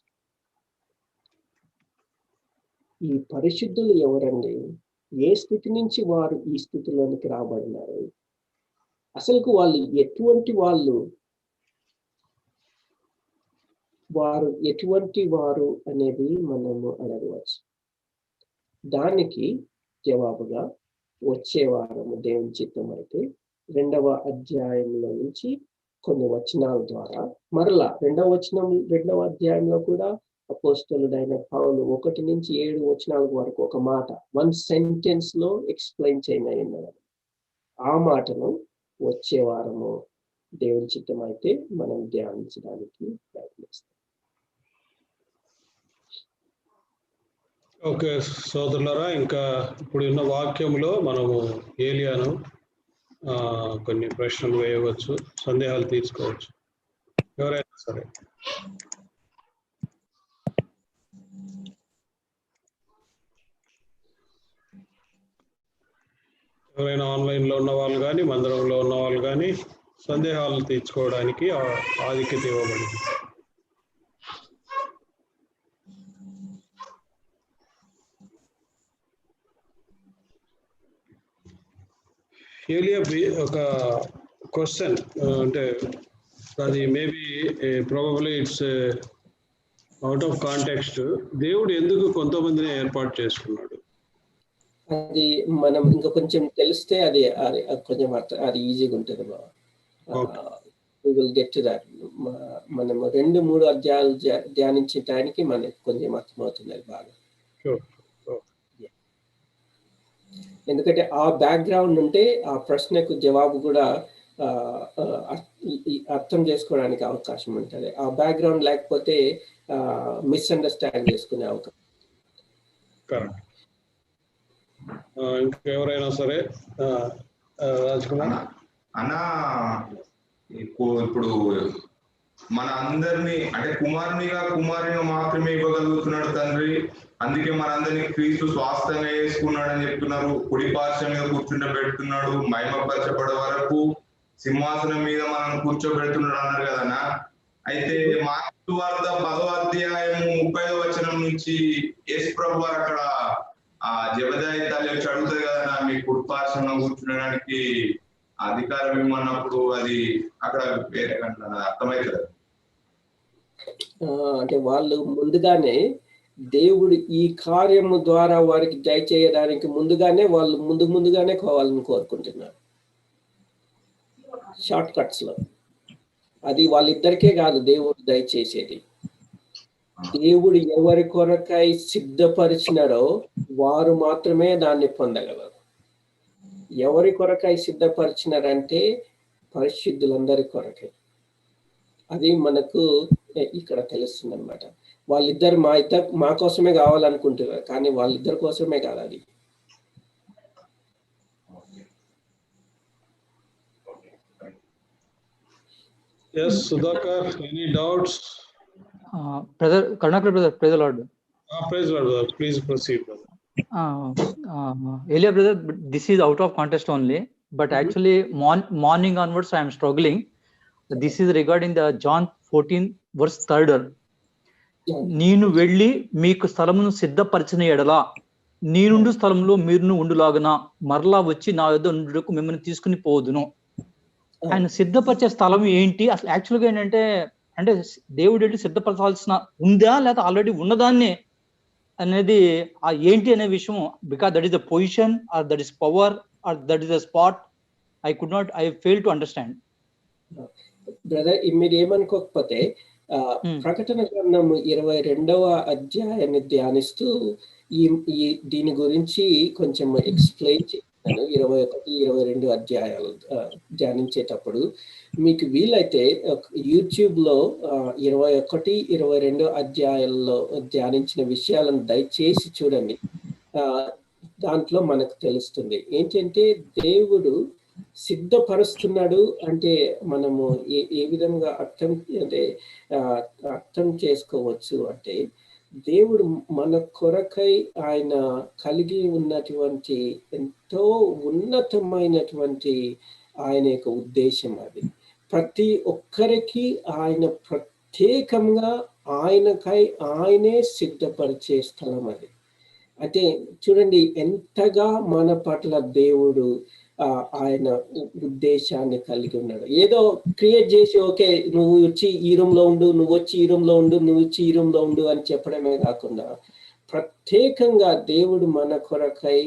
ఈ పరిశుద్ధులు ఎవరండి? ఏ స్థితి నుంచి వారు ఈ స్థితిలోనికి రాబడినారు? అసలుకు వాళ్ళు ఎటువంటి వారు ఎటువంటి వారు అనేది మనము అడగవచ్చు. దానికి జవాబుగా వచ్చే వారము దేవుని చిత్తం అయితే 2వ అధ్యాయంలో నుంచి కొన్ని వచనాల ద్వారా, మరలా 2వ అధ్యాయంలో కూడా అపోస్తలుడైన పౌలు 1 నుంచి 7 వచనాల వరకు ఒక మాట, 1 సెంటెన్స్ లో ఎక్స్ప్లెయిన్ చేయమన్నారు. ఆ మాటను వచ్చే వారము దేవుని చిత్తం అయితే మనం ధ్యానించడానికి ప్రయత్నిస్తాం. ఓకే సోదరులారా, ఇంకా ఇప్పుడు ఉన్న వాక్యంలో మనము ఏలియాను కొన్ని ప్రశ్నలు వేయవచ్చు, సందేహాలు తీర్చుకోవచ్చు. ఎవరైనా సరే ఎవరైనా ఆన్లైన్లో ఉన్న వాళ్ళు కానీ మందిరంలో ఉన్న వాళ్ళు కానీ సందేహాలు తీర్చుకోవడానికి ఆధిక్యత ఇవ్వబడింది. ఏలియా ఒక క్వశ్చన్, అంటే అది maybe probably it's out of context. దేవుడు ఎందుకు కొంతమందిని ఏర్పాటు చేసుకున్నాడు? అది మనం ఇంకా కొంచెం తెలిస్తే అది కొంచెం అది ఈజీగా ఉంటుంది. Will get to that. మనం 2-3 అధ్యాయాలు ధ్యానించడానికి మనకి కొంచెం అర్థమవుతుంది బాగా. ఎందుకంటే ఆ బ్యాక్గ్రౌండ్ ఉంటే ఆ ప్రశ్నకు జవాబు కూడా అర్థం చేసుకోవడానికి అవకాశం ఉంటుంది. ఆ బ్యాక్గ్రౌండ్ లేకపోతే మిస్అండర్స్టాండ్ చేసుకునే అవకాశం. కరెక్ట్. ఇంకెవరైనా సరే, రాజ్ కుమార్ అన్న, ఇప్పుడు మన అందరినీ అంటే కుమారునిగా మాత్రమే ఇవ్వగలుగుతున్నాడు తండ్రి. అందుకే మనందరినీ క్రీస్తు స్వాస్థ్యంగా వేసుకున్నాడు అని చెప్తున్నారు. కుడి పార్శ్వం మీద కూర్చుండబెడుతున్నాడు, మహిమపరచబడే వరకు సింహాసనం మీద మనం కూర్చోబెడుతున్నాడు అన్నారు కదన్నా. అయితే మార్కు వార్త 10వ అధ్యాయము 30వ వచనం నుంచి యేసు ప్రభు వారు అక్కడ ఆ జబదాయి తల్లి వచ్చి అడుగుతుంది కదన్నా, మీ కుడి పార్శ్వంలో కూర్చునడానికి అధికారం ఇమ్మన్నప్పుడు అది అక్కడ వేరే అర్థమవుతుంది. అంటే వాళ్ళు ముందుగానే దేవుడు ఈ కార్యము ద్వారా వారికి దయచేయడానికి వాళ్ళు ముందుగానే కావాలని కోరుకుంటున్నారు షార్ట్ కట్స్ లో. అది వాళ్ళిద్దరికే కాదు దేవుడు దయచేసేది. దేవుడు ఎవరి కొరకై సిద్ధపరిచినారో వారు మాత్రమే దాన్ని పొందగలరు. ఎవరి కొరకై సిద్ధపరిచినారంటే పరిశుద్ధులందరి కొరకై. అది మనకు ఇక్కడ తెలుస్తుంది అనమాట. వాళ్ళిద్దరు మా కోసమే కావాలనుకుంటున్నారు, కానీ వాళ్ళిద్దరి కోసమే కాదు అది. Yes, Sudhakar, any doubts? Brother Karnakar, brother, praise the Lord. Praise the Lord, brother. Please proceed, brother. Earlier, brother, this is out of context only, but actually morning onwards I am struggling. This is regarding the John 14 verse 3. నేను వెళ్ళి మీకు స్థలమును సిద్ధపరిచిన ఎడల నేనుండు స్థలంలో మీరును ఉండులాగున మరలా వచ్చి నా యొద్ద ఉండుటకు మిమ్మల్ని తీసుకుని పోదును. ఆయన సిద్ధపరిచే స్థలం ఏంటి అసలు? యాక్చువల్గా ఏంటంటే అంటే దేవుడు ఏంటి సిద్ధపరచాల్సిన ఉందా లేదా ఆల్రెడీ ఉన్నదాన్ని అనేది ఆ ఏంటి అనే విషయం, because that is the position or that is power or that is the spot. I fail to understand. Brother, మీరు ఏమనుకోకపోతే ప్రకటన గ్రంథం 22వ అధ్యాయాన్ని ధ్యానిస్తూ దీని గురించి కొంచెం ఎక్స్ప్లెయిన్ చేస్తాను. 21, 22 అధ్యాయాలు ధ్యానించేటప్పుడు మీకు వీలైతే యూట్యూబ్ లో 21, 22 అధ్యాయాల్లో ధ్యానించిన విషయాలను దయచేసి చూడండి. దాంట్లో మనకు తెలుస్తుంది ఏంటంటే దేవుడు సిద్ధపరుస్తున్నాడు అంటే మనము ఏ విధంగా అర్థం చేసుకోవచ్చు అంటే, దేవుడు మన కొరకై ఆయన కలిగి ఉన్నటువంటి ఎంతో ఉన్నతమైనటువంటి ఆయన యొక్క ఉద్దేశం అది. ప్రతి ఒక్కరికి ఆయన ప్రత్యేకంగా ఆయనకై ఆయనే సిద్ధపరిచే స్థలం అది. అంటే చూడండి ఎంతగా మన పట్ల దేవుడు ఆయన ఉద్దేశాన్ని కలిగి ఉన్నాడు. ఏదో క్రియేట్ చేసి ఓకే నువ్వు వచ్చి ఈ రూమ్ లో ఉండు, నువ్వు వచ్చి ఈ రూమ్ లో ఉండు, నువ్వు వచ్చి ఈ రూమ్ లో ఉండు అని చెప్పడమే కాకుండా ప్రత్యేకంగా దేవుడు మన కొరకై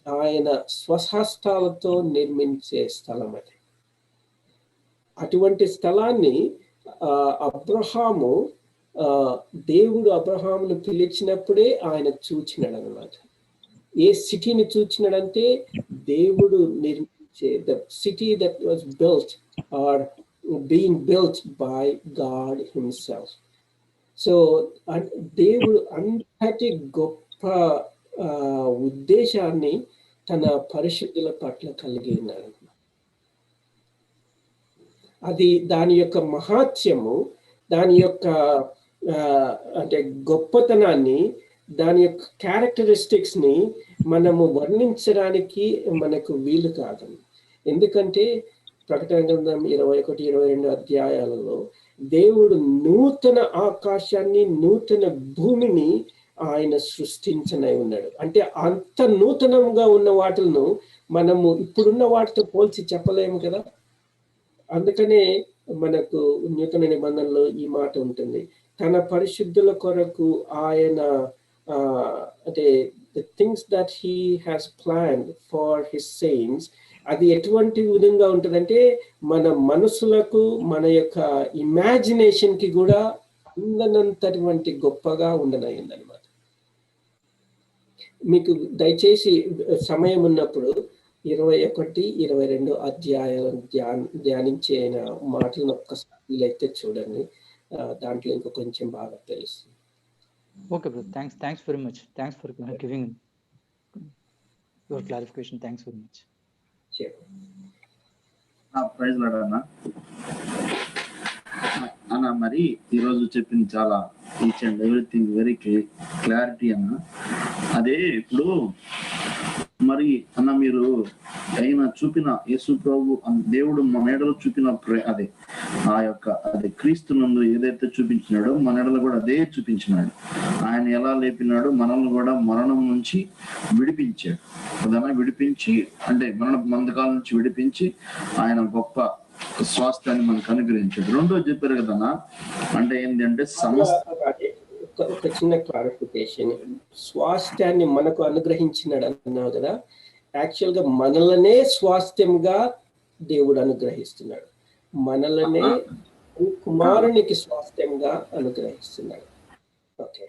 ఆయన స్వహస్తాలతో నిర్మించే స్థలం అది. అటువంటి స్థలాన్ని దేవుడు అబ్రహామును పిలిచినప్పుడే ఆయన చూచినాడు అన్నమాట. ఏ సిటీని చూచినాడంటే దేవుడు నిర్మించే the city that was built or being built by God himself. So దేవుడు అంతటి గొప్ప ఉద్దేశాన్ని తన పరిశుద్ధుల పట్ల కలిగి ఉన్నాడు. అది దాని యొక్క మహాత్మ్యము, దాని యొక్క అంటే గొప్పతనాన్ని, దాని యొక్క క్యారెక్టరిస్టిక్స్ ని మనము వర్ణించడానికి మనకు వీలు కాదు. ఎందుకంటే ప్రకటన గ్రంథం 21, 22 అధ్యాయాలలో దేవుడు నూతన ఆకాశాన్ని, నూతన భూమిని ఆయన సృష్టించనై ఉన్నాడు. అంటే అంత నూతనంగా ఉన్న వాటిలను మనము ఇప్పుడున్న వాటితో పోల్చి చెప్పలేము కదా. అందుకనే మనకు నూతన నిబంధనలో ఈ మాట ఉంటుంది, తన పరిశుద్ధుల కొరకు ఆయన అంటే the things that he has planned for his saints, అది ఎటువంటి విధంగా ఉంటుందంటే మన మనసులకు, మన యొక్క ఇమాజినేషన్ కి కూడా అందనంతటువంటి గొప్పగా ఉండనయ్యిందనమాట. మీకు దయచేసి సమయం ఉన్నప్పుడు 21, 22 అధ్యాయాలను ధ్యానించే మాటలను ఒక్కసారి వీలైతే చూడండి. దాంట్లో ఇంకా కొంచెం బాగా తెలుస్తుంది. Okay, bro. Thanks very much. Thanks for giving your clarification. Thanks very much. Sure. Praise Lord అన్న. అన్న మరి ఈరోజు చెప్పింది చాలా each and everything very clarity అన్న. అదే ఇప్పుడు మరి అన్న మీరు ఆయన చూపిన యేసు ప్రభు దేవుడు మన ఎడలో చూపిన అదే ఆ యొక్క అదే క్రీస్తు నందు ఏదైతే చూపించినాడో మన ఎడలో కూడా అదే చూపించినాడు. ఆయన ఎలా లేపినాడు, మనల్ని కూడా మరణం నుంచి విడిపించాడు కదా, విడిపించి అంటే మరణ బంధకాల నుంచి విడిపించి ఆయన గొప్ప స్వాస్థ్యాన్ని మనకు అనుగ్రహించాడు. రెండోది చెప్పారు కదన్నా, అంటే ఏంటంటే ఒక చిన్న క్లారిఫికేషన్, స్వాస్థ్యాన్ని మనకు అనుగ్రహించినాడు అన్నావు కదా, యాక్చువల్ గా మనలనే స్వాస్థ్యంగా దేవుడు అనుగ్రహిస్తున్నాడు, మనలనే కుమారునికి స్వాస్థ్యంగా అనుగ్రహిస్తున్నాడు. ఓకే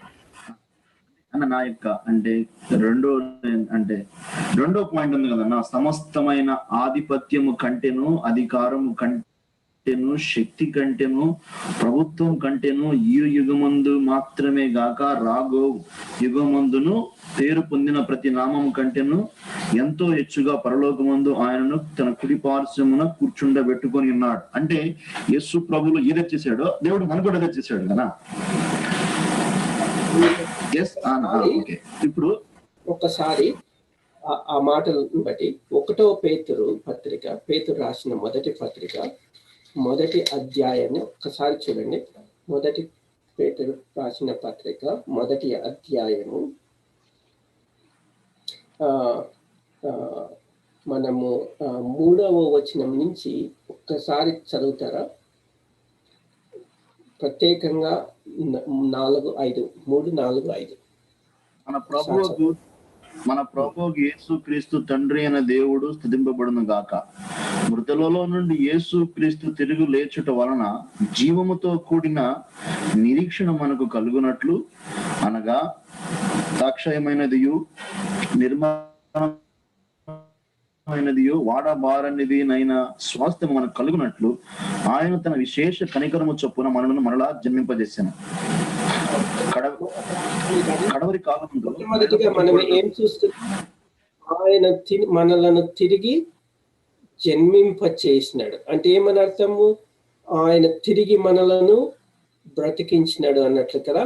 అన్న నా యొక్క అంటే రెండో పాయింట్ ఉంది కదన్నా, సమస్తమైన ఆధిపత్యము కంటేను, అధికారము కంటేను, శక్తి కంటేను, ప్రభుత్వం కంటేను ఈ యుగమందు మాత్రమే గాక రాగో యుగమందును పేరు పొందిన ప్రతి నామం కంటేను ఎంతో హెచ్చుగా పరలోకమందు ఆయనను తన కుడి పార్శ్వమున కూర్చుండబెట్టుకొని ఉన్నాడు. అంటే యేసు ప్రభువులు ఏదైతే చేశాడో దేవుడు మనకు కూడా చేశాడు కదా. ఇప్పుడు ఒకసారి ఆ మాటలను బట్టి 1వ పేతురు రాసిన మొదటి పత్రిక 1వ అధ్యాయాన్ని ఒక్కసారి చూడండి. 1 పేతురు రాసిన పత్రిక 1వ అధ్యాయము మనము 3వ వచనం నుంచి ఒక్కసారి చదువుతారా? ప్రత్యేకంగా 3, 4, 5 మన ప్రభువు యేసు క్రీస్తు తండ్రి అయిన దేవుడు స్తుతింపబడును గాక. మృతులలో నుండి యేసు క్రీస్తు తిరుగు లేచుట వలన జీవముతో కూడిన నిరీక్షణ మనకు కలుగునట్లు, అనగా సాక్షయమైనదియు నిర్మలమైనదియు వాడబారనిది నైనా స్వాస్థ్యం మనకు కలుగునట్లు ఆయన తన విశేష కనికరము చొప్పున మనలను మరలా జన్మింపజేశాను. కడవరి కాలంలో మొదటిగా మనం ఏం చూస్తున్నాం? ఆయన మనలను తిరిగి జన్మింప చేసినాడు అంటే ఏమని అర్థము? ఆయన తిరిగి మనలను బ్రతికించినాడు అన్నట్లు కదా.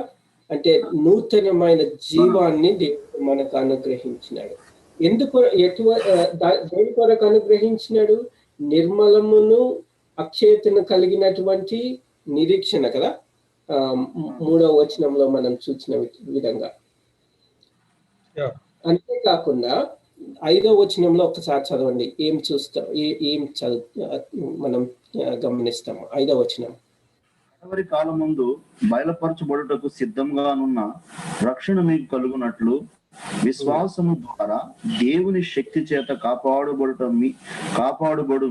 అంటే నూతనమైన జీవాన్ని దేవుడు మనకు అనుగ్రహించినాడు. ఎందుకు దేని కొరకు అనుగ్రహించినాడు? నిర్మలమును అక్షయతను కలిగినటువంటి నిరీక్షణ కదా. 3వ వచనంలో మనం చూసిన విధంగా. అంతేకాకుండా 5వ వచనంలో ఒకసారి చదవండి. ఏం చూస్తాం, ఏం మనం గమనిస్తాం? 5వ వచనం, కడవరి కాలమందు బయలుపరచబడుటకు సిద్ధంగానున్న రక్షణ మీకు కలుగునట్లు విశ్వాసము ద్వారా దేవుని శక్తి చేత కాపాడుబడు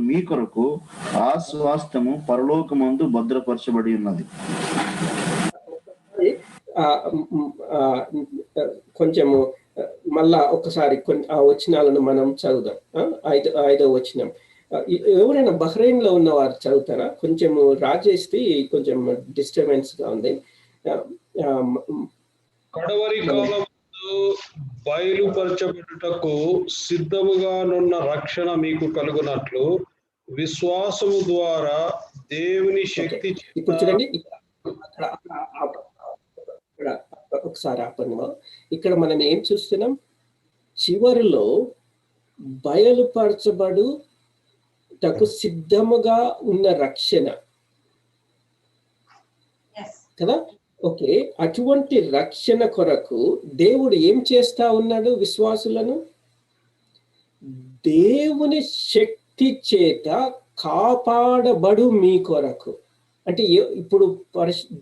మీ కొరకు ఆ స్వాస్థ్యము పరలోకమందు భద్రపరచబడి ఉన్నది. కొంచెము మళ్ళా ఒకసారి ఆ వచనాలను మనం చదువుదాం. 5వ వచనం ఎవరైనా బహ్రెయిన్ లో ఉన్న వారు చదువుతారా? కొంచెము రాజేస్తే కొంచెం డిస్టర్బెన్స్ గా ఉంది. కడవరి కాలం బయలుపరచబడుటకు సిద్ధముగానున్న రక్షణ మీకు కలుగునట్లు విశ్వాసము ద్వారా దేవుని శక్తి. ఇప్పుడు చూడండి, ఒకసారి ఆపండి. ఇక్కడ మనం ఏం చూస్తున్నాం? చివరిలో బయలుపరచబడుటకు సిద్ధముగా ఉన్న రక్షణ కదా. ఓకే, అటువంటి రక్షణ కొరకు దేవుడు ఏం చేస్తా ఉన్నాడు? విశ్వాసులను దేవుని శక్తి చేత కాపాడబడు మీ కొరకు. అంటే ఇప్పుడు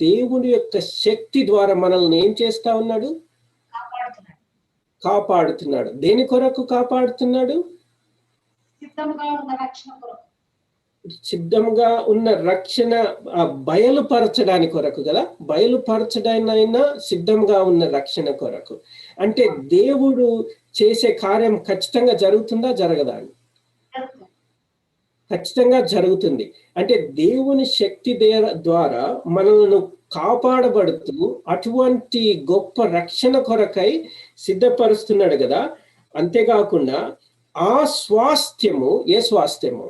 దేవుని యొక్క శక్తి ద్వారా మనల్ని ఏం చేస్తా ఉన్నాడు? కాపాడుతున్నాడు. దేని కొరకు కాపాడుతున్నాడు? సిద్ధంగా ఉన్న రక్షణ బయలుపరచడానికి కొరకు కదా. బయలుపరచడానైనా సిద్ధంగా ఉన్న రక్షణ కొరకు. అంటే దేవుడు చేసే కార్యం ఖచ్చితంగా జరుగుతుందా, జరగదా? ఖచ్చితంగా జరుగుతుంది. అంటే దేవుని శక్తి ద్వారా మనలను కాపాడబడుతూ అటువంటి గొప్ప రక్షణ కొరకై సిద్ధపరుస్తున్నాడు కదా. అంతేకాకుండా ఆ స్వాస్థ్యము, ఏ స్వాస్థ్యము?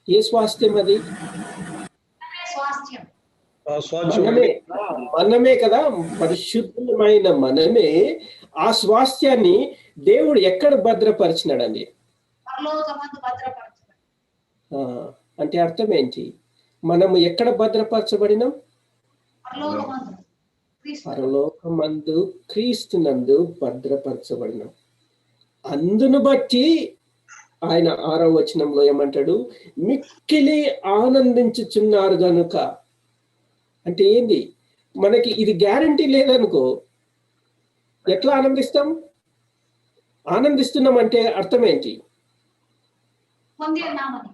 ఏ స్వాస్థ్యం అది? స్వాస్థ్యం ఆ స్వాస్థ్యం మనమే మనమే కదా, పరిశుద్ధమైన మనమే. ఆ స్వాస్థ్యాన్ని దేవుడు ఎక్కడ భద్రపరిచినాడండి? పరలోకమందు భద్రపరచబడి. అంటే అర్థం ఏంటి? మనము ఎక్కడ భద్రపరచబడినాం? పరలోకమందు క్రీస్తు. పరలోకమందు క్రీస్తునందు భద్రపరచబడినాం. అందును బట్టి ఆయన 6వ వచనంలో ఏమంటాడు? మిక్కిలి ఆనందించుచున్నారు గనుక. అంటే ఏంది? మనకి ఇది గ్యారంటీ లేదనుకో ఎట్లా ఆనందిస్తాం? ఆనందిస్తున్నాం అంటే అర్థం ఏంటి? పొంది ఉన్నామని.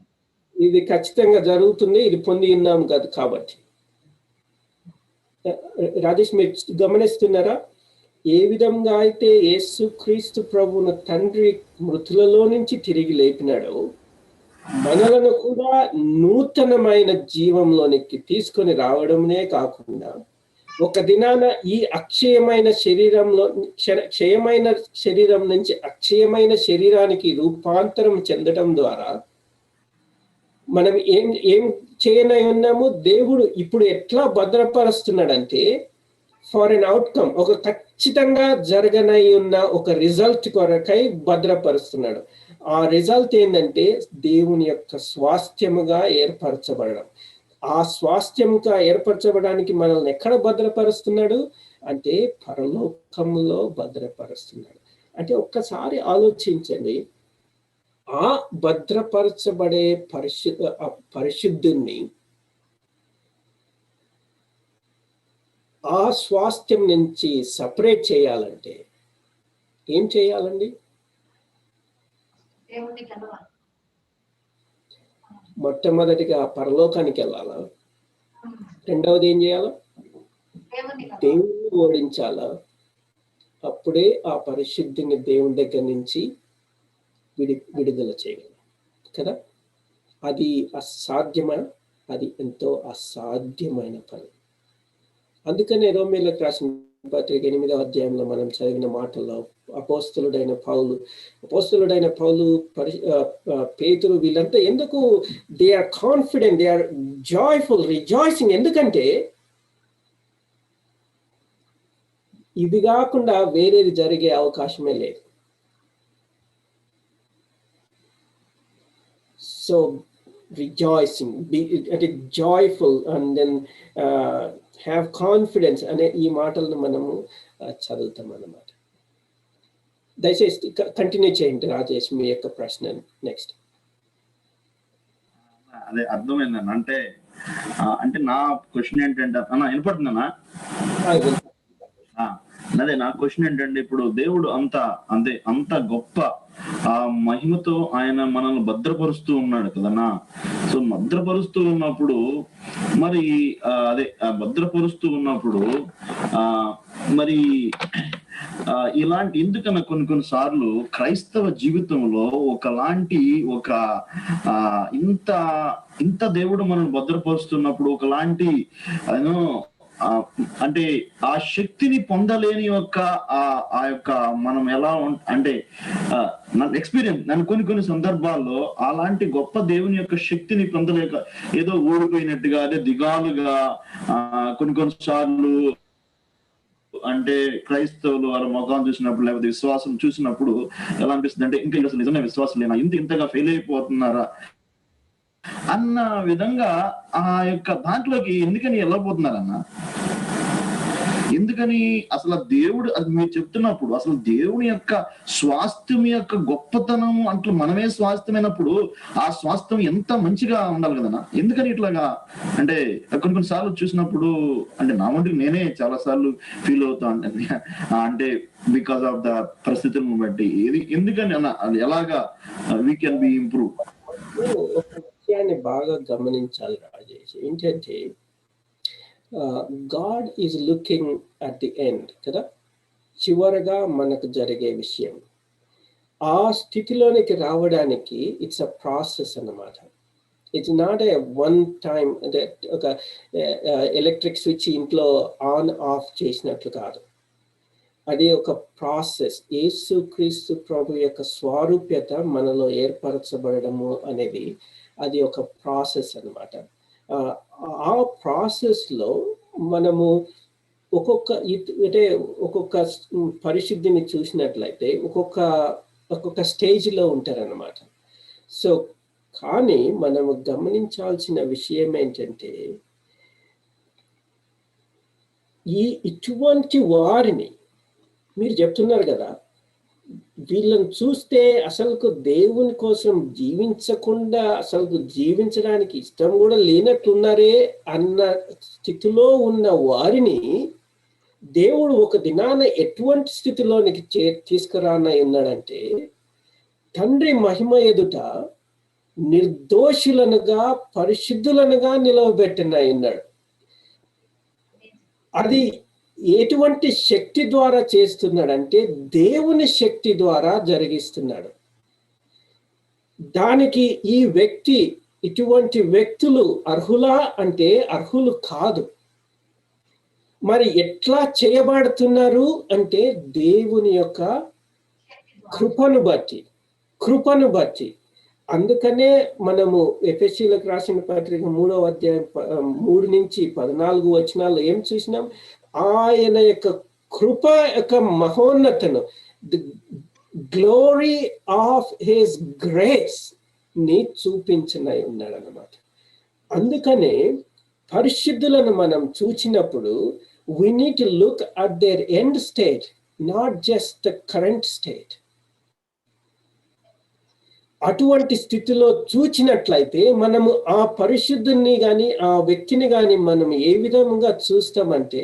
ఇది ఖచ్చితంగా జరుగుతుంది, ఇది పొంది ఉన్నాం కాదు. కాబట్టి రాజేష్ మీరు గమనిస్తున్నారా? ఏ విధంగా అయితే యేసుక్రీస్తు ప్రభువును తండ్రి మృతులలో నుంచి తిరిగి లేపినాడో, మనలను కూడా నూతనమైన జీవంలోనికి తీసుకొని రావడమే కాకుండా ఒక దినాన ఈ అక్షయమైన శరీరం నుంచి అక్షయమైన శరీరానికి రూపాంతరం చెందడం ద్వారా మనం ఏం చేయనై ఉన్నాము? దేవుడు ఇప్పుడు ఎట్లా భద్రపరుస్తున్నాడంటే ఫార్ ఎన్ అవుట్కమ్, ఒక ఖచ్చితంగా జరగనై ఉన్న ఒక రిజల్ట్ కొరకై భద్రపరుస్తున్నాడు. ఆ రిజల్ట్ ఏంటంటే దేవుని యొక్క స్వాస్థ్యముగా ఏర్పరచబడడం. ఆ స్వాస్థ్యముగా ఏర్పరచబడానికి మనల్ని ఎక్కడ భద్రపరుస్తున్నాడు అంటే పరలోకములో భద్రపరుస్తున్నాడు. అంటే ఒక్కసారి ఆలోచించండి, ఆ భద్రపరచబడే పరిశుద్ధుణ్ణి ఆ స్వాస్థ్యం నుంచి సపరేట్ చేయాలంటే ఏం చేయాలండి? దేవుణ్ణి కలవాలి. మొట్టమొదటిగా పరలోకానికి వెళ్ళాలా? రెండవది ఏం చేయాలా? దేవుణ్ణి కలవాలి. దేవుణ్ణి ఓడించాలా? అప్పుడే ఆ పరిశుద్ధిని దేవుని దగ్గర నుంచి విడుదల చేయగలం కదా. అది అసాధ్యమా? అది ఎంతో అసాధ్యమైన పని. అందుకనే రోమీయులకు రాసిన పత్రిక 8వ అధ్యాయంలో మనం చదివిన మాటల్లో అపోస్తలుడైన పౌలు, పేతురు, వీళ్ళంతా ఎందుకు they are confident, they are joyful, rejoicing? ఎందుకంటే ఇది కాకుండా వేరేది జరిగే అవకాశమే లేదు. సో రిజాయిసింగ్, అంటే joyful and then have confidence అనే ఈ మాటలను మనము చదువుతాం అన్నమాట. దయచేసి కంటిన్యూ చేయండి రాజేష్ మీ యొక్క ప్రశ్న. నెక్స్ట్. అదే అర్థమైందన్న. అంటే నా క్వశ్చన్ ఏంటంటే అన్న వినపడుతుందన్నా? అదే నా క్వశ్చన్ ఏంటంటే, ఇప్పుడు దేవుడు అంత గొప్ప ఆ మహిమతో ఆయన మనల్ని భద్రపరుస్తూ ఉన్నాడు కదన్నా. సో భద్రపరుస్తూ ఉన్నప్పుడు మరి భద్రపరుస్తూ ఉన్నప్పుడు మరి ఇలాంటి ఎందుకన్నా కొన్ని సార్లు క్రైస్తవ జీవితంలో ఇంత దేవుడు మనల్ని భద్రపరుస్తున్నప్పుడు ఒకలాంటి అంటే ఆ శక్తిని పొందలేని ఆ యొక్క మనం ఎలా అంటే ఎక్స్పీరియన్స్ నన్ను కొన్ని సందర్భాల్లో అలాంటి గొప్ప దేవుని యొక్క శక్తిని పొందలేక ఏదో ఓడిపోయినట్టుగా, అదే దిగాలుగా కొన్ని సార్లు అంటే క్రైస్తవులు వాళ్ళ ముఖం చూసినప్పుడు లేకపోతే విశ్వాసం చూసినప్పుడు ఎలా అనిపిస్తుంది అంటే, ఇంకా అసలు నిజంగా విశ్వాసం లేనా, ఇంతగా ఫెయిల్ అయిపోతున్నారా అన్న విధంగా ఆ యొక్క దాంట్లోకి ఎందుకని వెళ్ళబోతున్నారన్న? ఎందుకని అసలు దేవుడు, అది మీరు చెప్తున్నప్పుడు అసలు దేవుని యొక్క స్వాస్థ్యం యొక్క గొప్పతనం అంటూ మనమే స్వాస్థ్యమైనప్పుడు ఆ స్వాస్థ్యం ఎంత మంచిగా ఉండాలి కదన్నా. ఎందుకని ఇట్లాగా అంటే కొన్ని సార్లు చూసినప్పుడు అంటే నా వంటికి నేనే చాలా సార్లు ఫీల్ అవుతా ఉంటాను. అంటే బికాస్ ఆఫ్ ద పరిస్థితులను బట్టి ఎందుకని అన్న అది ఎలాగా వీ కెన్ బి ఇంప్రూవ్? ఒక విషయాన్ని బాగా గమనించాలి రాజేష్. ఏంటంటే God is looking at the end కదా, చివరగా మనకు జరిగే విషయం. ఆ స్థితిలోనికి రావడానికి ఇట్స్ అ ప్రాసెస్ అన్నమాట. It's not a one time, అంటే ఒక ఎలక్ట్రిక్ స్విచ్ ఇంట్లో ఆన్ ఆఫ్ చేసినట్లు కాదు. అది ఒక ప్రాసెస్. యేసుక్రీస్తు ప్రభు యొక్క స్వారూప్యత మనలో ఏర్పరచబడము అనేది అది ఒక ప్రాసెస్ అన్నమాట. ఆ ప్రాసెస్లో మనము ఒక్కొక్క పరిశుద్ధిని చూసినట్లయితే ఒక్కొక్క స్టేజ్లో ఉంటారన్నమాట. సో కానీ మనము గమనించాల్సిన విషయం ఏంటంటే ఇటువంటి వారిని మీరు చెప్తున్నారు కదా, వీళ్ళని చూస్తే అసలుకు దేవుని కోసం జీవించకుండా అసలు జీవించడానికి ఇష్టం కూడా లేనట్టున్నారే అన్న స్థితిలో ఉన్న వారిని దేవుడు ఒక దినాన ఎటువంటి స్థితిలోనికి తీసుకురానన్నాడంటే తండ్రి మహిమ ఎదుట నిర్దోషులనుగా పరిశుద్ధులనుగా నిలవబెట్టనన్నాడు. అది ఎటువంటి శక్తి ద్వారా చేస్తున్నాడంటే దేవుని శక్తి ద్వారా జరిగిస్తున్నాడు. దానికి ఇటువంటి వ్యక్తులు అర్హులా అంటే అర్హులు కాదు. మరి ఎట్లా చేయబడుతున్నారు అంటే దేవుని యొక్క కృపను బట్టి. అందుకనే మనము ఎఫెసీయులకు రాసిన పత్రిక 3వ అధ్యాయం 3 నుంచి 14 వచనాల్లో ఏం చూసినాం? ఆయన యొక్క కృప యొక్క మహోన్నతను, the glory of his grace ని చూపించనై ఉన్నాడు అన్నమాట. అందుకనే పరిశుద్ధులను మనం చూచినప్పుడు we need to look at their end state, not just the current state. అటువంటి స్థితిలో చూచినట్లయితే మనము ఆ పరిశుద్ధుని కానీ ఆ వ్యక్తిని కానీ మనం ఏ విధంగా చూస్తామంటే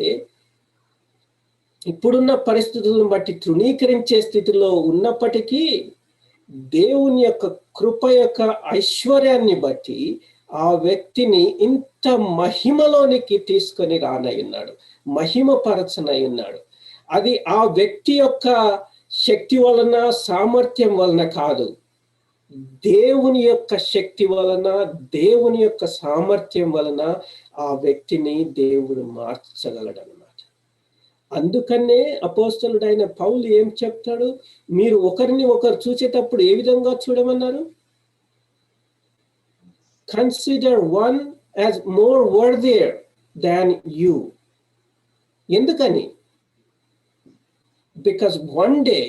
ఇప్పుడున్న పరిస్థితులను బట్టి తృణీకరించే స్థితిలో ఉన్నప్పటికీ దేవుని యొక్క కృప యొక్క ఐశ్వర్యాన్ని బట్టి ఆ వ్యక్తిని ఇంత మహిమలోనికి తీసుకొని రానయ్యున్నాడు, మహిమపరచనై ఉన్నాడు. అది ఆ వ్యక్తి యొక్క శక్తి వలన సామర్థ్యం వలన కాదు, దేవుని యొక్క శక్తి వలన దేవుని యొక్క సామర్థ్యం వలన ఆ వ్యక్తిని దేవుడు మార్చగలడు అన్నమాట. అందుకనే అపోస్తలుడైన పౌలు ఏం చెప్తాడు? మీరు ఒకరిని ఒకరు చూసేటప్పుడు ఏ విధంగా చూడమన్నారు? Consider one as more worthier than you. ఎందుకని? Because one day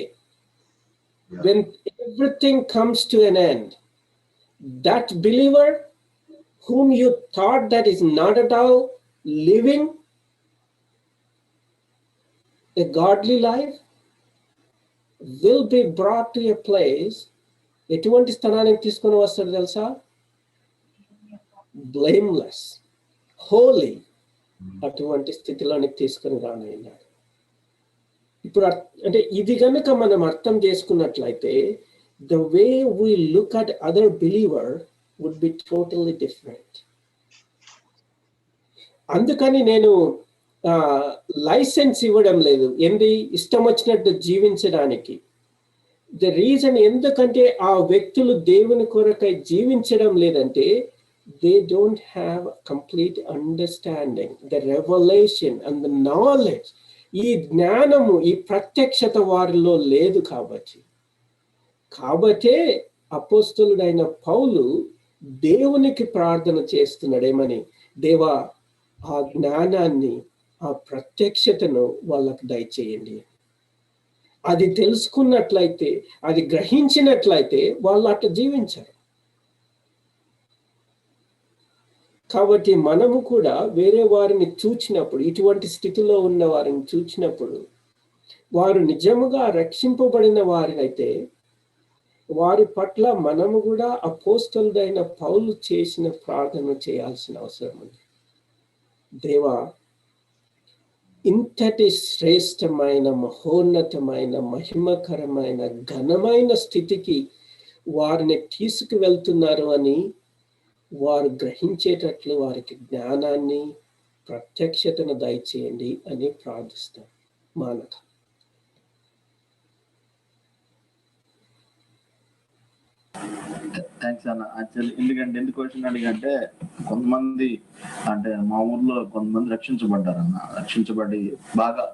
when everything comes to an end, that believer whom you thought that is not at all living a godly life will be brought to a place, ఎటువంటి స్థానానికి తీసుకొని వస్తాడు తెలుసా? Blameless, Holi, అటువంటి స్థితిలోనికి తీసుకొని రానయ్యాడు. ఇప్పుడు అంటే ఇది కనుక మనం అర్థం చేసుకున్నట్లయితే the way we look at other believer would be totally different. అందుకని నేను లైసెన్స్ ఇవ్వడం లేదు ఏంది ఇష్టం వచ్చినట్టు జీవించడానికి. ద రీజన్ ఎందుకంటే ఆ వ్యక్తులు దేవుని కొరకై జీవించడం లేదంటే they don't have complete understanding, the revolution and the knowledge. ఈ జ్ఞానము, ఈ ప్రత్యక్షత వారిలో లేదు. కాబట్టే అపోస్తలుడైన పౌలు దేవునికి ప్రార్థన చేస్తున్నాడు. ఏమని? దేవా, ఆ జ్ఞానాన్ని, ఆ ప్రత్యక్షతను వాళ్ళకు దయచేయండి. అది తెలుసుకున్నట్లయితే, అది గ్రహించినట్లయితే వాళ్ళు అట్లా జీవించారు. కాబట్టి మనము కూడా వేరే వారిని చూచినప్పుడు, ఇటువంటి స్థితిలో ఉన్న వారిని చూచినప్పుడు, వారు నిజముగా రక్షింపబడిన వారినైతే వారి పట్ల మనము కూడా అపోస్తలుడైన పౌలు చేసిన ప్రార్థన చేయాల్సిన అవసరం ఉంది. దేవా, ఇంతటి శ్రేష్టమైన, మహోన్నతమైన, మహిమకరమైన, ఘనమైన స్థితికి వారిని తీసుకువెళ్తున్నారు అని వారు గ్రహించేటట్లు వారికి జ్ఞానాన్ని, ప్రత్యక్షతను దయచేయండి అని ప్రార్థిస్తాం. మానక థ్యాంక్స్ అన్న. యాక్చువల్లీ ఎందుకు క్వశ్చన్ అడిగంటే కొంతమంది అంటే మా ఊర్లో కొంతమంది రక్షించబడ్డారు అన్న. రక్షించబడి బాగా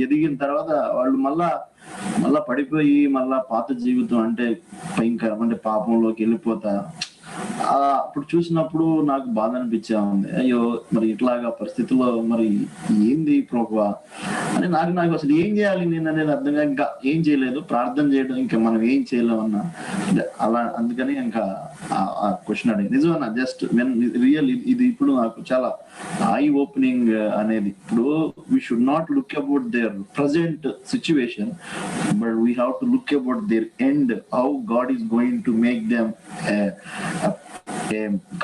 ఎదిగిన తర్వాత వాళ్ళు మళ్ళా పడిపోయి మళ్ళా పాత జీవితం అంటే భయంకరం, అంటే పాపంలోకి వెళ్ళిపోతా అప్పుడు చూసినప్పుడు నాకు బాధ అనిపించే ఉంది, అయ్యో మరి ఇట్లాగా పరిస్థితుల్లో మరి ఏంది ప్రభువా అని నాకు అసలు ఏం చేయాలి నేను అనేది అర్థంగా ఇంకా ఏం చేయలేదు, ప్రార్థన చేయడం ఇంకా మనం ఏం చేయలేమన్నా అలా. అందుకని ఇంకా ఆ క్వశ్చన్ అడిగి నిజమన్నా జస్ట్ రియల్ ఇది ఇప్పుడు నాకు చాలా ఐ ఓపెనింగ్ అనేది. ఇప్పుడు we should not look about their present situation, but we have to look about their end, how God is going to make them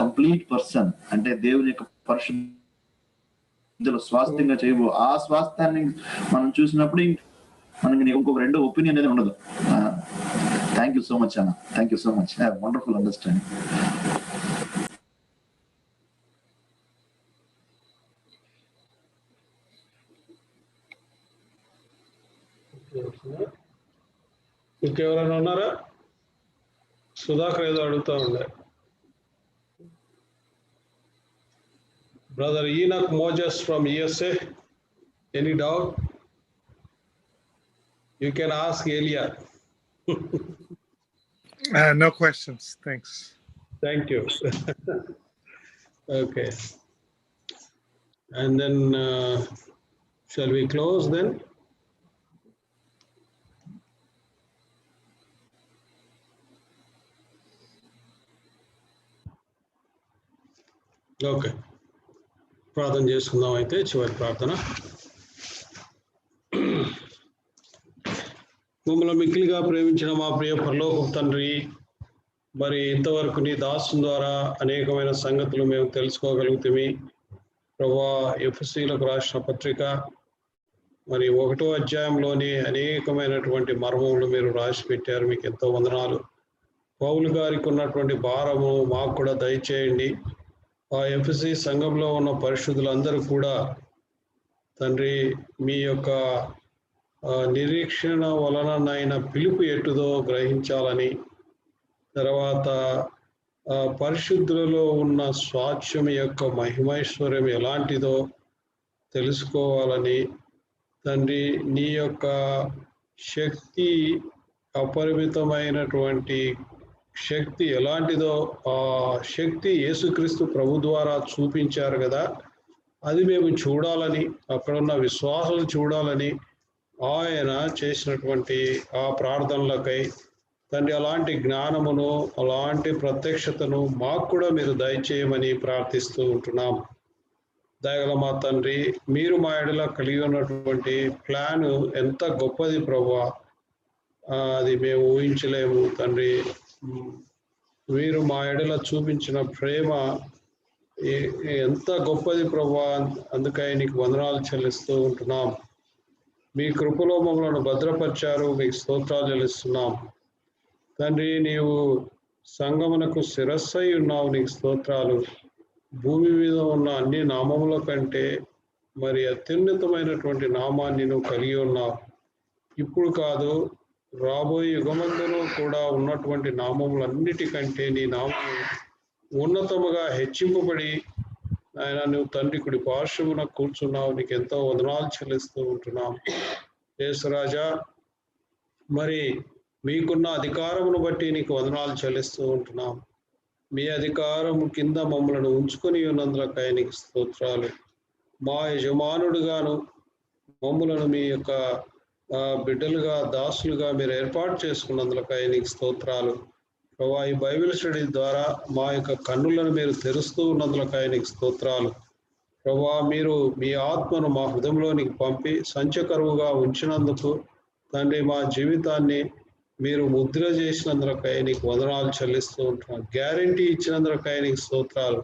complete person. అంటే దేవుని యొక్క పరిశుద్ధుల స్వాస్థ్యంగా చేయబో ఆ స్వాస్థ్యాన్ని మనం చూసినప్పుడు మనకి ఇంకొక రెండో ఒపీనియన్ అనేది ఉండదు. థ్యాంక్ యూ సో మచ్ అన్న, thank you so much, wonderful understanding. ఇంకెవరైనా ఉన్నారా? సుధాకర్ ఏదో అడుగుతా ఉండే. Brother ఈనక్ Moses from USA, any doubt? You can ask Elia. No questions, thanks. Thank you. Okay. And then shall we close then? Okay, ప్రార్థన చేసుకుందాం. అయితే చివరి ప్రార్థన. మమ్మల్ని మిక్కిలిగా ప్రేమించిన మా ప్రియ పరలోకపు తండ్రి, మరి ఇంతవరకు నీ దాసు ద్వారా అనేకమైన సంగతులు మేము తెలుసుకోగలుగుతామి ప్రభువా. ఎఫెసీయులకు రాసిన పత్రిక మరి 1వ అధ్యాయంలోని అనేకమైనటువంటి మర్మములు మీరు రాసి పెట్టారు, మీకు ఎంతో వందనాలు. పౌలు గారికి ఉన్నటువంటి భారము మాకు కూడా దయచేయండి. ఆ ఎఫెసీ సంఘంలో ఉన్న పరిశుద్ధులందరూ కూడా తండ్రి మీ యొక్క నిరీక్షణ వలననైన పిలుపు ఎట్టుదో గ్రహించాలని, తర్వాత పరిశుద్ధులలో ఉన్న స్వాచ్ఛం యొక్క మహిమైశ్వర్యం ఎలాంటిదో తెలుసుకోవాలని తండ్రి, నీ యొక్క శక్తి అపరిమితమైనటువంటి శక్తి ఎలాంటిదో ఆ శక్తి యేసుక్రీస్తు ప్రభు ద్వారా చూపించారు కదా, అది మేము చూడాలని, అక్కడున్న విశ్వాసాలు చూడాలని ఆయన చేసినటువంటి ఆ ప్రార్థనలకై తండ్రి అలాంటి జ్ఞానమును అలాంటి ప్రత్యక్షతను మాకు కూడా మీరు దయచేయమని ప్రార్థిస్తూ ఉంటున్నాం. దయగల మా తండ్రి, మీరు మా ఎడల కలిగి ఉన్నటువంటి ప్లాను ఎంత గొప్పది ప్రభువా, అది మేము ఊహించలేము తండ్రి. మీరు మా ఎడల చూపించిన ప్రేమ ఎంత గొప్పది ప్రభువా, అందుకై నీకు వందనాలు చెల్లిస్తూ ఉంటున్నాం. మీ కృపలో మమ్మల్ని భద్రపరిచారు, మీకు స్తోత్రాలు చెల్లిస్తున్నాం తండ్రి. నీవు సంగమునకు శిరస్సై ఉన్నావు, నీకు స్తోత్రాలు. భూమి మీద ఉన్న అన్ని నామముల కంటే మరి అత్యున్నతమైనటువంటి నామాన్ని నువ్వు కలిగి ఉన్నావు. ఇప్పుడు కాదు, రాబోయే యుగమందును కూడా ఉన్నటువంటి నామములన్నిటికంటే నీ నామం ఉన్నతముగా హెచ్చింపబడి ఆయన నువ్వు తండ్రి కుడి పార్శ్వమున కూర్చున్నావు, నీకు ఎంతో వందనాలు చెల్లిస్తూ ఉంటున్నాం. యేసురాజా, మరి మీకున్న అధికారమును బట్టి నీకు వందనాలు చెల్లిస్తూ ఉంటున్నాం. మీ అధికారం కింద మమ్మల్ని ఉంచుకొని ఉన్నందులకై నీకు స్తోత్రాలు. మా యజమానుడుగాను మమ్మలను మీ యొక్క బిడ్డలుగా దాసులుగా మీరు ఏర్పాటు చేసుకున్నందులకై నీకు స్తోత్రాలు. ప్రభా, ఈ బైబిల్ స్టడీ ద్వారా మా యొక్క కన్నులను మీరు తెరుస్తూ ఉన్నందులకై నీకు స్తోత్రాలు. ప్రభా, మీరు మీ ఆత్మను మా హృదయంలోనికి పంపి సంచకరువుగా ఉంచినందుకు తండ్రి, మా జీవితాన్ని మీరు ముద్ర చేసినందులకై నీకు వందనాలు చెల్లిస్తూ ఉంటున్నాం. గ్యారంటీ ఇచ్చినందులకై నీకు స్తోత్రాలు.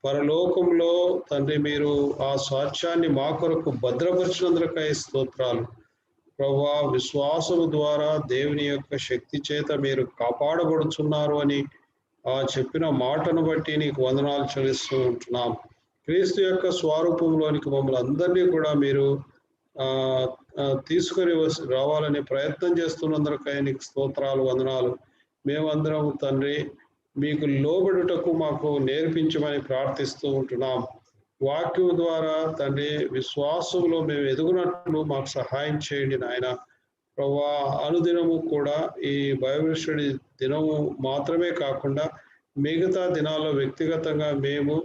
పరలోకంలో తండ్రి మీరు ఆ స్వాచ్ఛాన్ని మా కొరకు భద్రపరిచినందులకై స్తోత్రాలు. ప్రభువా, విశ్వాసము ద్వారా దేవుని యొక్క శక్తి చేత మీరు కాపాడబడుచున్నారు అని ఆ చెప్పిన మాటను బట్టి నీకు వందనాలు చెల్లిస్తూ ఉంటున్నాం. క్రీస్తు యొక్క స్వరూపంలోనికి మమ్మల్ని అందరినీ కూడా మీరు తీసుకొని రావాలని ప్రయత్నం చేస్తున్నందుకై నీకు స్తోత్రాలు, వందనాలు. మేమందరం తండ్రి మీకు లోబడుటకు మాకు నేర్పించమని ప్రార్థిస్తూ ఉంటున్నాం. వాక్యం ద్వారా తండ్రి విశ్వాసంలో మేము ఎదుగునట్లు మాకు సహాయం చేయండి నాయన. ప్రభువా, అనుదినము కూడా ఈ బైబిల్ స్టడీ దినము మాత్రమే కాకుండా మిగతా దినాల్లో వ్యక్తిగతంగా మేము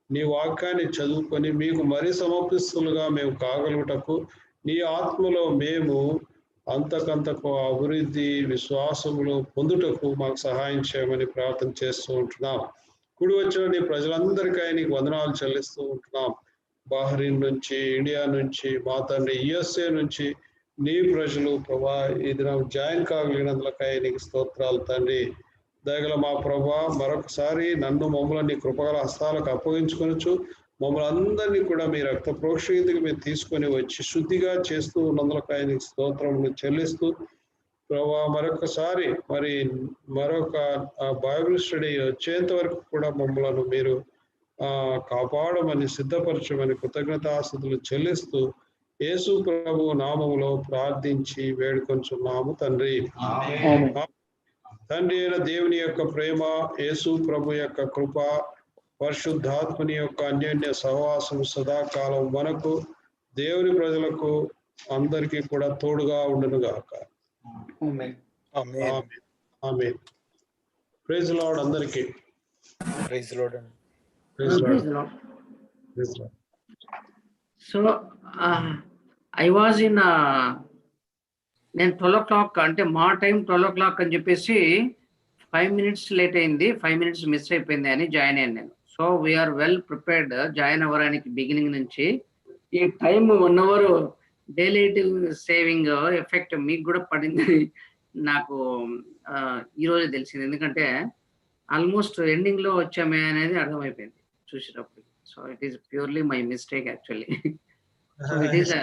నీ వాక్యాన్ని చదువుకొని మీకు మరి సమర్పిస్తులుగా మేము కాగలుగుటకు నీ ఆత్మలో మేము అంతకంతకు అభివృద్ధి విశ్వాసములు పొందుటకు మాకు సహాయం చేయమని ప్రార్థన చేస్తూ ఉంటున్నాం. కూడి వచ్చిన నీ ప్రజలందరికీ నీకు వందనాలు చెల్లిస్తూ ఉంటున్నాం. బహ్రీన్ నుంచి, ఇండియా నుంచి, మా తండ్రి USA నుంచి నీ ప్రజలు ప్రభా ఈ దినం జాయిన్ కాగలిగినందులకై నీకు స్తోత్రాలు తండ్రి. దయగల మా ప్రభా మరొకసారి నన్ను మమ్మల్ని నీ కృపగల హస్తాలకు అప్పగించుకొనొచ్చు. మమ్మల్ని అందరినీ కూడా మీ రక్త ప్రోక్షితికి మీరు తీసుకొని వచ్చి శుద్ధిగా చేస్తూ ఉన్నందులకై నీకు స్తోత్రములు చెల్లిస్తూ ప్రభా మరొకసారి మరొక బైబిల్ స్టడీ వచ్చేంత వరకు కూడా మమ్మల్ని మీరు కాపాడమని సిద్ధపరచమని కృతజ్ఞతాస్తుతులు చెల్లిస్తూ యేసు ప్రభు నామములో ప్రార్థించి వేడుకొంచున్నాము తండ్రి. తండ్రి అయిన దేవుని యొక్క ప్రేమ, యేసు ప్రభు యొక్క కృప, పరిశుద్ధాత్మని యొక్క అన్యోన్య సహవాసం సదాకాలం మనకు దేవుని ప్రజలకు అందరికీ కూడా తోడుగా ఉండును గాక. ఆమేన్. ప్రైజ్ లార్డ్ అందరికీ. Praise Lord. So I was in నేను 12 o'clock అంటే మా టైం 12 o'clock అని చెప్పేసి 5 minutes లేట్ అయింది, 5 minutes మిస్ అయిపోయింది అని జాయిన్ అయ్యాను నేను. So we are well prepared join అవ్వడానికి బిగినింగ్ నుంచి. ఈ time 1 hour daily saving effect మీకు కూడా పడింది నాకు ఈరోజు తెలిసింది. ఎందుకంటే ఆల్మోస్ట్ ఎండింగ్ లో వచ్చామే అనేది అర్థమైపోయింది చూసేటప్పుడు. So it is purely my mistake actually. So it is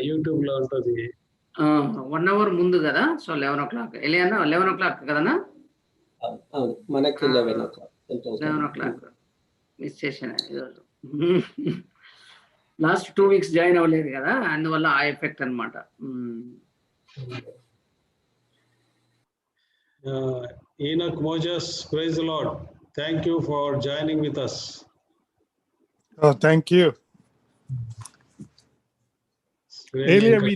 YouTube లో ఉంటుంది 1 hour ముందు కదా. So 11 o'clock 11 o'clock కదనా? మనకి 11 o'clock మిస్ చేశాను ఈరోజు. లాస్ట్ 2 weeks జాయిన్ అవ్వలేదు కదా, అందువల్ల ఆ ఎఫెక్ట్ అనమాట. Enoch Moses, praise the Lord. Thank you for joining with us. Oh, thank you. Earlier we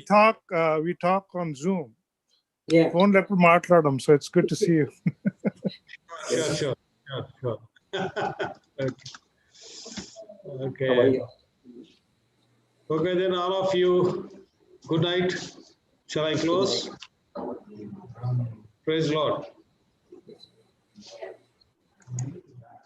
talk on Zoom. Yeah. Phone letter maatladam, so it's good to see you. Sure. Okay. How are you? Okay, then all of you, good night. Shall I close? Praise Lord.